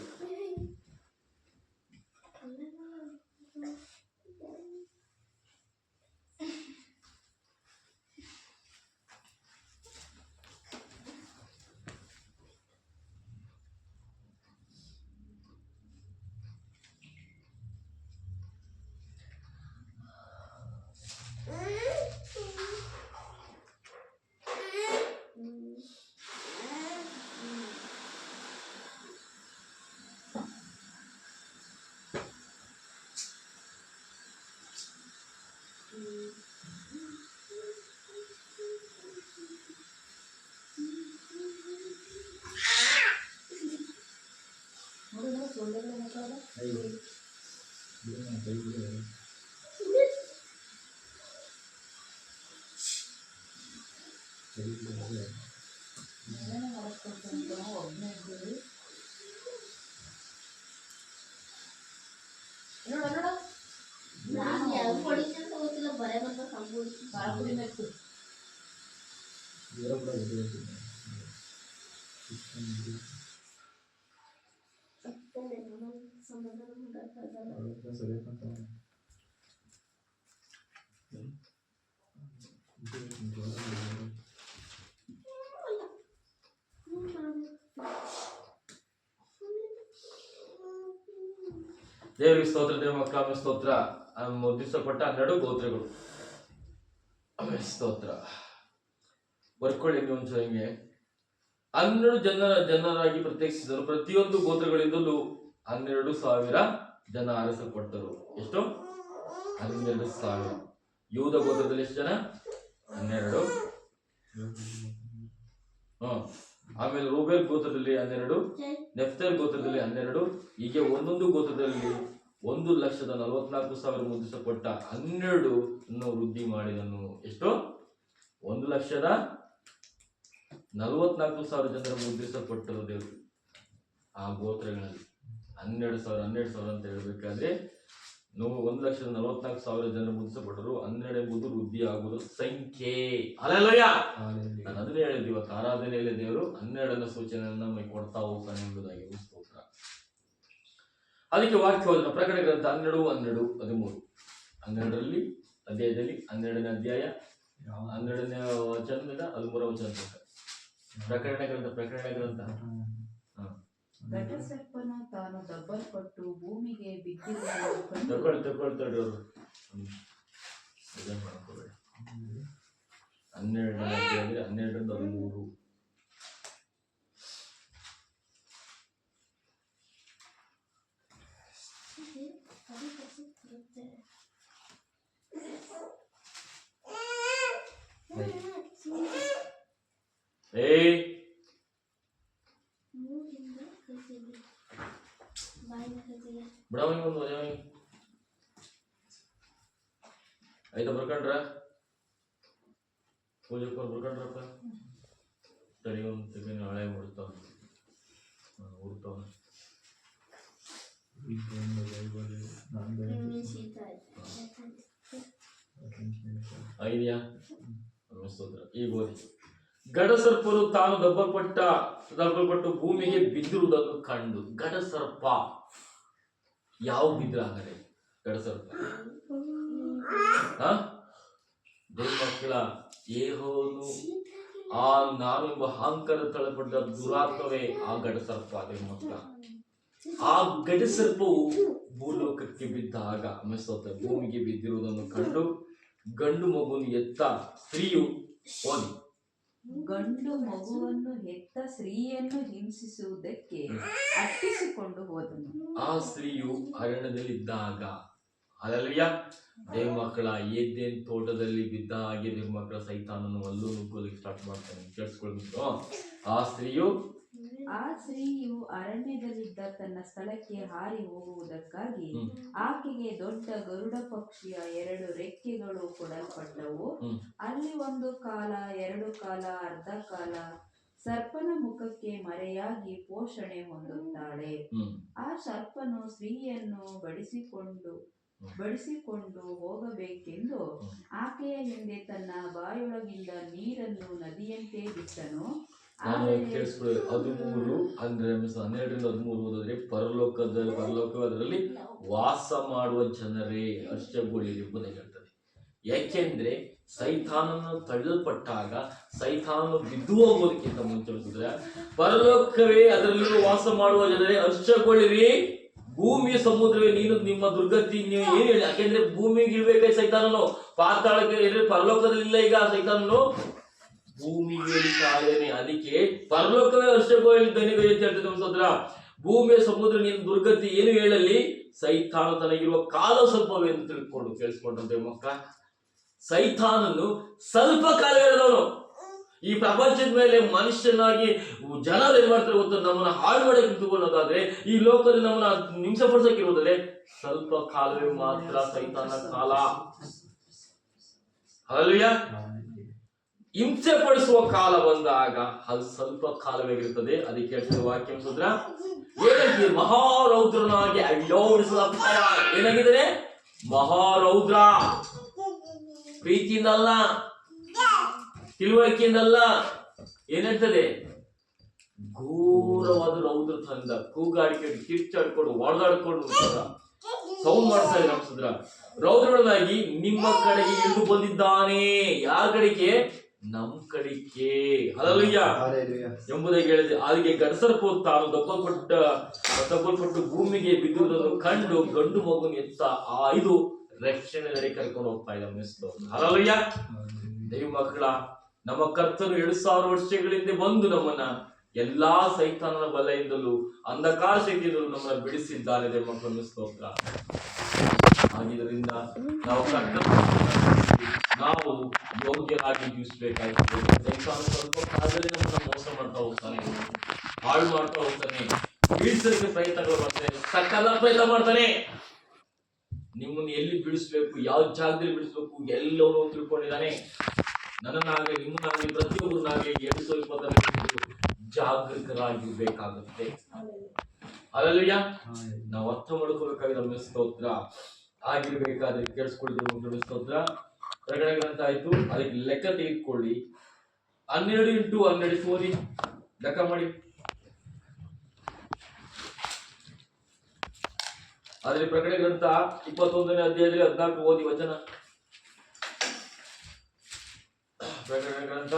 ದೇವರಿಗೆ ಸ್ತೋತ್ರ. ದೇವ ಮಕ್ಕಳ ಸ್ತೋತ್ರ. ಮುದ್ರಿಸಲ್ಪಟ್ಟ 12 ಗೋತ್ರಗಳು. ಸ್ತೋತ್ರ. ಬರ್ಕೊಳ್ಳಿ ಒಂದು ಹಿಂಗೆ 12 ಜನರಾಗಿ ಪ್ರತ್ಯೇಕಿಸಿದರು. ಪ್ರತಿಯೊಂದು ಗೋತ್ರಗಳಿಂದಲೂ 12,000 ಜನ ಆರಿಸಲ್ಪಟ್ಟರು. ಎಷ್ಟು? 12,000. ಯೂದ ಗೋತ್ರದಲ್ಲಿ ಎಷ್ಟು ಜನ? 12. ಆಮೇಲೆ ರೂಬೇಲ್ ಗೋತ್ರದಲ್ಲಿ 12, ನೆಫ್ತಲ್ ಗೋತ್ರದಲ್ಲಿ 12. ಹೀಗೆ ಒಂದೊಂದು ಗೋತ್ರದಲ್ಲಿ 1,44,000 ಮುದ್ರಿಸಲ್ಪಟ್ಟ 12 ವೃದ್ಧಿ ಮಾಡಿದನು. ಎಷ್ಟು? 1,44,000 ಜನರು ಮುದ್ರಿಸಲ್ಪಟ್ಟರು ದೇವರು ಆ ಗೋತ್ರಗಳಲ್ಲಿ. 12,000 ಅಂತ ಹೇಳ್ಬೇಕಾದ್ರೆ 1,44,000 ಜನರು ಮುದ್ರಿಸಲ್ಪಟ್ಟರು. 12 ಎಂಬುದು ವೃದ್ಧಿ ಆಗುವುದು ಸಂಖ್ಯೆ. ಅಲ್ಲೆಲ್ಲಯ್ಯ, ನಾನು ಅದನ್ನೇ ಹೇಳಿದ್ವಿ, ಇವತ್ತು ಆರಾಧನೆಯಲ್ಲಿ ದೇವರು 12ನ ಸೂಚನೆಯನ್ನ ನಮಗೆ ಕೊಡ್ತಾ ಹೋಗ್ತಾನೆ ಎಂಬುದಾಗಿ ಸ್ತೋತ್ರ. ಅದಕ್ಕೆ ವಾಕ್ಯ ಹೋದ ಪ್ರಕಟಣೆ ಗ್ರಂಥ 12:13 12ರಲ್ಲಿ ಅಧ್ಯಾಯದಲ್ಲಿ 12ನೇ ಅಧ್ಯಾಯ 12ನೇ ವಚನದಿಂದ 13ನೇ ವಚನ. ಪ್ರಕಟಣೆ ಗ್ರಂಥ ಘಟಸರ್ಪನು ತಾನು ದಬ್ಬಲ್ಪಟ್ಟು ಭೂಮಿಗೆ ಬಿದ್ದಿರುವುದನ್ನು ಕಂಡು ತಗೊಳ್ತಾಡ್ರಿ ಅವರು 12ನೇ ಅಧ್ಯಾಯದಲ್ಲಿ 12ರಿಂದ 13. ಬಿಡವನಿ ಒಂದು ವಜವನಿ ಆಯ್ತಾ? ಬರ್ಕೊಂಡ್ರ ಪೂಜೆಕೋರ್ ಬರ್ಕೊಂಡ್ರಪ್ಪ. ತಡಿ ಒಂದು ತೆಗೆದು ಹಳೆ ಮುಡ್ತಾವ ಉಡ್ತಾವ. ಐದಿಯಾ? ಸ್ತೋತ್ರ. ಈಗ ಓದಿ. ಗಡಸರ್ಪರು ತಾನು ದಬ್ಬಲ್ಪಟ್ಟು ಭೂಮಿಗೆ ಬಿದ್ದಿರುವುದನ್ನು ಕಂಡು. ಗಡಸರ್ಪ ಯಾವ ಬಿದ್ರ ಆಗಲೇ ಗಡಸರ್ಪ? ದೇವ ಮಕ್ಕಳ ಯೆಹೋವನು ನಾನು ಎಂಬ ಅಹಂಕಾರ ತಳಪಟ್ಟ ದುರಾತ್ಮವೇ ಆ ಗಡಸರ್ಪ. ದೇವ ಮಕ್ಕಳ, ಆ ಗಡಸರ್ಪವು ಭೂಲೋಕಕ್ಕೆ ಬಿದ್ದಾಗ ಸ್ತೋತ್ರ ಭೂಮಿಗೆ ಬಿದ್ದಿರುವುದನ್ನು ಕಂಡು ಗಂಡು ಮಗುವನ್ನು ಎತ್ತ ಸ್ತ್ರೀಯು ಓದಿ ಗಂಡು ಮಗುವನ್ನು ಹೆತ್ತ ಸ್ತ್ರೀಯನ್ನು ಹಿಂಸಿಸುವುದಕ್ಕೆ ಅಟ್ಟಿಸಿಕೊಂಡು ಹೋದನು. ಆ ಸ್ತ್ರೀಯು ಅರಣ್ಯದಲ್ಲಿದ್ದಾಗ, ಅಲ್ಲಲ್ಯ ದೇವ್ ಮಕ್ಕಳ ಏದೇನ್ ತೋಟದಲ್ಲಿ ಬಿದ್ದ ಹಾಗೆ ದೇವ್ ಮಕ್ಕಳ ಸೈತಾನನು ಅಲ್ಲೂ ನುಗ್ಗೋದಕ್ಕೆ ಸ್ಟಾರ್ಟ್ ಮಾಡ್ತಾನೆ. ಕೇಳಿಸ್ಕೊಳ್ಬಿಟ್ಟು ಆ ಸ್ತ್ರೀಯು ಅರಣ್ಯದಲ್ಲಿದ್ದ ತನ್ನ ಸ್ಥಳಕ್ಕೆ ಹಾರಿ ಹೋಗುವುದಕ್ಕಾಗಿ ಆಕೆಗೆ ದೊಡ್ಡ ಗರುಡ ಪಕ್ಷಿಯ 2 ರೆಕ್ಕೆಗಳು ಕೊಡಲ್ಪಟ್ಟವು. ಅಲ್ಲಿ 1 ಕಾಲ, 2 ಕಾಲ, ಅರ್ಧ ಕಾಲ ಸರ್ಪನ ಮುಖಕ್ಕೆ ಮರೆಯಾಗಿ ಪೋಷಣೆ ಹೊಂದುತ್ತಾಳೆ. ಆ ಸರ್ಪನು ಸ್ತ್ರೀಯನ್ನು ಬಡಿಸಿಕೊಂಡು ಹೋಗಬೇಕೆಂದು ಆಕೆಯ ಹಿಂದೆ ತನ್ನ ಬಾಯೊಳಗಿಂದ ನೀರನ್ನು ನದಿಯಂತೆ ಬಿಟ್ಟನು. ನಾನು ಕೇಳಿಸ್ಕೊಳ್ಳಿ, 13 ಅಂದ್ರೆ 12-13 ಓದಿದ್ರೆ ಪರಲೋಕದಲ್ಲಿ ವಾಸ ಮಾಡುವ ಜನರೇ ಹರ್ಷಗೊಳ್ಳಿರಿ ಎಂಬುದಾಗಿ ಹೇಳ್ತದೆ. ಯಾಕೆಂದ್ರೆ ಸೈತಾನನು ತಳ್ಳಲ್ಪಟ್ಟಾಗ ಸೈತಾನನು ಬಿದ್ದು ಹೋಗೋದಕ್ಕಿಂತ ಮುಂಚೆ ಪರಲೋಕವೇ ಅದರಲ್ಲಿರುವ ವಾಸ ಮಾಡುವ ಜನರೇ ಹರ್ಷಗೊಳ್ಳಿರಿ, ಭೂಮಿಯ ಸಮುದ್ರವೇ ನೀನು ನಿಮ್ಮ ದುರ್ಗತಿ. ನೀವು ಏನ್ ಹೇಳಿ, ಯಾಕೆಂದ್ರೆ ಭೂಮಿಗೆ ಇಳ್ಬೇಕಾಗಿ ಸೈತಾನನು ಪಾತಾಳಕ್ಕೆ, ಪರಲೋಕದಲ್ಲಿ ಇಲ್ಲ ಈಗ ಸೈತಾನನು ಭೂಮಿಗೆ ಕಾಲೇನೆ. ಅದಕ್ಕೆ ಪರಲೋಕವೇ ಹರ್ಷಗೊಳ್ಳಿ ದನಿಗೆ ಅಂತ ಹೇಳ್ತದೆ ಸಹೋದರ. ಭೂಮಿಯ ಸಮುದ್ರ ನೀನು ದುರ್ಗತಿ ಏನು ಹೇಳಲಿ, ಸೈತಾನ ತನಗಿರುವ ಕಾಲ ಸ್ವಲ್ಪವೇ ಎಂದು ತಿಳ್ಕೊಂಡು ಕೇಳಿಸ್ಕೊಂಡಂತೆ ಮಕ್ಕ. ಸೈತಾನನು ಸ್ವಲ್ಪ ಕಾಲ ಹೇಳಿದವನು. ಈ ಪ್ರಪಂಚದ ಮೇಲೆ ಮನುಷ್ಯನಾಗಿ ಜನರು ಏನ್ ಮಾಡ್ತಾರೆ ಗೊತ್ತು, ನಮ್ಮನ್ನ ಹಾಳು ಮಾಡಕ್ಕೆ ನಿಂತುಕೊಳ್ಳೋದಾದ್ರೆ, ಈ ಲೋಕದಲ್ಲಿ ನಮ್ಮನ್ನ ಹಿಂಸೆ ಪಡಿಸಕ್ಕಿರೋದಾದ್ರೆ ಸ್ವಲ್ಪ ಕಾಲವೇ ಮಾತ್ರ ಸೈತಾನ ಕಾಲ. ಅಲ್ಲಯ್ಯ, ಹಿಂಸೆ ಪಡಿಸುವ ಕಾಲ ಬಂದಾಗ ಅದು ಸ್ವಲ್ಪ ಕಾಲವಾಗಿರುತ್ತದೆ. ಅದಕ್ಕೆ ಹೇಳ್ತಿರುವ ವಾಕ್ಯ ಸೋದ್ರ ಏನಾಗಿದೆ, ಮಹಾರೌದ್ರನಾಗಿ ಅಯ್ಯೋಡಿಸುವ ಅಪಾಯ. ಏನಾಗಿದ್ದಾರೆ, ಮಹಾರೌದ್ರ. ಪ್ರೀತಿಯಿಂದಲ್ಲ, ತಿಳುವಳಿಕೆಯಿಂದಲ್ಲ, ಏನೇಳ್ತದೆ, ಘೋರವಾದ ರೌದ್ರ ತಂದ ಕೂಗಾಡಿಕೊಂಡು ಕಿರ್ಚಾಡ್ಕೊಂಡು ಹೊಡೆದಾಡ್ಕೊಂಡು ಸೌಂಡ್ ಮಾಡ್ತಾ ಇದ್ದಾರೆ ಅನ್ಸಿದ್ರ. ರೌದ್ರನಾಗಿ ನಿಮ್ಮ ಕಡೆಗೆ ಇಳಿದು ಬಂದಿದ್ದಾನೆ. ಯಾರ ಕಡೆಗೆ? ನಮ್ ಕಡೆಗೆ. ಹಲ್ಲೆಲೂಯಾ ಎಂಬುದಾಗಿ ಹೇಳಿದೆ. ಅದಕ್ಕೆ ಗಡಸರ್ಪು ತಾನು ದಪ್ಪಲ್ಪಟ್ಟು ಭೂಮಿಗೆ ಬಿದ್ದುವುದನ್ನು ಕಂಡು ಗಂಡು ಮಗುನ ಎತ್ತ ಇದು ರಕ್ಷಣೆ ಕರ್ಕೊಂಡು ಹೋಗ್ತಾ ಇದ್ದ ಮಿಸ್ಲು. ಹಲ್ಲೆಲೂಯಾ. ದೈವ ಮಕ್ಕಳ, ನಮ್ಮ ಕರ್ತನು 2000 ವರ್ಷಗಳಿಂದ ಬಂದು ನಮ್ಮನ್ನ ಎಲ್ಲಾ ಸೈತಾನನ ಬಲೆಯಿಂದಲೂ ಅಂಧಕಾರ ಶಕ್ತಿಯಿಂದಲೂ ನಮ್ಮನ್ನ ಬಿಡಿಸಿದ್ದಾರೆ. ದೈವ ಮಕ್ಕಳ ಮಿಸ್ಲೋತ್ರ. ಆಗಿದ್ದರಿಂದ ನಾವು ಯೋಗ್ಯರಾಗಿ ಜೀವಿಸಬೇಕಾಗ್ತದೆ. ಸೈತಾನ ಸ್ವಲ್ಪ ಕಾಲದಲ್ಲಿ ನಮ್ಮನ್ನ ಮೋಸ ಮಾಡ್ತಾ ಹೋಗ್ತಾನೆ, ಹಾಳು ಮಾಡ್ತಾ ಹೋಗ್ತಾನೆ, ಬೀಳಿಸಲಿಕ್ಕೆ ಪ್ರಯತ್ನಗಳು ಮಾಡ್ತಾನೆ, ಸಕಲ ಪ್ರಯತ್ನ ಮಾಡ್ತಾನೆ. ನಿಮ್ಮನ್ನು ಎಲ್ಲಿ ಬಿಡಿಸ್ಬೇಕು, ಯಾವ ಜಾಗದಲ್ಲಿ ಬಿಡಿಸ್ಬೇಕು ಎಲ್ಲವನ್ನೂ ತಿಳ್ಕೊಂಡಿದ್ದಾನೆ. ನನ್ನನ್ನಾಗಲಿ ನಿಮ್ಮನ್ನಾಗಲಿ ಪ್ರತಿಯೊಬ್ಬರನ್ನಾಗಲಿ 2020 ಜಾಗೃತರಾಗಿರ್ಬೇಕಾಗುತ್ತೆ. ಅಲ್ಲಯ್ಯ, ನಾವು ಅರ್ಥ ಮಾಡ್ಕೋಬೇಕಾಗಿದೆ. ನಮ್ಮ ಸ್ತೋತ್ರ ಆಗಿರ್ಬೇಕಾದ್ರೆ ಕೇಳಿಸ್ಕೊಳ್ತೀವಿ. ಸ್ತೋತ್ರ ಪ್ರಕಟಣೆ ಗ್ರಂಥ ಆಯ್ತು, ಅದಕ್ಕೆ ಲೆಕ್ಕ ತೆಗೆದುಕೊಳ್ಳಿ. 12 × 12 ಓದಿ ಲೆಕ್ಕ ಮಾಡಿ. ಆದ್ರೆ ಪ್ರಕಟಣೆ ಗ್ರಂಥ 21ನೇ ಅಧ್ಯಾಯದಲ್ಲಿ 14 ಓದಿ ವಚನ. ಪ್ರಕಟಣೆ ಗ್ರಂಥ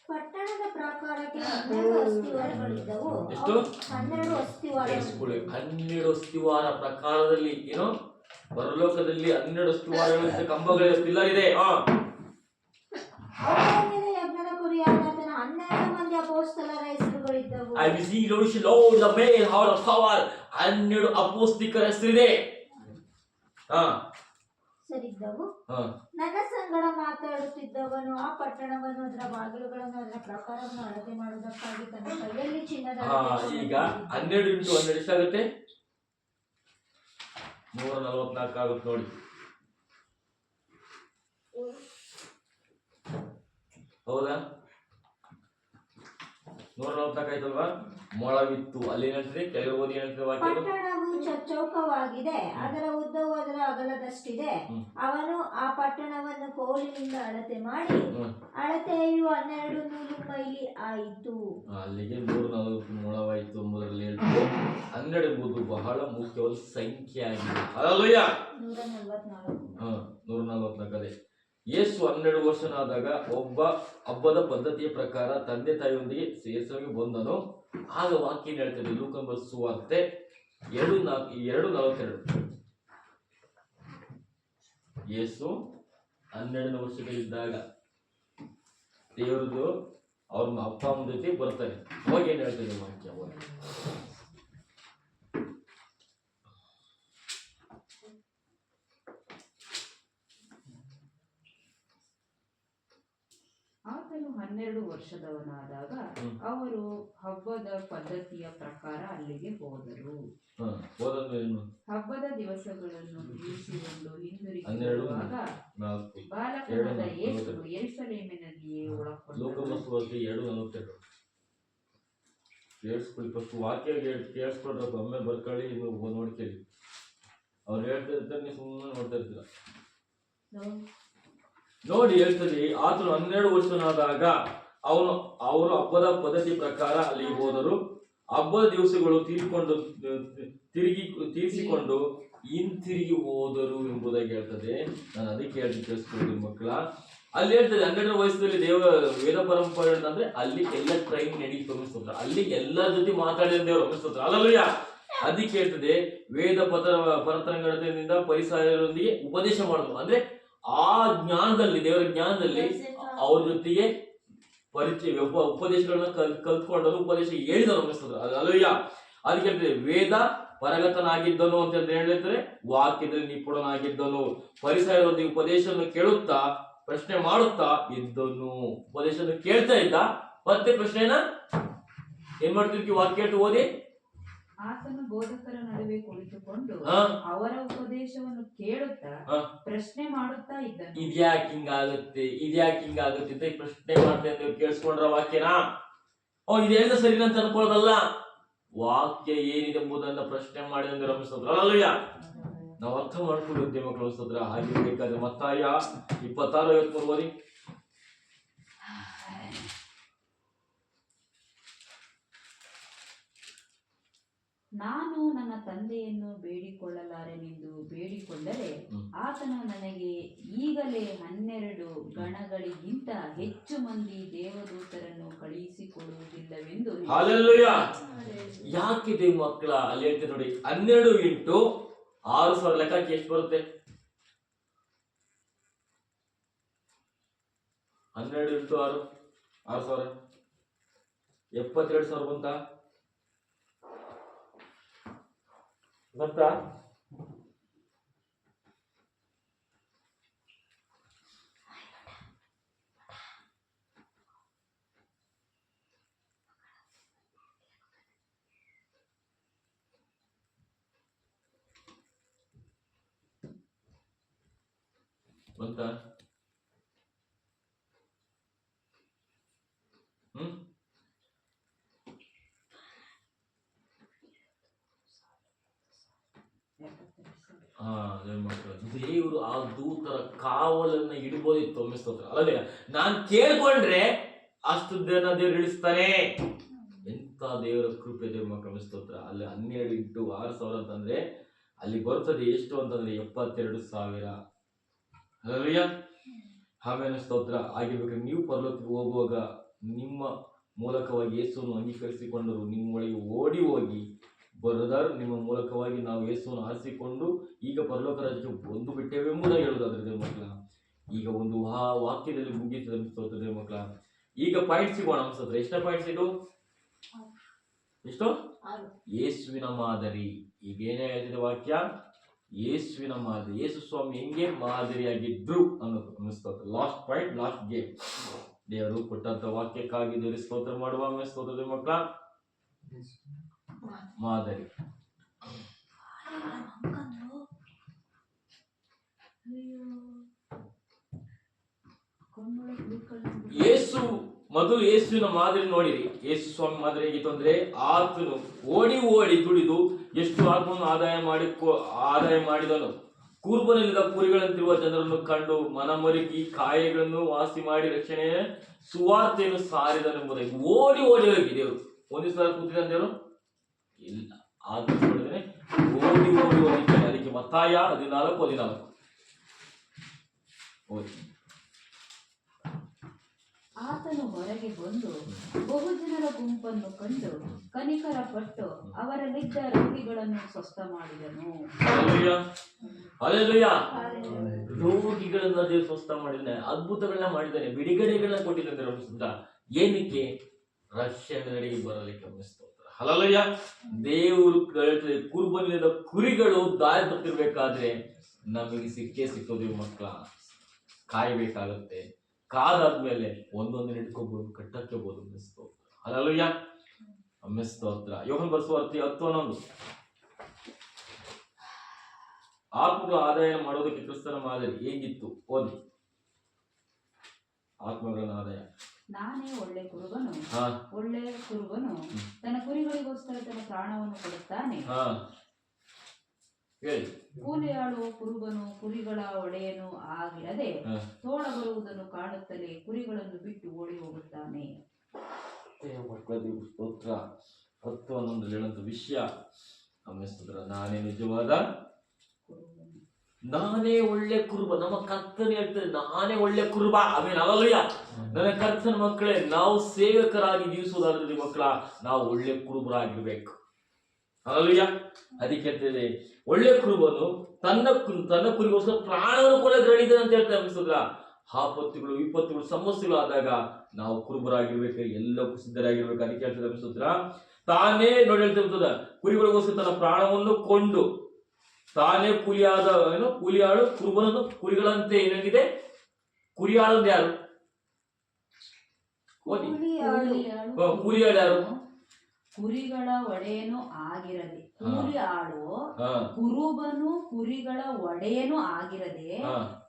ಪಟ್ಟಣದ ಪ್ರಾಕಾರಕ್ಕೆ 12 ಅಸ್ತಿವಾರಗಳಿದ್ದವು. ಎಷ್ಟು? 12 ಅಸ್ತಿವಾರಗಳು. 12 ಅಸ್ತಿವಾರ ಪ್ರಕಾರದಲ್ಲಿ ಏನೋ ಪರಲೋಕದಲ್ಲಿ 12 ಅಸ್ತಿವಾರಗಳಿಂದ ಕಂಬಗಳ ಪಿಲ್ಲರ್ ಇದೆ. ಯಜ್ಞದ ಕುರಿಯಾದ 12 ಮಂದಿ ಅಪೊಸ್ತಲರ ಹೆಸರುಗಳಿದ್ದವು. 12 ಅಪೊಸ್ತಲಿಕರ ಹೆಸರಿದೆ. ಸರಿದ್ದವು. ನನ್ನ ಸಂಗಡ ಮಾತಾಡುತ್ತಿದ್ದವನು ಆ ಪಟ್ಟಣವನ್ನು, ಅದರ ಬಾಗಿಲುಗಳನ್ನು, ಅದರ ಪ್ರಕಾರವನ್ನು ಅಳತೆ ಮಾಡುವುದಕ್ಕಾಗಿ ತನ್ನ ಕೈಯಲ್ಲಿ ಚಿನ್ನದ ಈಗ 12 × 12 ಎಷ್ಟಾಗುತ್ತೆ? 144 ಆಗುತ್ತೆ ನೋಡಿ. ಹೌದಾ? 144 ಆಯ್ತಲ್ವಾ? ಮೊಳವಿತ್ತು. ಅಲ್ಲಿ ಏನಂತದೆ, ಕೆಳಗೆ ಓದಿ ಏನಂತದೆ ವಾಕ್ಯ? ಪಟ್ಟಣವು ಚೌಕವಾಗಿದೆ, ಅದರ ಉದ್ದವು ಅದರ ಅಗಲದಷ್ಟಿದೆ. ಅವನು ಆ ಪಟ್ಟಣವನ್ನು ಕೋಲಿನಿಂದ ಅಳತೆ ಮಾಡಿ, ಅಳತೆಯು 12 ನೂಲು ಮೈಲಿ ಆಯಿತು. ಅಲ್ಲಿಗೆ 140 ಮೊಳವಾಯಿತು ಎಂಬುದರಲ್ಲಿ ಹೇಳ್ತು. 12 ಎಂಬುದು ಬಹಳ ಮುಖ್ಯವಾದ ಸಂಖ್ಯೆ ಆಗಿದೆ. ಹಲ್ಲೆಲೂಯಾ. 144 ಅದೇ. ಯೇಸು 12 ವರ್ಷನಾದಾಗ ಒಬ್ಬ ಹಬ್ಬದ ಪದ್ಧತಿಯ ಪ್ರಕಾರ ತಂದೆ ತಾಯಿಯೊಂದಿಗೆ ಸೇರಿಸೋಕೆ ಬಂದನು. ಆಗ ವಾಕ್ಯ ಹೇಳ್ತದೆ, ಲೂಕನ ಸುವಾರ್ತೆ 2:42. ಯೇಸು 12 ವರ್ಷದಲ್ಲಿದ್ದಾಗ ದೇವರದು ಅವ್ರ ಅಪ್ಪ ಅಮ್ಮನ ಜೊತೆ ಬರ್ತಾರೆ. ಅವಾಗ ಏನ್ ಹೇಳ್ತಾರೆ ವಾಕ್ಯ? ಅವಾಗ ಆತನು 12 ವರ್ಷದವನಾದಾಗ ಅವರು ಹಬ್ಬದ ಪದ್ಧತಿಯ ಪ್ರಕಾರ ಅಲ್ಲಿಗೆ ಹೋದರು. ಹಬ್ಬದ ದಿವಸಗಳನ್ನು ಮುಗಿಸಿಕೊಂಡು ಹಿಂದಿರುಗಿರುವಾಗ ಬಾಲಕನಾದ ಯೇಸು ಯೆರೂಸಲೇಮಿನಲ್ಲಿಯೇ ಒಳಗೊಂಡನು. ವಾಕ್ಯ ಕೇಳಿಸ್ಕೊಂಡ್ರೆ ಒಮ್ಮೆ ಬರ್ಕೊಳ್ಳಿ, ನೀವು ನೋಡ್ಕೊಳ್ಳಿ. ಅವ್ರು ಹೇಳ್ತಾ ಇರ್ತಾರೆ, ನೀವು ಸುಮ್ಮನೆ ನೋಡ್ತಾ ಇರ್ತೀರ. ನೋಡಿ ಹೇಳ್ತದೆ, ಆತನು 12 ವರ್ಷನಾದಾಗ ಅವರು ಹಬ್ಬದ ಪದ್ಧತಿ ಪ್ರಕಾರ ಅಲ್ಲಿ ಹೋದರು. ಹಬ್ಬದ ದಿವಸಗಳು ತೀರಿಸಿಕೊಂಡು ಹಿಂತಿರುಗಿ ಹೋದರು ಎಂಬುದಾಗಿ ಹೇಳ್ತದೆ. ನಾನು ಅದಕ್ಕೆ ಹೇಳ್ತೀನಿ, ಕೇಳಿಸ್ಕೊಳ್ಳಿ ಮಕ್ಕಳ. ಅಲ್ಲಿ ಹೇಳ್ತದೆ 12 ವಯಸ್ಸಲ್ಲಿ ವೇದ ಪರಂಪರೆ ಅಂದ್ರೆ ಅಲ್ಲಿ ಎಲ್ಲ ಟ್ರೈನ್ ನಡೀತು ಅನಿಸ್ತದ, ಅಲ್ಲಿ ಎಲ್ಲರ ಜೊತೆ ಮಾತಾಡಿದ ದೇವರು ಅನಿಸ್ತದ. ಅಲ್ಲಲ್ಯ ಅದಕ್ಕೆ ಹೇಳ್ತದೆ, ವೇದ ಪರತರಂಗದಿಂದ ಪರಿಸರದೊಂದಿಗೆ ಉಪದೇಶ ಮಾಡಿದ್ರು. ಅಂದ್ರೆ ಆ ಜ್ಞಾನದಲ್ಲಿ, ದೇವರ ಜ್ಞಾನದಲ್ಲಿ ಅವ್ರ ಜೊತೆಗೆ ಪರಿಚಯ ಉಪದೇಶಗಳನ್ನ ಕಲ್ತ್ಕೊಂಡರು, ಉಪದೇಶ ಹೇಳಿದವರು ಅನಿಸ್ತದ್ರು. ಅಲ್ಲಯ್ಯ ಅದಕ್ಕೆ ಹೇಳ್ತದೆ, ವೇದ ಪರಗತನಾಗಿದ್ದನು ಅಂತ ಹೇಳ್ತಾರೆ, ವಾಕ್ಯದಲ್ಲಿ ನಿಪುಣನಾಗಿದ್ದನು, ಪರಿಸರದೊಂದಿಗೆ ಉಪದೇಶವನ್ನು ಕೇಳುತ್ತಾ ಪ್ರಶ್ನೆ ಮಾಡುತ್ತಾ ಇದ್ದನು. ಉಪದೇಶ ಕೇಳ್ತಾ ಇದ್ದ, ಮತ್ತೆ ಪ್ರಶ್ನೆನ ಏನ್ ಮಾಡ್ತಿರ್ತೀವಿ? ವಾಕ್ಯ ಹೇಳ್ತು ಓದಿ. ಆತನು ಬೋಧಕರ ನಡುವೆ ಕುಳಿತುಕೊಂಡು ಅವರ ಉಪದೇಶವನ್ನು ಕೇಳುತ್ತಾ ಪ್ರಶ್ನೆ ಮಾಡುತ್ತಾ ಇದ್ದನು. ಇದ್ಯಾಕೆ ಹಿಂಗಾಗುತ್ತೆ ಅಂತ ಪ್ರಶ್ನೆ ಮಾಡ್ತಾ ಇದ್ದೇವೆ. ಕೇಳಿಸ್ಕೊಂಡ್ರ ವಾಕ್ಯನ? ಇದು ಹೇಳಿದ ಸರಿ ಅಂತ ಅನ್ಕೊಳ್ಳೋದಲ್ಲ, ವಾಕ್ಯ ಏನಿದೆ ಎಂಬುದನ್ನ ಪ್ರಶ್ನೆ ಮಾಡಿದಂದ್ರೆ ರಮಿಸೋದ್ರ ಅಲ್ಲಯ್ಯ. ನಾವು ಅರ್ಥ ಮಾಡ್ಕೊಂಡಿದ್ದೇವೆ ಮಕ್ಕಳು ಅನಿಸ್ತದ್ರ. ಹಾಗಿರ್ಬೇಕಾದ್ರೆ ಮತ್ತಾಯ 26:53 ಓದಿ. ನಾನು ನನ್ನ ತಂದೆಯನ್ನು ಬೇಡಿಕೊಳ್ಳಲಾರೆನೆಂದು ಬೇಡಿಕೊಂಡರೆ ಆತನು ನನಗೆ ಈಗಲೇ 12 ಗಣಗಳಿಗಿಂತ ಹೆಚ್ಚು ಮಂದಿ ದೇವದೂತರನ್ನು ಕಳುಹಿಸಿಕೊಡುವುದಿಲ್ಲವೆಂದು. ಯಾಕಿದೆ ಮಕ್ಕಳ? ಅಲ್ಲಿ ಹೇಳ್ತೇನೆ ನೋಡಿ, 12 × 6,000 ಲೆಕ್ಕಕ್ಕೆ ಎಷ್ಟು ಬರುತ್ತೆ? 12 × 6 6,000 72,000 ಬಂತ? ಗೊತ್ತಾ? ಬಂತಾ? ದೇವರು ಆ ದೂತರ ಕಾವಲನ್ನ ಇಡಬಹುದಿತ್ತು ಅನ್ನಿಸ್ತೋತ್ರ. ಅಲ್ಲದೆ ನಾನ್ ಕೇಳ್ಕೊಂಡ್ರೆ ಅಷ್ಟು ಜನ ದೇವ್ರು ಇಳಿಸ್ತಾನೆ. ಎಂತ ದೇವರ ಕೃಪೆ ದೇವ್ರ ಮಕ್ಕಳು ಅನ್ನಿಸ್ತೋತ್ರ. ಅಲ್ಲಿ 12 × 6,000 ಅಂತಂದ್ರೆ ಅಲ್ಲಿ ಬರ್ತದೆ ಎಷ್ಟು ಅಂತಂದ್ರೆ 72,000. ಅಲ್ಲಯ್ಯ, ಆಮೇಲೆ ಸ್ತೋತ್ರ ಆಗಿರ್ಬೇಕಾದ್ರೆ ನೀವು ಪರಲೋಕಕ್ಕೆ ಹೋಗುವಾಗ ನಿಮ್ಮ ಮೂಲಕವಾಗಿ ಯೇಸುವನ್ನು ಅಂಗೀಕರಿಸಿಕೊಂಡರು ನಿಮ್ಮೊಳಗೆ ಓಡಿ ಹೋಗಿ ಬರದಾರು ನಿಮ್ಮ ಮೂಲಕವಾಗಿ ನಾವು ಯೇಸುವನ್ನು ಆರಿಸಿಕೊಂಡು ಈಗ ಪರಲೋಕ ರಾಜ್ಯಕ್ಕೆ ಬಂದು ಬಿಟ್ಟೇವೆಂಬುದಾಗಿ ಹೇಳುವುದಾದ್ರೆ ದೇವ ಮಕ್ಕಳ. ಈಗ ಒಂದು ವಾಕ್ಯದಲ್ಲಿ ಮುಗೀತದೆ ಸ್ತೋತ್ರ ದೇವ ಮಕ್ಕಳ. ಈಗ ಪಾಯಿಂಟ್ ಸಿಗೋಣ ಅನ್ಸ್ತೋತ್ರ. ಎಷ್ಟ ಪಾಯಿಂಟ್ಸ್ ಇದು? ಎಷ್ಟು? ಯೇಸುವಿನ ಮಾದರಿ. ಈಗ ಏನೇ ಹೇಳ್ತಿದೆ ವಾಕ್ಯ? ಯೇಸುವಿನ ಮಾದರಿ. ಯೇಸು ಸ್ವಾಮಿ ಹೆಂಗೆ ಮಾದರಿಯಾಗಿದ್ರು ಅನ್ನೋದು ಅನ್ನಿಸ್ತೋತ್ರ. Last point, last game. ದೇವರು ಕೊಟ್ಟಂತ ವಾಕ್ಯಕ್ಕಾಗಿ ದೇವರಿಗೆ ಸ್ತೋತ್ರ ಮಾಡುವ ಸ್ತೋತ್ರ ದೇವ ಮಕ್ಕಳ. ಮಾದರಿ. ಯೇಸು ಮೊದಲು ಯೇಸುವಿನ ಮಾದರಿ ನೋಡಿರಿ. ಯೇಸು ಸ್ವಾಮಿ ಮಾದರಿ ಹೇಗಿತ್ತು ಅಂದ್ರೆ, ಆತನು ಓಡಿ ಓಡಿ ದುಡಿದು ಎಷ್ಟು ಆತ್ಮವನ್ನು ಆದಾಯ ಮಾಡಿದನು. ಕೂರ್ಬನಲ್ಲಿದ್ದ ಕುರಿಗಳಂತಿರುವ ಜನರನ್ನು ಕಂಡು ಮನಮರುಗಿ ಕಾಯಗಳನ್ನು ವಾಸಿ ಮಾಡಿ ರಕ್ಷಣೆಯ ಸುವಾರ್ತೆಯನ್ನು ಸಾರಿದನೆಂಬುದಾಗಿ ಓಡಿ ಓಡಿ ಹೋಗಿ ದೇವರು ಒಂದು ಸಲ ಕೂತಿದ್ದಾನೆ ದೇವರು ಇಲ್ಲ. ಆತನು ಓಡಿ ಓಡಿ ಹೋಗಿದ್ದಾನೆ. ಅದಕ್ಕೆ ಮತ್ತಾಯ 14:14 ಓದಿ. ಆತನು ಹೊರಗೆ ಬಂದು ಬಹುಜನರ ಗುಂಪನ್ನು ಕಂಡು ಕನಿಕರ ಪಟ್ಟು ಅವರಲ್ಲಿದ್ದ ರೋಗಿಗಳನ್ನು ಸ್ವಸ್ಥ ಮಾಡಿದನು. ಹಲ್ಲೆಲೂಯಾ. ರೋಗಿಗಳನ್ನ ದೇವರು ಸ್ವಸ್ಥ ಮಾಡಿದ್ದಾನೆ, ಅದ್ಭುತಗಳನ್ನ ಮಾಡಿದ್ದಾನೆ, ಬಿಡುಗಡೆಗಳನ್ನ ಕೊಟ್ಟಿದ್ದಾನೆ. ಏನಕ್ಕೆ? ರಕ್ಷಣೆಗಳಿಗೆ ಬರಲಿಕ್ಕೆ ಸ್ತೋತ್ರ. ಹಲ್ಲೆಲೂಯಾ. ದೇವರು ಕುರುಬನಿಂದ ಕುರಿಗಳು ದಾರಿ ತಪ್ಪಿರ್ಬೇಕಾದ್ರೆ ನಮಗೆ ಸಿಕ್ಕೋದು ಮಕ್ಕಳ ಕಾಯಬೇಕಾಗತ್ತೆ. ಕಾದಾದ್ಮೇಲೆ ಒಂದೊಂದು ಹಿಡ್ಕೋಬಹುದು, ಕಟ್ಟಕ್ಕೆಬಹುದು. ಸ್ತೋತ್ರ. ಹಲ್ಲೆಲೂಯಾ. ಸ್ತೋತ್ರ. ಯೋಹನ್ ಬರೆಸುವಾರ್ತೆ 10:11. ಆತ್ಮಗಳ ಆದಾಯ ಮಾಡೋದಕ್ಕೆ ಕ್ರಿಸ್ತನ ಮಾದರಿ ಹೇಗಿತ್ತು ಓದಿ. ಆತ್ಮಗಳ ಆದಾಯ. ನಾನೇ ಒಳ್ಳೆ ಕುರುಬನು ತನ್ನ ಕುರಿಗಳಿಗೋಸ್ಕರ ತನ್ನ ಪ್ರಾಣವನ್ನು ಕೊಡುತ್ತಾನೆ. ಕೂಲಿಯಾಳು ಕುರುಬನು ಕುರಿಗಳ ಒಡೆಯನು ಆಗಿರದೆ ತೋಳ ಬರುವುದನ್ನು ಕಾಣುತ್ತಲೇ ಕುರಿಗಳನ್ನು ಬಿಟ್ಟು ಓಡಿ ಹೋಗುತ್ತಾನೆ. ಸ್ತೋತ್ರ. 10:11 ಹೇಳುವಂತ ವಿಷಯ. ನಾನೇ ನಿಜವಾದ, ನಾನೇ ಒಳ್ಳೆ ಕುರುಬ. ನಮ್ಮ ಕರ್ತನ ಹೇಳ್ತಾರೆ, ನಾನೇ ಒಳ್ಳೆ ಕುರುಬ. ಆಮೇಲೆ ಹಲ್ಲೆಲೂಯಾ. ನನ್ನ ಕರ್ತನ ಮಕ್ಕಳೇ, ನಾವು ಸೇವಕರಾಗಿ ಜೀವಿಸುವುದಾದ್ರೆ ಮಕ್ಕಳ, ನಾವು ಒಳ್ಳೆ ಕುರುಬರಾಗಿರ್ಬೇಕು. ಹಲ್ಲೆಲೂಯಾ. ಅದಕ್ಕೆ ಹೇಳ್ತೇವೆ, ಒಳ್ಳೆ ಕುರುಬನು ತನ್ನ ಕುರಿಗೋಸ್ಕರ ಪ್ರಾಣವನ್ನು ಕೂಡ ರೆಡಿದೆ ಅಂತ ಹೇಳ್ತಾ ಅನಿಸ್ತದ. ಆಪತ್ತುಗಳು, ವಿಪತ್ತುಗಳು, ಸಮಸ್ಯೆಗಳು ಆದಾಗ ನಾವು ಕುರುಬರಾಗಿರ್ಬೇಕು, ಎಲ್ಲಕ್ಕೂ ಸಿದ್ಧರಾಗಿರ್ಬೇಕು. ಅದಕ್ಕೆ ಹೇಳ್ತದೆ ಅನಿಸ್ತದ. ತಾನೇ ನೋಡಿ ಹೇಳ್ತಿರ್ತದ, ಕುರಿಗಳಿಗೋಸ್ಕರ ತನ್ನ ಪ್ರಾಣವನ್ನು ಕೊಂಡು ತಾನೇ ಕೂಲಿಯಾಳು ಕುರುಬನನ್ನು ಕುರಿಗಳಂತೆ ಏನಾಗಿದೆ? ಕುರಿಯಾಳು ಯಾರು? ಕೂಲಿಯಾಳು ಯಾರು? ಕುರಿಗಳ ಒಡೆಯನು ಆಗಿರದೆ. ಕೂಲಿಯಾಳು ಕುರುಬನು ಕುರಿಗಳ ಒಡೆಯನು ಆಗಿರದೆ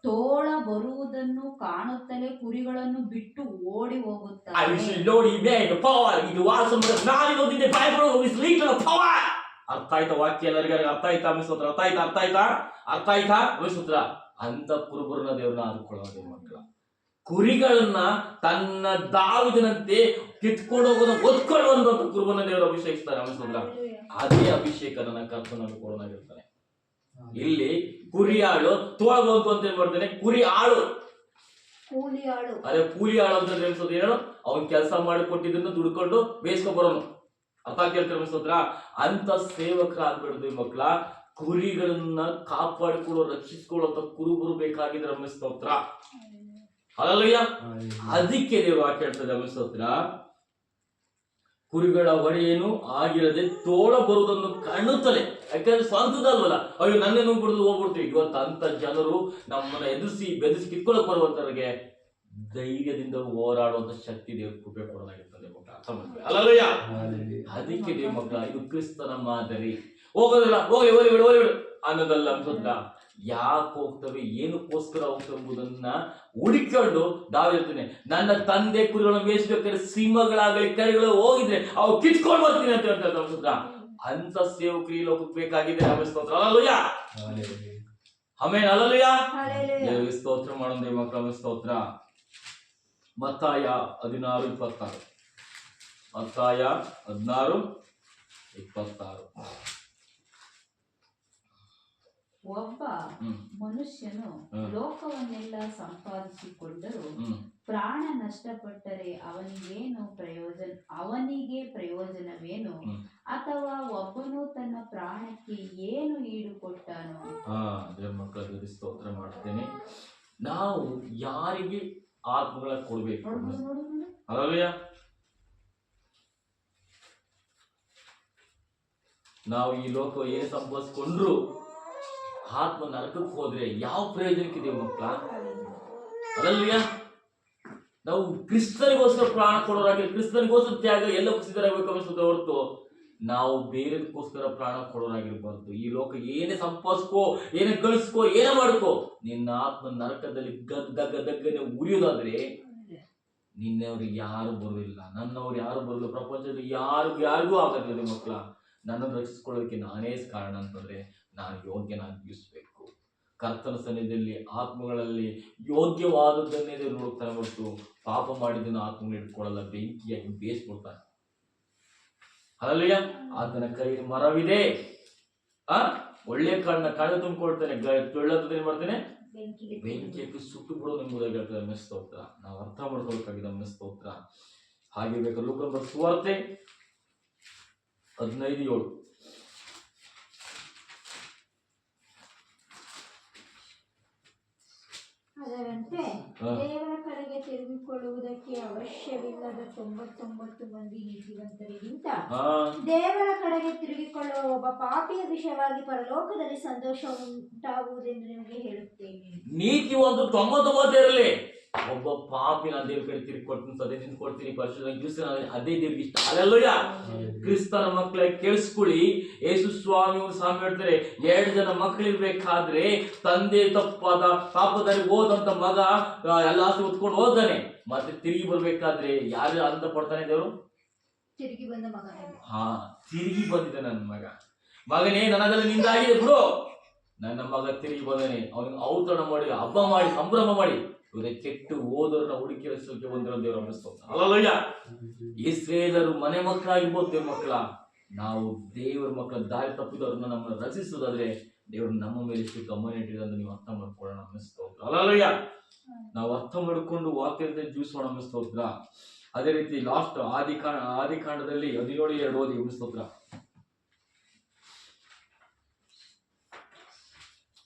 ತೋಳ ಬರುವುದನ್ನು ಕಾಣುತ್ತಲೇ ಕುರಿಗಳನ್ನು ಬಿಟ್ಟು ಓಡಿ ಹೋಗುತ್ತಾನೆ. ಅರ್ಥ ಆಯ್ತಾ ವಾಕ್ಯ? ಎಲ್ಲರಿಗೂ ಅರ್ಥ ಆಯ್ತಾ ಅಮಿಸೋತ್ರ? ಅರ್ಥ ಆಯ್ತಾ ಅಮಿಸೋತ್ರ? ಅಂತ ಕುರುಬರನ್ನ ದೇವ್ರನ್ನ ಆದುಕೊಳ್ಳೋದೇ ಮಕ್ಕಳ. ಕುರಿಗಳನ್ನ ತನ್ನ ದಾವಿದನಂತೆ ಕಿತ್ಕೊಂಡು ಹೋಗೋದ ಒತ್ಕೊಳ್ಳುವಂತ ಕುರುಬನ ದೇವರು ಅಭಿಷೇಕಿಸ್ತಾರೆ ಅಮಿಸೋದ್ರ. ಅದೇ ಅಭಿಷೇಕ ನನ್ನ ಕರ್ತನಲ್ಲಿ ಕೊಡೋನಾಗಿರ್ತಾನೆ. ಇಲ್ಲಿ ಕುರಿಯಾಳು ತೋಳ ಬಂತು ಅಂತ ಏನ್ ಮಾಡ್ತಾನೆ? ಕುರಿ ಆಳು, ಅದೇ ಕೂಲಿ ಆಳು ಅಂತ ಹೇಳ್ಸೋದು ಏನು? ಅವನ್ ಕೆಲಸ ಮಾಡಿ ಕೊಟ್ಟಿದ್ದನ್ನು ದುಡ್ಕೊಂಡು ಬೇಯಿಸ್ಕೊಂಡ್ ಬರೋನು. ಅರ್ಥ ಕೇಳ್ತಾರೆ ಅನ್ಸೋದ್ರ? ಅಂತ ಸೇವಕರಾಗ್ಬಿಡುದು ಮಕ್ಕಳ. ಕುರಿಗಳನ್ನ ಕಾಪಾಡಿಕೊಳ್ಳೋ, ರಕ್ಷಿಸಿಕೊಳ್ಳುವಂತ ಕುರುಬರು ಬೇಕಾಗಿದ್ರೆ ಸ್ತೋತ್ರ. ಹಲ್ಲೆಲೂಯಾ. ಅದಕ್ಕೆ ದೇವರು ವಾಕ್ಯ ಹೇಳ್ತದೆ ಸ್ತೋತ್ರ. ಕುರಿಗಳ ಒಡೆಯೇನು ಆಗಿರದೆ ತೋಳ ಬರುವುದನ್ನು ಕಾಣುತ್ತಲೇ. ಯಾಕಂದ್ರೆ ಸ್ವಂತದಲ್ವಲ್ಲ, ಅಯ್ಯೋ ನನ್ನೇನು ಬಿಡುದು ಹೋಗ್ಬಿಡ್ತೀವಿ. ಇವತ್ತು ಅಂತ ಜನರು ನಮ್ಮನ್ನ ಎದುರಿಸಿ ಬೆದರಿಸಿ ಕಿತ್ಕೊಳ್ಳಕ್ ಬರುವಂತವರಿಗೆ ಧೈರ್ಯದಿಂದ ಹೋರಾಡುವಂತ ಶಕ್ತಿ ದೇವರು ಕೃಪೆ ಕೊಡಲಾಗಿರ್ತದೆ ಮಕ್ಕಳ. ಅರ್ಥ ಮಾಡ್ತೀವಿ. ಹಲ್ಲೆಲೂಯಾ. ಅದಕ್ಕೆ ದೇವ ಮಕ್ಕಳ, ಇದು ಕ್ರಿಸ್ತನ ಮಾದರಿ. ಹೋಗೋದಿಲ್ಲ, ಹೋಗ್ಲಿ ಬಿಡು ಅನ್ನೋದಲ್ಲ ಅನ್ಸೋದ್ರ. ಯಾಕೆ ಹೋಗ್ತವೆ, ಏನಕ್ಕೋಸ್ಕರ ಹೋಗ್ತವೆ ಎಂಬುದನ್ನ ಹುಡುಕೊಂಡು ದಾವಿರ್ತೀನಿ. ನನ್ನ ತಂದೆ ಕುರಿಗಳನ್ನು ಮೇಯಿಸ್ಬೇಕಾದ್ರೆ ಸಿಂಹಗಳಾಗಲಿ ಕರಿಗಳು ಹೋಗಿದ್ರೆ ಅವು ಕಿತ್ಕೊಂಡು ಬರ್ತೀನಿ ಅಂತ ಹೇಳ್ತಾರೆ ಅನ್ಸೋದ್ರ. ಅಂತ ಸೇವಕರು ಈ ಲೋಕಕ್ಕೆ ಬೇಕಾಗಿದೆ. ಸ್ತೋತ್ರ. ಹಲ್ಲೆಲೂಯಾ. ಆಮೆನ್. ಹಲ್ಲೆಲೂಯಾ. ದೇವರಿಗೆ ಸ್ತೋತ್ರ ಮಾಡೋಣ ದೇವ ಮಕ್ಕಳ. ಸ್ತೋತ್ರ. ಮತ್ತಾಯ 16:26. ಮತ್ತಾಯ 16:26. ಒಬ್ಬ ಮನುಷ್ಯನು ಲೋಕವನ್ನೆಲ್ಲ ಸಂಪಾದಿಸಿಕೊಂಡರೂ ಪ್ರಾಣ ನಷ್ಟಪಟ್ಟರೆ ಅವನಿಗೆ ಪ್ರಯೋಜನವೇನು? ಅಥವಾ ಒಬ್ಬನು ತನ್ನ ಪ್ರಾಣಕ್ಕೆ ಏನು ಈಡು ಕೊಟ್ಟಾನೋ? ದೇವ್ರ ಮಕ್ಕಳ ಸ್ತೋತ್ರ ಮಾಡ್ತೇನೆ. ನಾವು ಯಾರಿಗೆ ಆತ್ಮಗಳ ಕೊಡ್ಬೇಕು? ಹಲ್ಲೆಲೂಯಾ. ನಾವು ಈ ಲೋಕ ಏನು ಸಂಪಾದಿಸ್ಕೊಂಡ್ರು ಆತ್ಮ ನರಕಕ್ಕೆ ಹೋದ್ರೆ ಯಾವ ಪ್ರಯೋಜನಕ್ಕಿದೆಯೋ ಮಕ್ಕಳ? ಹಲ್ಲೆಲೂಯಾ. ನಾವು ಕ್ರಿಸ್ತನಿಗೋಸ್ಕರ ಪ್ರಾಣ ಕೊಡೋರಾಗಿ, ಕ್ರಿಸ್ತನಿಗೋಸ್ಕರ ತ್ಯಾಗ ಎಲ್ಲಕ್ಕೂ ಸಿದ್ಧರಾಗಬೇಕು ಅನಿಸುತ್ತೆ ಹೊರತು ನಾವು ಬೇರೆದಕ್ಕೋಸ್ಕರ ಪ್ರಾಣ ಕೊಡೋರಾಗಿರ್ಬಾರ್ದು. ಈ ಲೋಕ ಏನೇ ಸಂಪಾದಿಸ್ಕೋ, ಏನೇ ಗಳಿಸ್ಕೋ, ಏನೇ ಮಾಡ್ಕೋ, ನಿನ್ನ ಆತ್ಮ ನರಕದಲ್ಲಿ ಗದ್ದನೆ ಉರಿಯೋದಾದ್ರೆ ನಿನ್ನವ್ರಿಗೆ ಯಾರು ಬರೋದಿಲ್ಲ, ನನ್ನವ್ರು ಯಾರು ಬರೋದಿಲ್ಲ, ಪ್ರಪಂಚದಲ್ಲಿ ಯಾರಿಗೂ ಆಗೋದಿಲ್ಲ ಮಕ್ಕಳ. ನನ್ನನ್ನು ರಕ್ಷಿಸ್ಕೊಳ್ಳೋದಕ್ಕೆ ನಾನೇ ಕಾರಣ ಅಂತಂದ್ರೆ ನಾನು ಯೋಗ್ಯನಾಗಿ ಜೀವಿಸ್ಬೇಕು. ಕರ್ತನ ಸನ್ನಿಧಿಯಲ್ಲಿ ಆತ್ಮಗಳಲ್ಲಿ ಯೋಗ್ಯವಾದದ್ದನ್ನೇ ನೋಡ್ತಾನೆ ಹೊರತು ಪಾಪ ಮಾಡಿದ್ದನ್ನು ಆತ್ಮಗಳು ಇಟ್ಕೊಳ್ಳಲ್ಲ, ಬೆಂಕಿಯಾಗಿ ಬೇಯಿಸ್ಕೊಡ್ತಾನೆ. ಹಲ್ಲೆಲೂಯಾ. ಆತನ ಕೈಯಲ್ಲಿ ಮರವಿದೆ, ಒಳ್ಳೆ ಕಾಳನ್ನ ತುಂಬಿಕೊಳ್ತಾನೆ, ಟೊಳ್ಳೇನ್ ಮಾಡ್ತಾನೆ, ಬೆಂಕಿಗೆ ಸುಟ್ಟು ಬಿಡೋದು ಎಂಬುದಾಗಿ ಹೇಳ್ತಾರೆ. ನಮ್ಮ ಸ್ತೋತ್ರ. ನಾವು ಅರ್ಥ ಮಾಡ್ಕೊಳ್ಬೇಕಾಗಿದೆ. ನಮ್ಮ ಸ್ತೋತ್ರ. ಹಾಗೆ ಬೇಕಾದ್ರೆ ಲೂಕನ ಬರೆದ ಸುವಾರ್ತೆ 15:7. ಅದರಂತೆ ದೇವರ ಕಡೆಗೆ ತಿರುಗಿಕೊಳ್ಳುವುದಕ್ಕೆ ಅವಶ್ಯವಿಲ್ಲದ 99 ಮಂದಿ ನೀತಿವಂತರಿಗಿಂತ ದೇವರ ಕಡೆಗೆ ತಿರುಗಿಕೊಳ್ಳುವ ಒಬ್ಬ ಪಾಪಿಯ ವಿಷಯವಾಗಿ ಪರಲೋಕದಲ್ಲಿ ಸಂತೋಷ ಉಂಟಾಗುವುದೆಂದು ನಿಮಗೆ ಹೇಳುತ್ತೇನೆ. ನೀತಿ ಒಂದು 99 ಇರಲಿ, ಒಬ್ಬ ಪಾಪಿ ನಾನು ದೇವ್ರ ಕಡೆ ತಿರುಗಿ ಕೊಡ್ತೀನಿ, ಸದೇ ನಿಂತ್ಕೊಡ್ತೀನಿ, ಪರಿಶುದ್ಧ ಅದೇ ದೇವ್ರಿಗೆ ಇಷ್ಟ. ಅಲ್ಲೆಲ್ಲೂಯ. ಕ್ರಿಸ್ತನ ಮಕ್ಕಳ ಕೇಳಿಸ್ಕೊಳ್ಳಿ. ಯೇಸು ಸ್ವಾಮಿ ಸ್ವಾಮಿ ಹೇಳ್ತಾರೆ, 2 ಜನ ಮಕ್ಕಳಿರ್ಬೇಕಾದ್ರೆ ತಂದೆ ತಪ್ಪಾದ ಪಾಪದಲ್ಲಿ ಹೋದಂತ ಮಗ ಎಲ್ಲ ಹೊತ್ಕೊಂಡು ಹೋದಾನೆ. ಮತ್ತೆ ತಿರುಗಿ ಬರ್ಬೇಕಾದ್ರೆ ಯಾರು ಆನಂದ ಪಡ್ತಾನೆ? ದೇವರು ತಿರುಗಿ ಬಂದ ಮಗ. ತಿರುಗಿ ಬಂದಿದೆ ನನ್ನ ಮಗ. ಮಗನೇ, ನನಗೆಲ್ಲ ನಿಂದಾಗಿದೆ ಬಿಡು, ನನ್ನ ಮಗ ತಿರುಗಿ ಬಂದಾನೆ. ಅವನಿಗೆ ಔತಣ ಮಾಡಿ, ಹಬ್ಬ ಮಾಡಿ, ಸಂಭ್ರಮ ಮಾಡಿ, ಕೆಟ್ಟು ಹೋದರನ್ನ ಹುಡುಕಿ ರಚಿಸಲಿಕ್ಕೆ ಬಂದಿರೋ ದೇವರು ಅನ್ನಿಸ್ತೋತ. ಅಲ್ಲಯ್ಯ, ಇಸ್ರೇಲರು ಮನೆ ಮಕ್ಕಳಾಗಿರ್ಬೋದು ದೇವ್ರ ಮಕ್ಕಳ. ನಾವು ದೇವರ ಮಕ್ಕಳ ದಾರಿ ತಪ್ಪಿದವ್ರನ್ನ ನಮ್ಮನ್ನು ರಚಿಸೋದಾದ್ರೆ ದೇವರು ನಮ್ಮ ಮೇಲೆ ಎಷ್ಟು ಗಮನ ಇಟ್ಟಿರೋದು ನೀವು ಅರ್ಥ ಮಾಡ್ಕೊಳ್ಳೋಣ ಅನ್ನಿಸ್ತೋತ್ರ. ಅಲ್ಲಯ್ಯ, ನಾವು ಅರ್ಥ ಮಾಡಿಕೊಂಡು ವಾಕ್ಯದ ಜೀವಿಸೋಣ ಅನ್ನಿಸ್ತೋತ್ರ. ಅದೇ ರೀತಿ ಲಾಸ್ಟ್ ಆದಿಕಾಂಡದಲ್ಲಿ 17:2 ಓದಿ ಅನ್ನಿಸ್ತೋತ್ರ.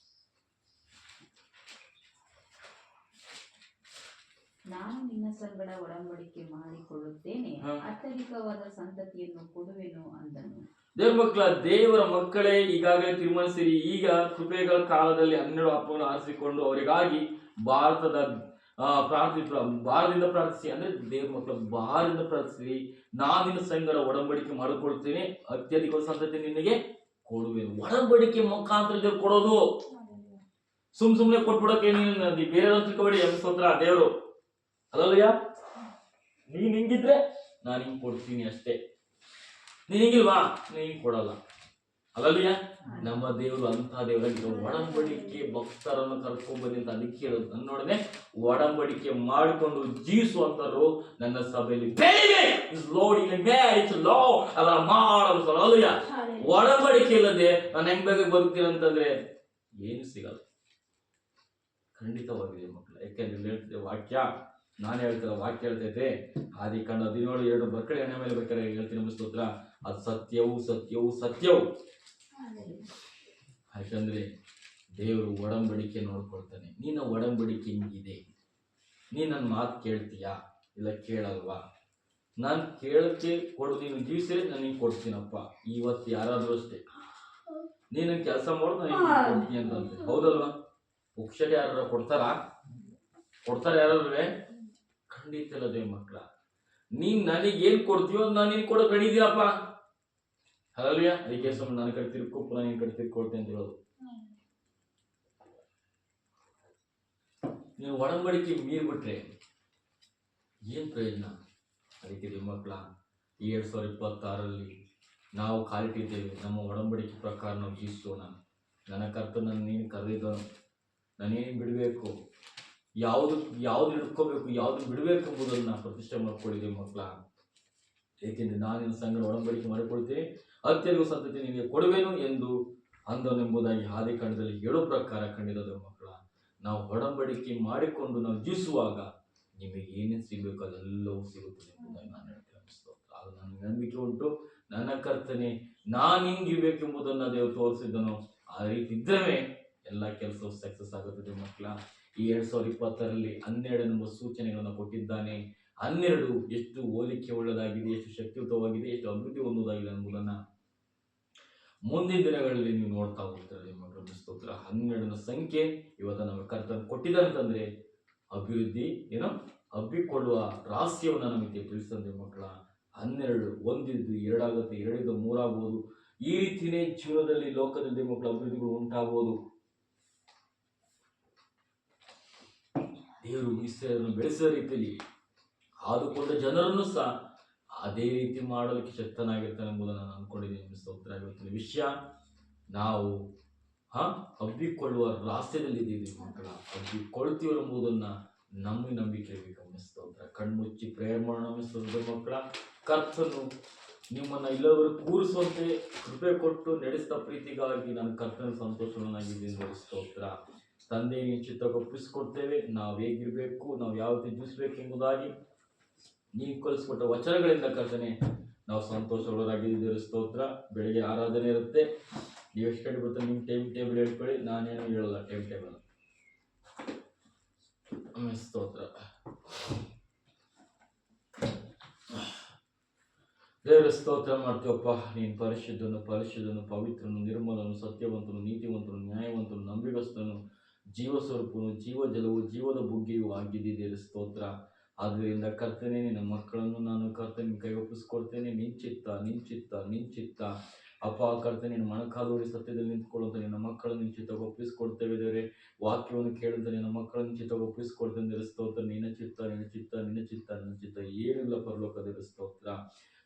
ನಾನು ನಿನ್ನ ಸಂಗಡ ಒಡಂಬಡಿಕೆ ಮಾಡಿಕೊಳ್ಳುತ್ತೇನೆ, ಅತ್ಯಧಿಕವಾದ ಸಂತತಿಯನ್ನು ಕೊಡುವೆನು ಅಂದನು. ದೇವ್ರ ಮಕ್ಕಳ, ದೇವರ ಮಕ್ಕಳೇ ಈಗಾಗಲೇ ತೀರ್ಮಾನಿಸಿರಿ. ಈಗ ಕೃಪೆಗಳ ಕಾಲದಲ್ಲಿ 12 ಆತ್ಮಗಳನ್ನು ಆರಿಸಿಕೊಂಡು ಅವರಿಗಾಗಿ ಭಾರದಿಂದ ಪ್ರಾರ್ಥಿಸಿ. ಅಂದ್ರೆ ದೇವ್ರ ಮಕ್ಕಳ ಭಾರದಿಂದ ಪ್ರಾರ್ಥಿಸಿ. ನಾನು ನಿನ್ನ ಸಂಗಡ ಒಡಂಬಡಿಕೆ ಮಾಡಿಕೊಳ್ತೇನೆ, ಅತ್ಯಧಿಕ ಸಂತತಿ ನಿನಗೆ ಕೊಡುವೆನು. ಒಡಂಬಡಿಕೆ ಮುಖಾಂತರ ದೇವ್ರು ಕೊಡೋದು. ಸುಮ್ನೆ ಕೊಟ್ಬಿಡೋಕೆ ಬೇರೆ ತಿಳ್ಕೊಬೇಡಿ ಸ್ತೋತ್ರ. ದೇವರು ಅಲ್ಲಯ್ಯ, ನೀನ್ ಹಿಂಗಿದ್ರೆ ನಾನು ಹಿಂಗ್ ಕೊಡ್ತೀನಿ ಅಷ್ಟೇ, ನೀನ್ ಹಿಂಗಿಲ್ವಾ ನೀನ್ ಕೊಡಲ್ಲ. ಅಲ್ಲಯ್ಯ, ನಮ್ಮ ದೇವರು ಅಂತ ದೇವರಾಗಿ ಒಡಂಬಡಿಕೆ ಭಕ್ತರನ್ನು ಕರ್ಕೊಂಡ್ಬಂದಿ ಅಂತ ಅದಕ್ಕೆ ಹೇಳೋದು. ನನ್ನೊಡನೆ ಒಡಂಬಡಿಕೆ ಮಾಡಿಕೊಂಡು ಜೀವಿಸುವಂತರು ನನ್ನ ಸಭೆಯಲ್ಲಿ ಅಲ್ಲಯ್ಯ. ಒಡಂಬಡಿಕೆ ಇಲ್ಲದೆ ನಾನು ಹೆಂಗ್ ಬೇಗ ಬದುಕ್ತೀನಿ ಅಂತಂದ್ರೆ ಏನು ಸಿಗಲ್ಲ. ಖಂಡಿತವಾಗಿದೆ ಮಕ್ಕಳು. ಯಾಕೆಂದ್ರೆ ಹೇಳ್ತಿದ್ದೆ ವಾಕ್ಯ, ನಾನು ಹೇಳ್ತಿರೋ ವಾಕ್ಯ ಹೇಳ್ತೈತೆ. ಆದಿಕಾಂಡ 17:2 ಬರ್ಕಡೆ ಎಣ್ಣೆ ಮೇಲೆ ಬೇಕಾದ್ರೆ ಹೇಳ್ತೀನಿ ಸ್ತೋತ್ರ. ಅದು ಸತ್ಯವು ಸತ್ಯವು ಸತ್ಯವು. ಯಾಕಂದ್ರೆ ದೇವರು ಒಡಂಬಡಿಕೆ ನೋಡ್ಕೊಳ್ತಾನೆ. ನಿನ್ನ ಒಡಂಬಡಿಕೆ ಹಿಂಗಿದೆ. ನೀನ್ ನನ್ನ ಮಾತು ಕೇಳ್ತೀಯಾ ಇಲ್ಲ ಕೇಳಲ್ವಾ? ನಾನು ಕೇಳಕ್ಕೆ ಕೊಡು, ನೀನು ಜೀವಿಸಿದ್ರೆ ನಾನು ಹಿಂಗೆ ಕೊಡ್ತೀನಪ್ಪ. ಇವತ್ತು ಯಾರಾದ್ರೂ ಅಷ್ಟೇ, ನೀನು ಕೆಲಸ ಮಾಡು ನಾನು ಹಿಂಗೆ ಕೊಡ್ತೀನಿ ಅಂತಂದ್ರೆ ಹೌದಲ್ವಾ? ಪುಕ್ಷಟೆ ಯಾರು ಕೊಡ್ತಾರೆ ಯಾರಾದ್ರೆ? ಖಂಡಿತ ಇಲ್ಲ ದೇವ್ ಮಕ್ಕಳ. ನೀನ್ ನನಗೆ ಏನ್ ಕೊಡ್ತೀವೋ ನಾನು ನಿನ್ ಕೊಡೋ ಕಡಿದೀಯಪ್ಪ. ಅಲ್ವಯ್ಯ? ಅದಕ್ಕೆ ಸುಮ್ಮನೆ ನನ್ನ ಕಡೆ ತಿರ್ಕೊಪ್ಪ, ನಾನು ನಿನ್ ಕಡೆ ತಿರ್ಕೊಳ್ತೇನೆ ಅಂತ ಹೇಳೋದು. ನೀವು ಒಡಂಬಡಿಕೆ ಮೀರ್ಬಿಟ್ರೆ ಏನ್ ಪ್ರಯೋಜನ? ಅದಕ್ಕೆ ದೇವ್ ಮಕ್ಕಳ, 2026 ನಾವು ಕಾಲಿಟ್ಟಿದ್ದೇವೆ. ನಮ್ಮ ಒಡಂಬಡಿಕೆ ಪ್ರಕಾರ ನಾವು ಜೀವಿಸೋಣ. ನನ್ನ ಕರ್ತನನ್ನು ನೀನು ಕರೆದಿದ್ದನು, ನಾನೇನು ಬಿಡಬೇಕು, ಯಾವುದು ಹಿಡ್ಕೋಬೇಕು, ಯಾವುದು ಬಿಡಬೇಕು ಎಂಬುದನ್ನು ಪ್ರತಿಷ್ಠೆ ಮಾಡ್ಕೊಂಡಿದ್ದೇವೆ ಮಕ್ಕಳ. ಏಕೆಂದ್ರೆ ನಾನಿನ ಸಂಗಡ ಒಡಂಬಡಿಕೆ ಮಾಡಿಕೊಳ್ತೇನೆ, ಅತ್ಯಧಿಕ ಸಂತತಿ ನಿನಗೆ ಕೊಡುವೆನು ಎಂದು ಅಂದನೆಂಬುದಾಗಿ ಆದಿಕಾಂಡದಲ್ಲಿ ಹೇಳೋ ಪ್ರಕಾರ ಖಂಡಿತದ ಮಕ್ಕಳ. ನಾವು ಒಡಂಬಡಿಕೆ ಮಾಡಿಕೊಂಡು ನಾವು ಜೀವಿಸುವಾಗ ನಿಮಗೆ ಏನೇನು ಸಿಗಬೇಕು ಅದೆಲ್ಲವೂ ಸಿಗುತ್ತದೆ ಎಂಬುದಾಗಿ ನಾನು ಹೇಳ್ತೇನೆ. ಅದು ನನಗೆ ನಂಬಿಕೆ ಉಂಟು. ನನ್ನ ಕರ್ತನೆ ನಾನು ಹಿಂಗಿರ್ಬೇಕೆಂಬುದನ್ನು ದೇವರು ತೋರಿಸಿದ್ದನು. ಆ ರೀತಿ ಇದ್ದರೆ ಎಲ್ಲ ಕೆಲಸವು ಸಕ್ಸಸ್ ಆಗುತ್ತದೆ ಮಕ್ಕಳ. ಈ 2020 12 ಎಂಬ ಸೂಚನೆಗಳನ್ನು ಕೊಟ್ಟಿದ್ದಾನೆ. 12 ಎಷ್ಟು ಹೋಲಿಕೆ ಉಳ್ಳದಾಗಿದೆ, ಎಷ್ಟು ಶಕ್ತಿಯುತವಾಗಿದೆ, ಎಷ್ಟು ಅಭಿವೃದ್ಧಿ ಹೊಂದುವುದಾಗಿದೆ ಎಂಬುದನ್ನು ಮುಂದಿನ ದಿನಗಳಲ್ಲಿ ನೀವು ನೋಡ್ತಾ ಹೋಗ್ತಾರೆ ನಿಮ್ಮ ಸ್ತೋತ್ರ. 12ನ ಸಂಖ್ಯೆ ಇವತ್ತು ನಮಗೆ ಕರ್ತನ ಕೊಟ್ಟಿದ್ದಾರೆ ಅಂತಂದ್ರೆ ಅಭಿವೃದ್ಧಿ ಹಬ್ಬಿಕೊಳ್ಳುವ ರಹಸ್ಯವನ್ನು ನಮಗೆ ತಿಳಿಸ್ತಂದ್ರೆ ಮಕ್ಕಳ. 12 ಒಂದಿದ್ದು 2 ಆಗುತ್ತೆ, 2 3 ಆಗ್ಬೋದು. ಈ ರೀತಿಯೇ ಜೀವನದಲ್ಲಿ ಲೋಕದಲ್ಲಿ ಮಕ್ಕಳ ಅಭಿವೃದ್ಧಿಗಳು ಉಂಟಾಗಬಹುದು. ದೇವರು ಇಸ್ರಾಯೇಲನ್ನು ಬೆಳೆಸಿದ ರೀತಿಯಲ್ಲಿ ಆದುಕೊಂಡ ಜನರನ್ನು ಸಹ ಅದೇ ರೀತಿ ಮಾಡಲಿಕ್ಕೆ ಶಕ್ತನಾಗಿರ್ತಾನೆ ಎಂಬುದನ್ನು ನಾನು ಅನ್ಕೊಂಡಿದ್ದೀನಿ. ಸ್ತೋತ್ರ. ಇವತ್ತಿನ ವಿಷಯ ನಾವು ಹಬ್ಬಿಕೊಳ್ಳುವ ರಾಷ್ಟ್ರದಲ್ಲಿದ್ದೀವಿ ಮಕ್ಕಳ. ಹಬ್ಬಿಕೊಳ್ತೀವಿ ಎಂಬುದನ್ನು ನಮಗೆ ನಂಬಿಕೆ ಇರಬೇಕು. ಸ್ತೋತ್ರ. ಕಣ್ಮುಚ್ಚಿ ಪ್ರೇಯರ್ ಮಾಡೋಣ ಸ್ತೋತ್ರ ಮಕ್ಕಳ. ಕರ್ತನು ನಿಮ್ಮನ್ನು ಇಲ್ಲವರು ಕೂರಿಸುವಂತೆ ಕೃಪೆ ಕೊಟ್ಟು ನಡೆಸಿದ ಪ್ರೀತಿಗಾಗಿ ನಾನು ಕರ್ತನ ಸಂತೋಷವನ್ನಾಗಿದ್ದೀನಿ. ಸ್ತೋತ್ರ. ತಂದೆ ನಿನ್ನ ಚಿತ್ತಕ್ಕೆ ಒಪ್ಪಿಸಿಕೊಡ್ತೇವೆ. ನಾವು ಹೇಗಿರಬೇಕು, ನಾವು ಯಾವ ರೀತಿ ಜೀವಿಸಬೇಕು ಎಂಬುದಾಗಿ ನೀವು ಕಲಿಸ್ಕೊಟ್ಟ ವಚನಗಳಿಂದ ಕರ್ತನೆ ನಾವು ಸಂತೋಷಗಳಾಗಿದ್ದೀರಿ. ಸ್ತೋತ್ರ. ಬೆಳಿಗ್ಗೆ ಆರಾಧನೆ ಇರುತ್ತೆ, ನೀವು ಎಷ್ಟು ಗಂಟೆ ಬರ್ತಾರೆ ನಿಮ್ಮ ಟೇಬಲ್ ಹೇಳ್ಕೊಳ್ಳಿ, ನಾನೇನು ಹೇಳಲ್ಲ. ಟೇಬಲ್ ಸ್ತೋತ್ರ. ದೇವರ ಸ್ತೋತ್ರ ಮಾಡ್ತೀವಪ್ಪ. ನೀನು ಪರಿಶುದ್ಧನು, ಪವಿತ್ರನು, ನಿರ್ಮಲನು, ಸತ್ಯವಂತನು, ನೀತಿವಂತನು, ನ್ಯಾಯವಂತನು, ನಂಬಿಗಸ್ತನು, ಜೀವಸ್ವರೂಪನು, ಜೀವಜಲವು, ಜೀವದ ಬುಗ್ಗೆಯೂ ಆಗಿದ್ದಿದ್ದೇವೆ. ಸ್ತೋತ್ರ. ಆದ್ದರಿಂದ ಕರ್ತನೆ ನಿನ್ನ ಮಕ್ಕಳನ್ನು ನಾನು ಕರ್ತನೆ ಕೈ ಒಪ್ಪಿಸ್ಕೊಡ್ತೇನೆ. ನಿಂಚಿತ್ತ ಅಪ್ಪ ಕರ್ತನೆ ನಿನ್ನ ಮೊಣಕಾಲೂರಿ ಸತ್ಯದಲ್ಲಿ ನಿಂತ್ಕೊಳ್ಳುವಂತ ನಿನ್ನ ಮಕ್ಕಳನ್ನು ನಿನ್ನ ಚಿತ್ತಕ್ಕೆ ಒಪ್ಪಿಸ್ಕೊಡ್ತೇವೆ ದೇವರೇ. ವಾಕ್ಯವನ್ನು ಕೇಳುವಂತ ನಿನ್ನ ಮಕ್ಕಳನ್ನು ಚಿತ್ತಕ್ಕೆ ಒಪ್ಪಿಸ್ಕೊಡ್ತೇನೆ ದೇವರ. ಸ್ತೋತ್ರ. ನಿನ್ನ ಚಿತ್ತ ಏನಿಲ್ಲ ಪರಲೋಕದ ಸ್ತೋತ್ರ.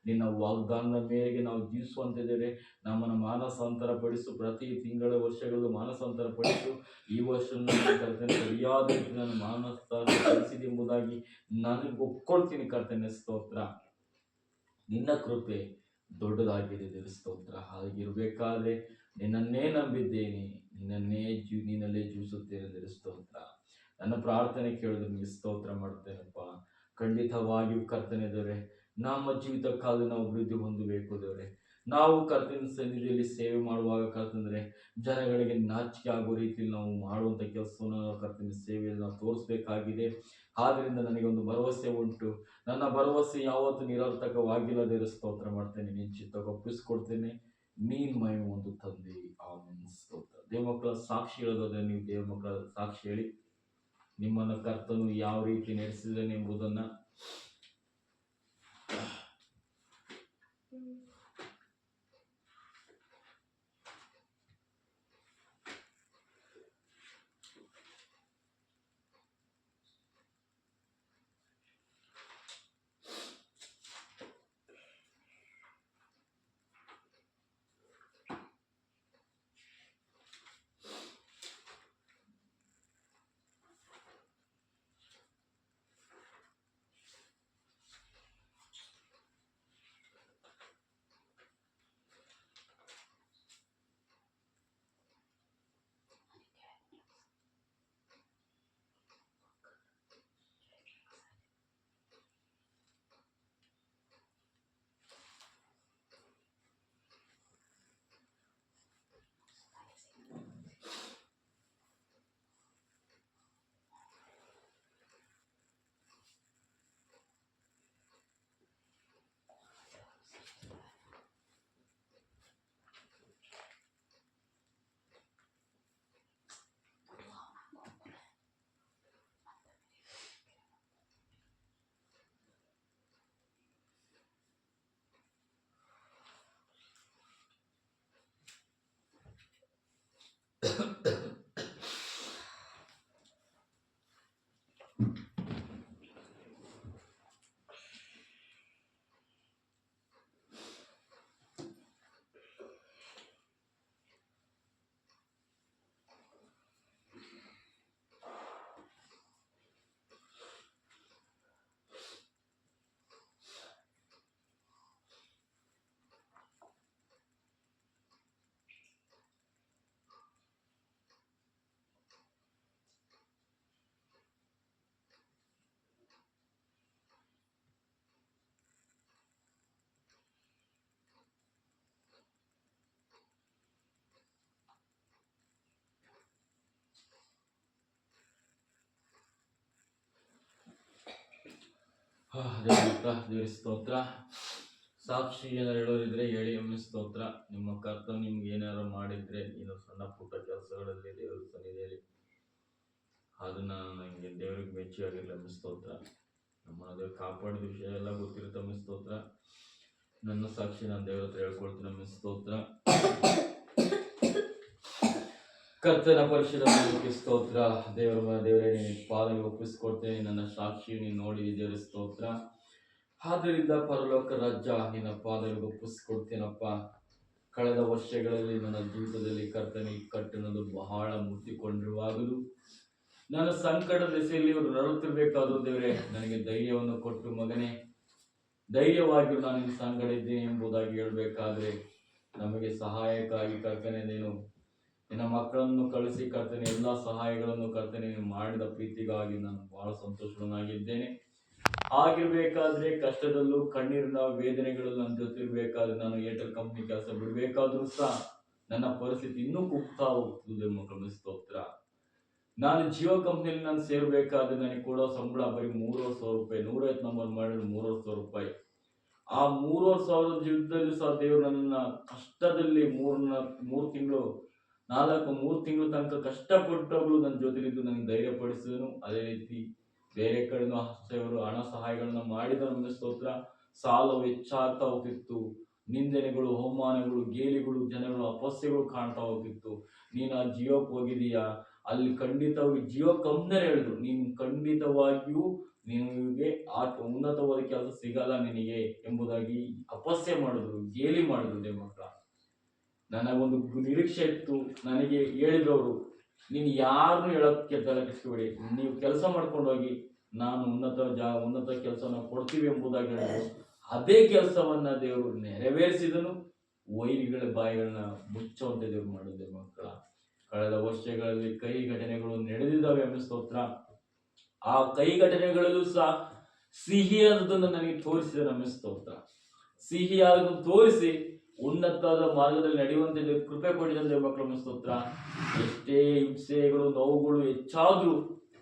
ನಿನ್ನ ವಾಗ್ದಾನದ ಮೇರೆಗೆ ನಾವು ಜೀವಿಸುವಂತೆ ದೇವರೇ. ನಮ್ಮನ್ನು ಮಾನಸಾಂತರ ಪಡಿಸು. ಪ್ರತಿ ತಿಂಗಳ ವರ್ಷಗಳಲ್ಲೂ ಮಾನಸಾಂತರ ಪಡಿಸು. ಈ ವರ್ಷ ಕರ್ತನೆ ಸರಿಯಾದ ರೀತಿ ನಾನು ಮಾನಸಾಂತರ ಪಡಿಸಿದೆ ಎಂಬುದಾಗಿ ನನಗೆ ಒಪ್ಕೊಳ್ತೀನಿ ಕರ್ತನೆ. ಸ್ತೋತ್ರ. ನಿನ್ನ ಕೃಪೆ ದೊಡ್ಡದಾಗಿದೆ ದೇವರ. ಸ್ತೋತ್ರ. ಹಾಗಿರ್ಬೇಕಾದ್ರೆ ನಿನ್ನನ್ನೇ ನಂಬಿದ್ದೇನೆ, ನಿನ್ನಲ್ಲೇ ಜೀವಿಸುತ್ತೇನೆ ದೇವರ. ಸ್ತೋತ್ರ. ನನ್ನ ಪ್ರಾರ್ಥನೆ ಕೇಳಿದ್ರೆ ನಿಮಗೆ ಸ್ತೋತ್ರ ಮಾಡ್ತೇನಪ್ಪ. ಖಂಡಿತವಾಗಿಯೂ ಕರ್ತನೆ ದೇವರೇ, ನಮ್ಮ ಜೀವಿತ ಕಾಲ ನಾವು ಅಭಿವೃದ್ಧಿ ಹೊಂದಬೇಕು ದೇವರೇ. ನಾವು ಕರ್ತನ ಸನ್ನಿಧಿಯಲ್ಲಿ ಸೇವೆ ಮಾಡುವಾಗ ಕರ್ತಂದ್ರೆ ಜನಗಳಿಗೆ ನಾಚಿಕೆ ಆಗೋ ರೀತಿಯಲ್ಲಿ ನಾವು ಮಾಡುವಂಥ ಕೆಲಸವನ್ನು ಕರ್ತನ ಸೇವೆಯಲ್ಲಿ ನಾವು ತೋರಿಸ್ಬೇಕಾಗಿದೆ. ಆದ್ದರಿಂದ ನನಗೆ ಒಂದು ಭರವಸೆ ಉಂಟು. ನನ್ನ ಭರವಸೆ ಯಾವತ್ತೂ ನಿರರ್ಥಕವಾಗಿಲ್ಲ ದೇವರ. ಸ್ತೋತ್ರ ಮಾಡ್ತೇನೆ. ನಿನ್ನ ಚಿತ್ತಕ್ಕೆ ಒಪ್ಪಿಸ್ಕೊಡ್ತೇನೆ. ನೀನ್ ಮಹಿಮೆ ಒಂದು ತಂದೆ. ಆಮೆನ್. ಸ್ತೋತ್ರ. ದೇವಮಕ್ಕಳ ಸಾಕ್ಷಿ ಹೇಳೋದಾದ್ರೆ ನೀವು ದೇವಮಕ್ಕಳ ಸಾಕ್ಷಿ ಹೇಳಿ, ನಿಮ್ಮನ್ನು ಕರ್ತನು ಯಾವ ರೀತಿ ನಡೆಸಿದ್ದೇನೆ ಎಂಬುದನ್ನ. ದೇವರ ಸ್ತೋತ್ರ. ಸಾಕ್ಷಿ ಏನಾರು ಹೇಳೋರಿದ್ರೆ ಹೇಳಿ. ಒಮ್ಮೆ ಸ್ತೋತ್ರ. ನಿಮ್ಮ ಕರ್ತವ್ಯ ನಿಮ್ಗೆ ಏನಾರು ಮಾಡಿದ್ರೆ, ಇನ್ನು ಸಣ್ಣ ಪುಟ್ಟ ಕೆಲಸಗಳಲ್ಲಿ ದೇವರ ಸನ್ನಿಧಿಯಲ್ಲಿ ಅದನ್ನ ನನಗೆ ದೇವ್ರಿಗೆ ಮೆಚ್ಚಿಯಾಗಿರಲಿ. ಒಮ್ಮೆ ಸ್ತೋತ್ರ. ನಮ್ಮ ದೇವ್ರು ಕಾಪಾಡಿದ ವಿಷಯ ಎಲ್ಲ ಗೊತ್ತಿರುತ್ತೆ. ಒಮ್ಮೆ ಸ್ತೋತ್ರ. ನನ್ನ ಸಾಕ್ಷಿ ನಾನು ದೇವ್ರ ಹತ್ರ ಹೇಳ್ಕೊಳ್ತೀನಿ. ಒಮ್ಮೆ ಸ್ತೋತ್ರ. ಕರ್ತನ ಪರಿಶುದ್ಧ ಸ್ತೋತ್ರ. ದೇವರೇ ನೀನು ಪಾದಕ್ಕೆ ಒಪ್ಪಿಸ್ಕೊಡ್ತೇನೆ. ನನ್ನ ಸಾಕ್ಷಿ ನೀನು ನೋಡಿದ ದೇವರ. ಸ್ತೋತ್ರ. ಆದ್ದರಿಂದ ಪರಲೋಕ ರಾಜ್ಯ ನಿನ್ನ ಪಾದಗಳಿಗೆ ಒಪ್ಪಿಸ್ಕೊಡ್ತೇನಪ್ಪ. ಕಳೆದ ವರ್ಷಗಳಲ್ಲಿ ನನ್ನ ಜೀವಿತದಲ್ಲಿ ಕರ್ತನ ಕಟ್ಟಣದು ಬಹಳ ಮುಟ್ಟಿಕೊಂಡಿರುವಾಗಲೂ ನನ್ನ ಸಂಕಟದ ದೆಸೆಯಲ್ಲಿ ಇವರು ನರಳುತ್ತಿರ್ಬೇಕಾದ್ರು ದೇವರೇ ನನಗೆ ಧೈರ್ಯವನ್ನು ಕೊಟ್ಟು, ಮಗನೇ ಧೈರ್ಯವಾಗಿ ನಾನು ನಿನ್ನ ಸಂಗಡ ಇದ್ದೇನೆ ಎಂಬುದಾಗಿ ಹೇಳ್ಬೇಕಾದ್ರೆ ನಮಗೆ ಸಹಾಯಕ್ಕಾಗಿ ಕರ್ತನೆ ನೀನು ನಿನ್ನ ಮಕ್ಕಳನ್ನು ಕಳಿಸಿ ಕರ್ತನೆ, ಎಲ್ಲ ಸಹಾಯಗಳನ್ನು ಕರ್ತನೆ ನೀನು ಮಾಡಿದ ಪ್ರೀತಿಗಾಗಿ ನಾನು ಬಹಳ ಸಂತೋಷವಾಗಿದ್ದೇನೆ. ಆಗಿರ್ಬೇಕಾದ್ರೆ ಕಷ್ಟದಲ್ಲೂ ಕಣ್ಣೀರಿನ ವೇದನೆಗಳು ನನ್ನ ಜೊತೆ ಇರಬೇಕಾದ್ರೆ, ನಾನು ಏರ್ಟೆಲ್ ಕಂಪ್ನಿ ಕೆಲಸ ಬಿಡಬೇಕಾದ್ರೂ ಸಹ ನನ್ನ ಪರಿಸ್ಥಿತಿ ಇನ್ನೂ ಕುಗ್ತಾ ಹೋಗ್ತದೆ ಮಕ್ಕಳ ಸ್ತೋತ್ರ. ನಾನು ಜಿಯೋ ಕಂಪ್ನಿಯಲ್ಲಿ ನಾನು ಸೇರ್ಬೇಕಾದ್ರೆ ನನಗೆ ಕೊಡೋ ಸಂಬಳ ಬರೀ 3,500 ರೂಪಾಯಿ, 150 ನಂಬರ್ ಮಾಡಿದ್ರೆ 3,500 ರೂಪಾಯಿ. ಆ 3,500 ಜೀವಿತದಲ್ಲಿ ಸಹ ದೇವರು ನನ್ನ ಕಷ್ಟದಲ್ಲಿ 3 ತಿಂಗಳು 3 ತಿಂಗಳು ತನಕ ಕಷ್ಟಪಟ್ಟವರು ನನ್ನ ಜೊತೆಲಿದ್ದು ನನಗೆ ಧೈರ್ಯಪಡಿಸಿದನು. ಅದೇ ರೀತಿ ಬೇರೆ ಕಡೆನೂ ದೇವರು ಹಣ ಸಹಾಯಗಳನ್ನ ಮಾಡಿದ ನಮಗೆ ಸ್ತೋತ್ರ. ಸಾಲವು ಹೆಚ್ಚಾಗ್ತಾ ಹೋಗ್ತಿತ್ತು, ನಿಂದನೆಗಳು, ಅವಮಾನಗಳು, ಗೇಲಿಗಳು, ಜನಗಳು ಅಪಸ್ಯಗಳು ಕಾಣ್ತಾ ಹೋಗ್ತಿತ್ತು. ನೀನು ಆ ಜಿಯೋಕ್ಕೆ ಹೋಗಿದೀಯಾ, ಅಲ್ಲಿ ಖಂಡಿತವಾಗಿ ಜಿಯೋ ಕಂಪ್ನಿಯರು ಹೇಳಿದ್ರು ನೀನು ಖಂಡಿತವಾಗಿಯೂ ನಿನಗೆ ಆ ಉನ್ನತವಾದ ಕೆಲಸ ಸಿಗಲ್ಲ ನಿನಗೆ ಎಂಬುದಾಗಿ ಅಪಸ್ಯ ಮಾಡಿದ್ರು, ಗೇಲಿ ಮಾಡಿದ್ರು. ನಿಮ್ಮ ಮಕ್ಕಳ ನನಗೊಂದು ನಿರೀಕ್ಷೆ ಇತ್ತು. ನನಗೆ ಹೇಳಿದವರು, ನೀನು ಯಾರನ್ನು ಹೇಳೋಕ್ಕೆ ತಲೆಕೆಡಿಸ್ಕೋಬೇಡಿ, ನೀವು ಕೆಲಸ ಮಾಡ್ಕೊಂಡು ಹೋಗಿ, ನಾನು ಉನ್ನತ ಕೆಲಸನ ಕೊಡ್ತೀವಿ ಎಂಬುದಾಗಿ ಹೇಳಿದ್ರು. ಅದೇ ಕೆಲಸವನ್ನ ದೇವರು ನೆರವೇರಿಸಿದನು. ವೈರಿಗಳ ಬಾಯಿಗಳನ್ನ ಮುಚ್ಚುವಂತೆ ದೇವರು ಮಾಡಿದೆ ಮಕ್ಕಳ. ಕಳೆದ ವರ್ಷಗಳಲ್ಲಿ ಕೈ ಘಟನೆಗಳು ನಡೆದಿದ್ದಾವೆ ಎಂಬ ಸ್ತೋತ್ರ. ಆ ಕೈ ಘಟನೆಗಳಲ್ಲೂ ಸಹ ಸಿಹಿಯಾದದನ್ನು ನನಗೆ ತೋರಿಸಿದ ನಮ್ಮ ಸ್ತೋತ್ರ. ಸಿಹಿಯಾದದನ್ನು ತೋರಿಸಿ ಉನ್ನತವಾದ ಮಾರ್ಗದಲ್ಲಿ ನಡೆಯುವಂತೆ ಕೃಪೆ ಕೊಡಿದಂತೆ ಮಕ್ಕಳ ಸ್ತೋತ್ರ. ಎಷ್ಟೇ ಹಿಂಸೆಗಳು, ನೋವುಗಳು ಹೆಚ್ಚಾದ್ರೂ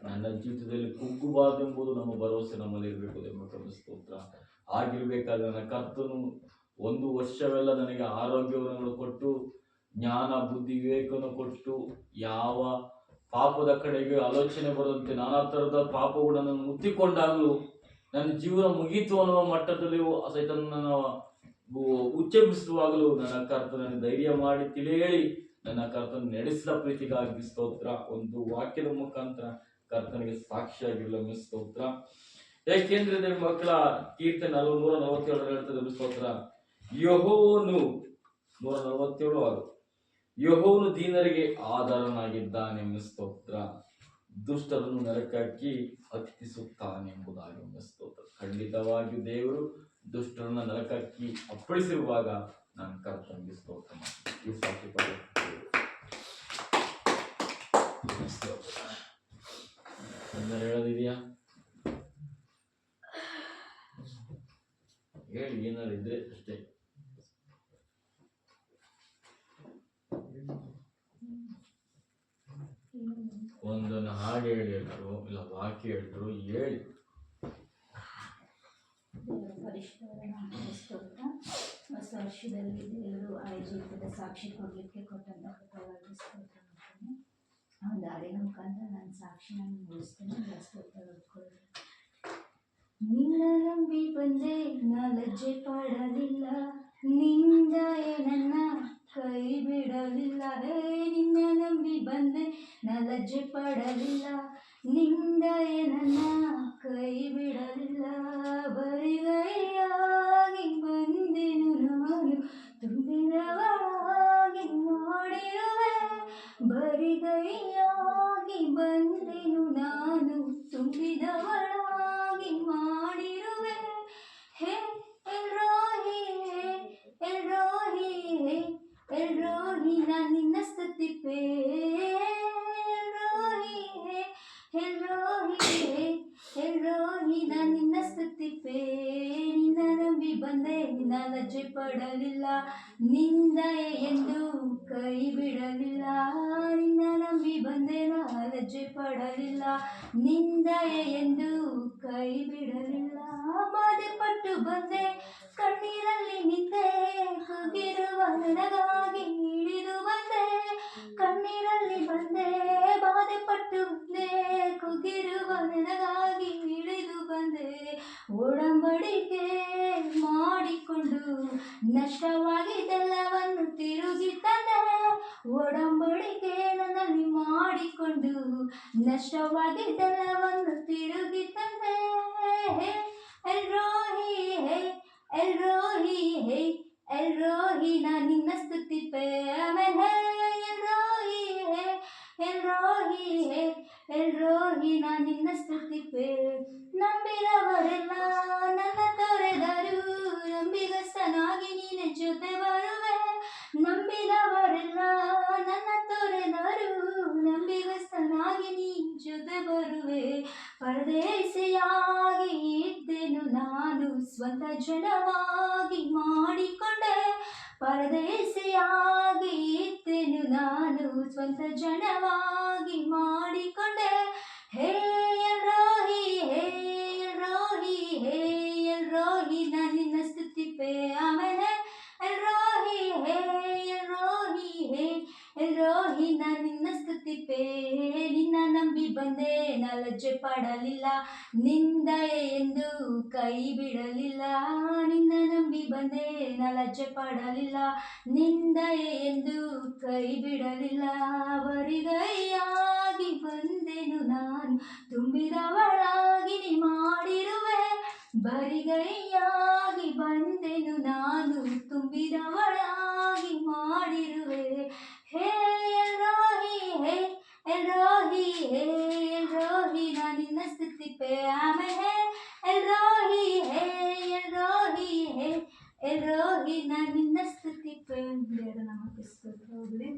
ನನ್ನ ಜೀವಿತದಲ್ಲಿ ಕುಗ್ಗಬಾರದೆಂಬುದು ನಮ್ಮ ಭರವಸೆ ನಮ್ಮಲ್ಲಿ ಇರಬೇಕು ಮಕ್ಕಳ ಸ್ತೋತ್ರ. ಆಗಿರ್ಬೇಕಾದ್ರೆ ನನ್ನ ಕರ್ತನು 1 ವರ್ಷವೆಲ್ಲ ನನಗೆ ಆರೋಗ್ಯವನ್ನು ಕೊಟ್ಟು, ಜ್ಞಾನ, ಬುದ್ಧಿ, ವಿವೇಕವನ್ನು ಕೊಟ್ಟು, ಯಾವ ಪಾಪದ ಕಡೆಗೆ ಆಲೋಚನೆ ಬರದಂತೆ ನಾನಾ ಥರದ ಪಾಪಗಳು ನನ್ನನ್ನು ಮುತ್ತಿಕೊಂಡಾಗಲೂ ನನ್ನ ಜೀವನ ಮುಗೀತು ಅನ್ನುವ ಮಟ್ಟದಲ್ಲಿ ಸೈತನನ್ನ ಉಚ್ಚರಿಸುವಾಗಲೂ ನನ್ನ ಕರ್ತನನ್ನು ಧೈರ್ಯ ಮಾಡಿ ತಿಳಿಯೇಳಿ ನನ್ನ ಕರ್ತನ ನಡೆಸಿದ ಪ್ರೀತಿಗಾಗಿ ಸ್ತೋತ್ರ. ಒಂದು ವಾಕ್ಯದ ಮುಖಾಂತರ ಕರ್ತನಿಗೆ ಸಾಕ್ಷಿಯಾಗಿರಲು ಸ್ತೋತ್ರ. ಏಕೆಂದ್ರೆ ಮಕ್ಕಳ ಕೀರ್ತನೆ 147 ಹೇಳ್ತದೆ ಸ್ತೋತ್ರ. ಯೆಹೋವನು 147 ಯೆಹೋವನು ದೀನರಿಗೆ ಆಧಾರನಾಗಿದ್ದಾನೆಂಬ ಸ್ತೋತ್ರ. ದುಷ್ಟರನ್ನು ನರಕಕ್ಕೆ ಹತ್ತಿಸುತ್ತಾನೆಂಬುದಾಗಿ ಸ್ತೋತ್ರ. ಖಂಡಿತವಾಗಿಯೂ ದೇವರು ದುಷ್ಟರನ್ನ ನರಕಕ್ಕೆ ಅಪ್ಪಳಿಸಿರುವಾಗ ನಾನು ಕರ್ತನಿಗೆ ಸ್ತೋತ್ರ ಮಾಡ್ತೀನಿ. ಹೇಳೋದಿದೆಯಾ? ಹೇಳಿ, ಏನಾರು ಇದ್ರೆ ಅಷ್ಟೇ. ಒಂದನ್ನು ಹಾಡು ಹೇಳಿ ಹೇಳ್ರು, ಇಲ್ಲ ವಾಕ್ಯ ಹೇಳ್ರು, ಹೇಳಿ. ಹೊಸ ವರ್ಷದಲ್ಲಿ ದೇವರು ಆಯೋಜಿತದ ಸಾಕ್ಷಿ ಕೊಡಲಿಕ್ಕೆ ಕೊಟ್ಟಂತ ಕೃಪೆಗಾಗಿ ಸ್ತೋತ್ರ ಮಾಡ್ತೀನಿ. ಒಂದು ಹಾಡಿನ ಮುಖಾಂತರ ನಾನು ಸಾಕ್ಷಿನ ಮುಗಿಸ್ತೇನೆ. ನಿನ್ನ ನಂಬಿ ಬಂದೆ, ನಾ ಲಜ್ಜೆ ಪಡಲಿಲ್ಲ, ನಿಂದ ನನ್ನ ಕೈ ಬಿಡಲಿಲ್ಲ. ನಿನ್ನ ನಂಬಿ ಬಂದೆ, ನಾ ಲಜ್ಜೆ ಪಡಲಿಲ್ಲ, ನಿಂದ ನನ್ನ ಕೈ ಬಿಡಲಿಲ್ಲ. ಬರಿಗೈಯಾಗಿ ಬಂದೆನು ನಾನು, ತುಂಬಿದವಳಾಗಿ ಮಾಡಿರುವೆ. ಬರಿಗೈಯಾಗಿ ಬಂದೆನು ನಾನು, ತುಂಬಿದವಳಾಗಿ ಮಾಡಿರುವೆ. ಹೇ ಎಲ್ರೋಹಿ, ಎಲ್ರೋಹಿ, ಎಲ್ರೋಹಿ, ನಾನು ನಿನ್ನ ಸ್ತುತಿಪೆ. ಎಲ್ರೋಹಿ, ಎಲ್ರೋಹಿ, ಎಲ್ರೋಹಿ, ನಾನು ನಿನ್ನ ಸ್ತುತಿಪೆ. ನಿನ್ನ ನಂಬಿ ಬಂದೆ, ನಿನ್ನ ಲಜ್ಜೆ ಪಡಲಿಲ್ಲ, ನಿಂದ ಎಂದು ಕೈ ಬಿಡಲಿಲ್ಲ. ನಿನ್ನ ನಂಬಿ ಬಂದೆ, ನಾ ಲಜ್ಜೆ ಪಡಲಿಲ್ಲ, ನಿಂದ ಎಂದು ಕೈ ಬಿಡಲಿಲ್ಲ. ಬಾಧೆ ಪಟ್ಟು ಬಂದೆ, ಕಣ್ಣೀರಲ್ಲಿ ನಿಂತೆ, ಕುಗ್ಗಿರುವ ನನಗಾಗಿ ಇಳಿದು ಬಂದೆ. ಕಣ್ಣೀರಲ್ಲಿ ಬಂದೆ, ಬಾಧೆ ಪಟ್ಟು ಬಂದೆ, ಕುಗ್ಗಿರುವ ನನಗಾಗಿ ಇಳಿದು ಬಂದೆ. ಒಡಂಬಡಿಕೆ ಮಾಡಿಕೊಂಡು ನಷ್ಟವಾಗಿದ್ದೆಲ್ಲವನ್ನು ತಿರುಗಿ ತಂದೆ. ಒಡಂಬಡಿಕೆ ನನ್ನಲ್ಲಿ ಮಾಡಿಕೊಂಡು ನಷ್ಟವಾಗಿದ್ದೆಲ್ಲವನ್ನು ತಿರುಗಿ ತಂದೆ. ಎಲ್ರೋಹಿ, ಎಲ್ರೋಹಿ, ಎಲ್ರೋಹಿ, ನಾ ನಿನ್ನ ಸ್ತುತಿಪೆ. ಆಮೆನ್. ಎಲ್ರೋಹಿ, ಎಲ್ರೋಹಿ, ಎಲ್ರೋಹಿ, ನಾ ನಿನ್ನ ಸ್ತುತಿಪೆ. ನಂಬಿದವರೆಲ್ಲ ನನ್ನ ತೊರೆದರು, ನಂಬಿಗಸ್ತನಾಗಿ ನೀನೆ ಜೊತೆ ಬರುವೆ. ನಂಬಿದವರೆಲ್ಲ ನನ್ನ ತೊರೆ ಪರದೇಶಿಯಾಗಿ ಇದ್ದೆನು ನಾನು ಸ್ವಂತ ಜನವಾಗಿ ಮಾಡಿಕೊಂಡೆ. ಪರದೇಶಿಯಾಗಿ ಇದ್ದೆನು ನಾನು ಸ್ವಂತ ಜನವಾಗಿ ಮಾಡಿಕೊಂಡೆ. ಹೇ ಎಲ್ರೋಹಿ ಹೇ ಎಲ್ರೋಹಿ ಹೇ ಎಲ್ರೋಹಿ ನಾನು ನಿನ್ನ ಸ್ತುತಿಪೆ ಆಮೇಲೆ ಎಲ್ರೋಹಿ ಹೇ ಎಲ್ರೋಹಿ ಹೇ ಎಲ್ರೋಹಿ ನಾನು ನಿನ್ನ ಸ್ತುತಿಪೆ. ನಿನ್ನ ನಂಬಿ ಬಂದೆ ನಾ ಲಜ್ಜೆ ಪಡಲಿಲ್ಲ, ನಿಂದಯೆ ಎಂದು ಕೈ ಬಿಡಲಿಲ್ಲ. ನಿನ್ನ ನಂಬಿ ಬಂದೆ ನಾ ಲಜ್ಜೆ ಪಡಲಿಲ್ಲ, ನಿಂದಯೆ ಎಂದು ಕೈ ಬಿಡಲಿಲ್ಲ. ಬರಿಗೈಯಾಗಿ ಬಂದೆನು ನಾನು ತುಂಬಿದವಳಾಗಿ ನೀ ಮಾಡಿರುವೆ. ಬರಿಗೈಯಾಗಿ ಬಂದೆನು ನಾನು ತುಂಬಿದವಳಾಗಿ ಮಾಡಿರುವೆ. ಹೇ ಎಲ್ರೋಹಿ ಹೇ ಎಲ್ರೋಹಿ ಹೇ ಎಲ್ರೋಹಿ ನಾನು ನಿನ್ನ ಸ್ತುತಿಪೆ ಆಮೇಲೆ ಎಲ್ರೋಹಿ ಹೇ ಎಲ್ರೋಹಿ ಹೇ ಎಲ್ರೋಹಿ ನಾನು ನಿನ್ನ ಸ್ತುತಿಪೆ. ದೇವರ ನಾಮಕ್ಕೆ ಸ್ತೋತ್ರ ಹೋಗಲಿ.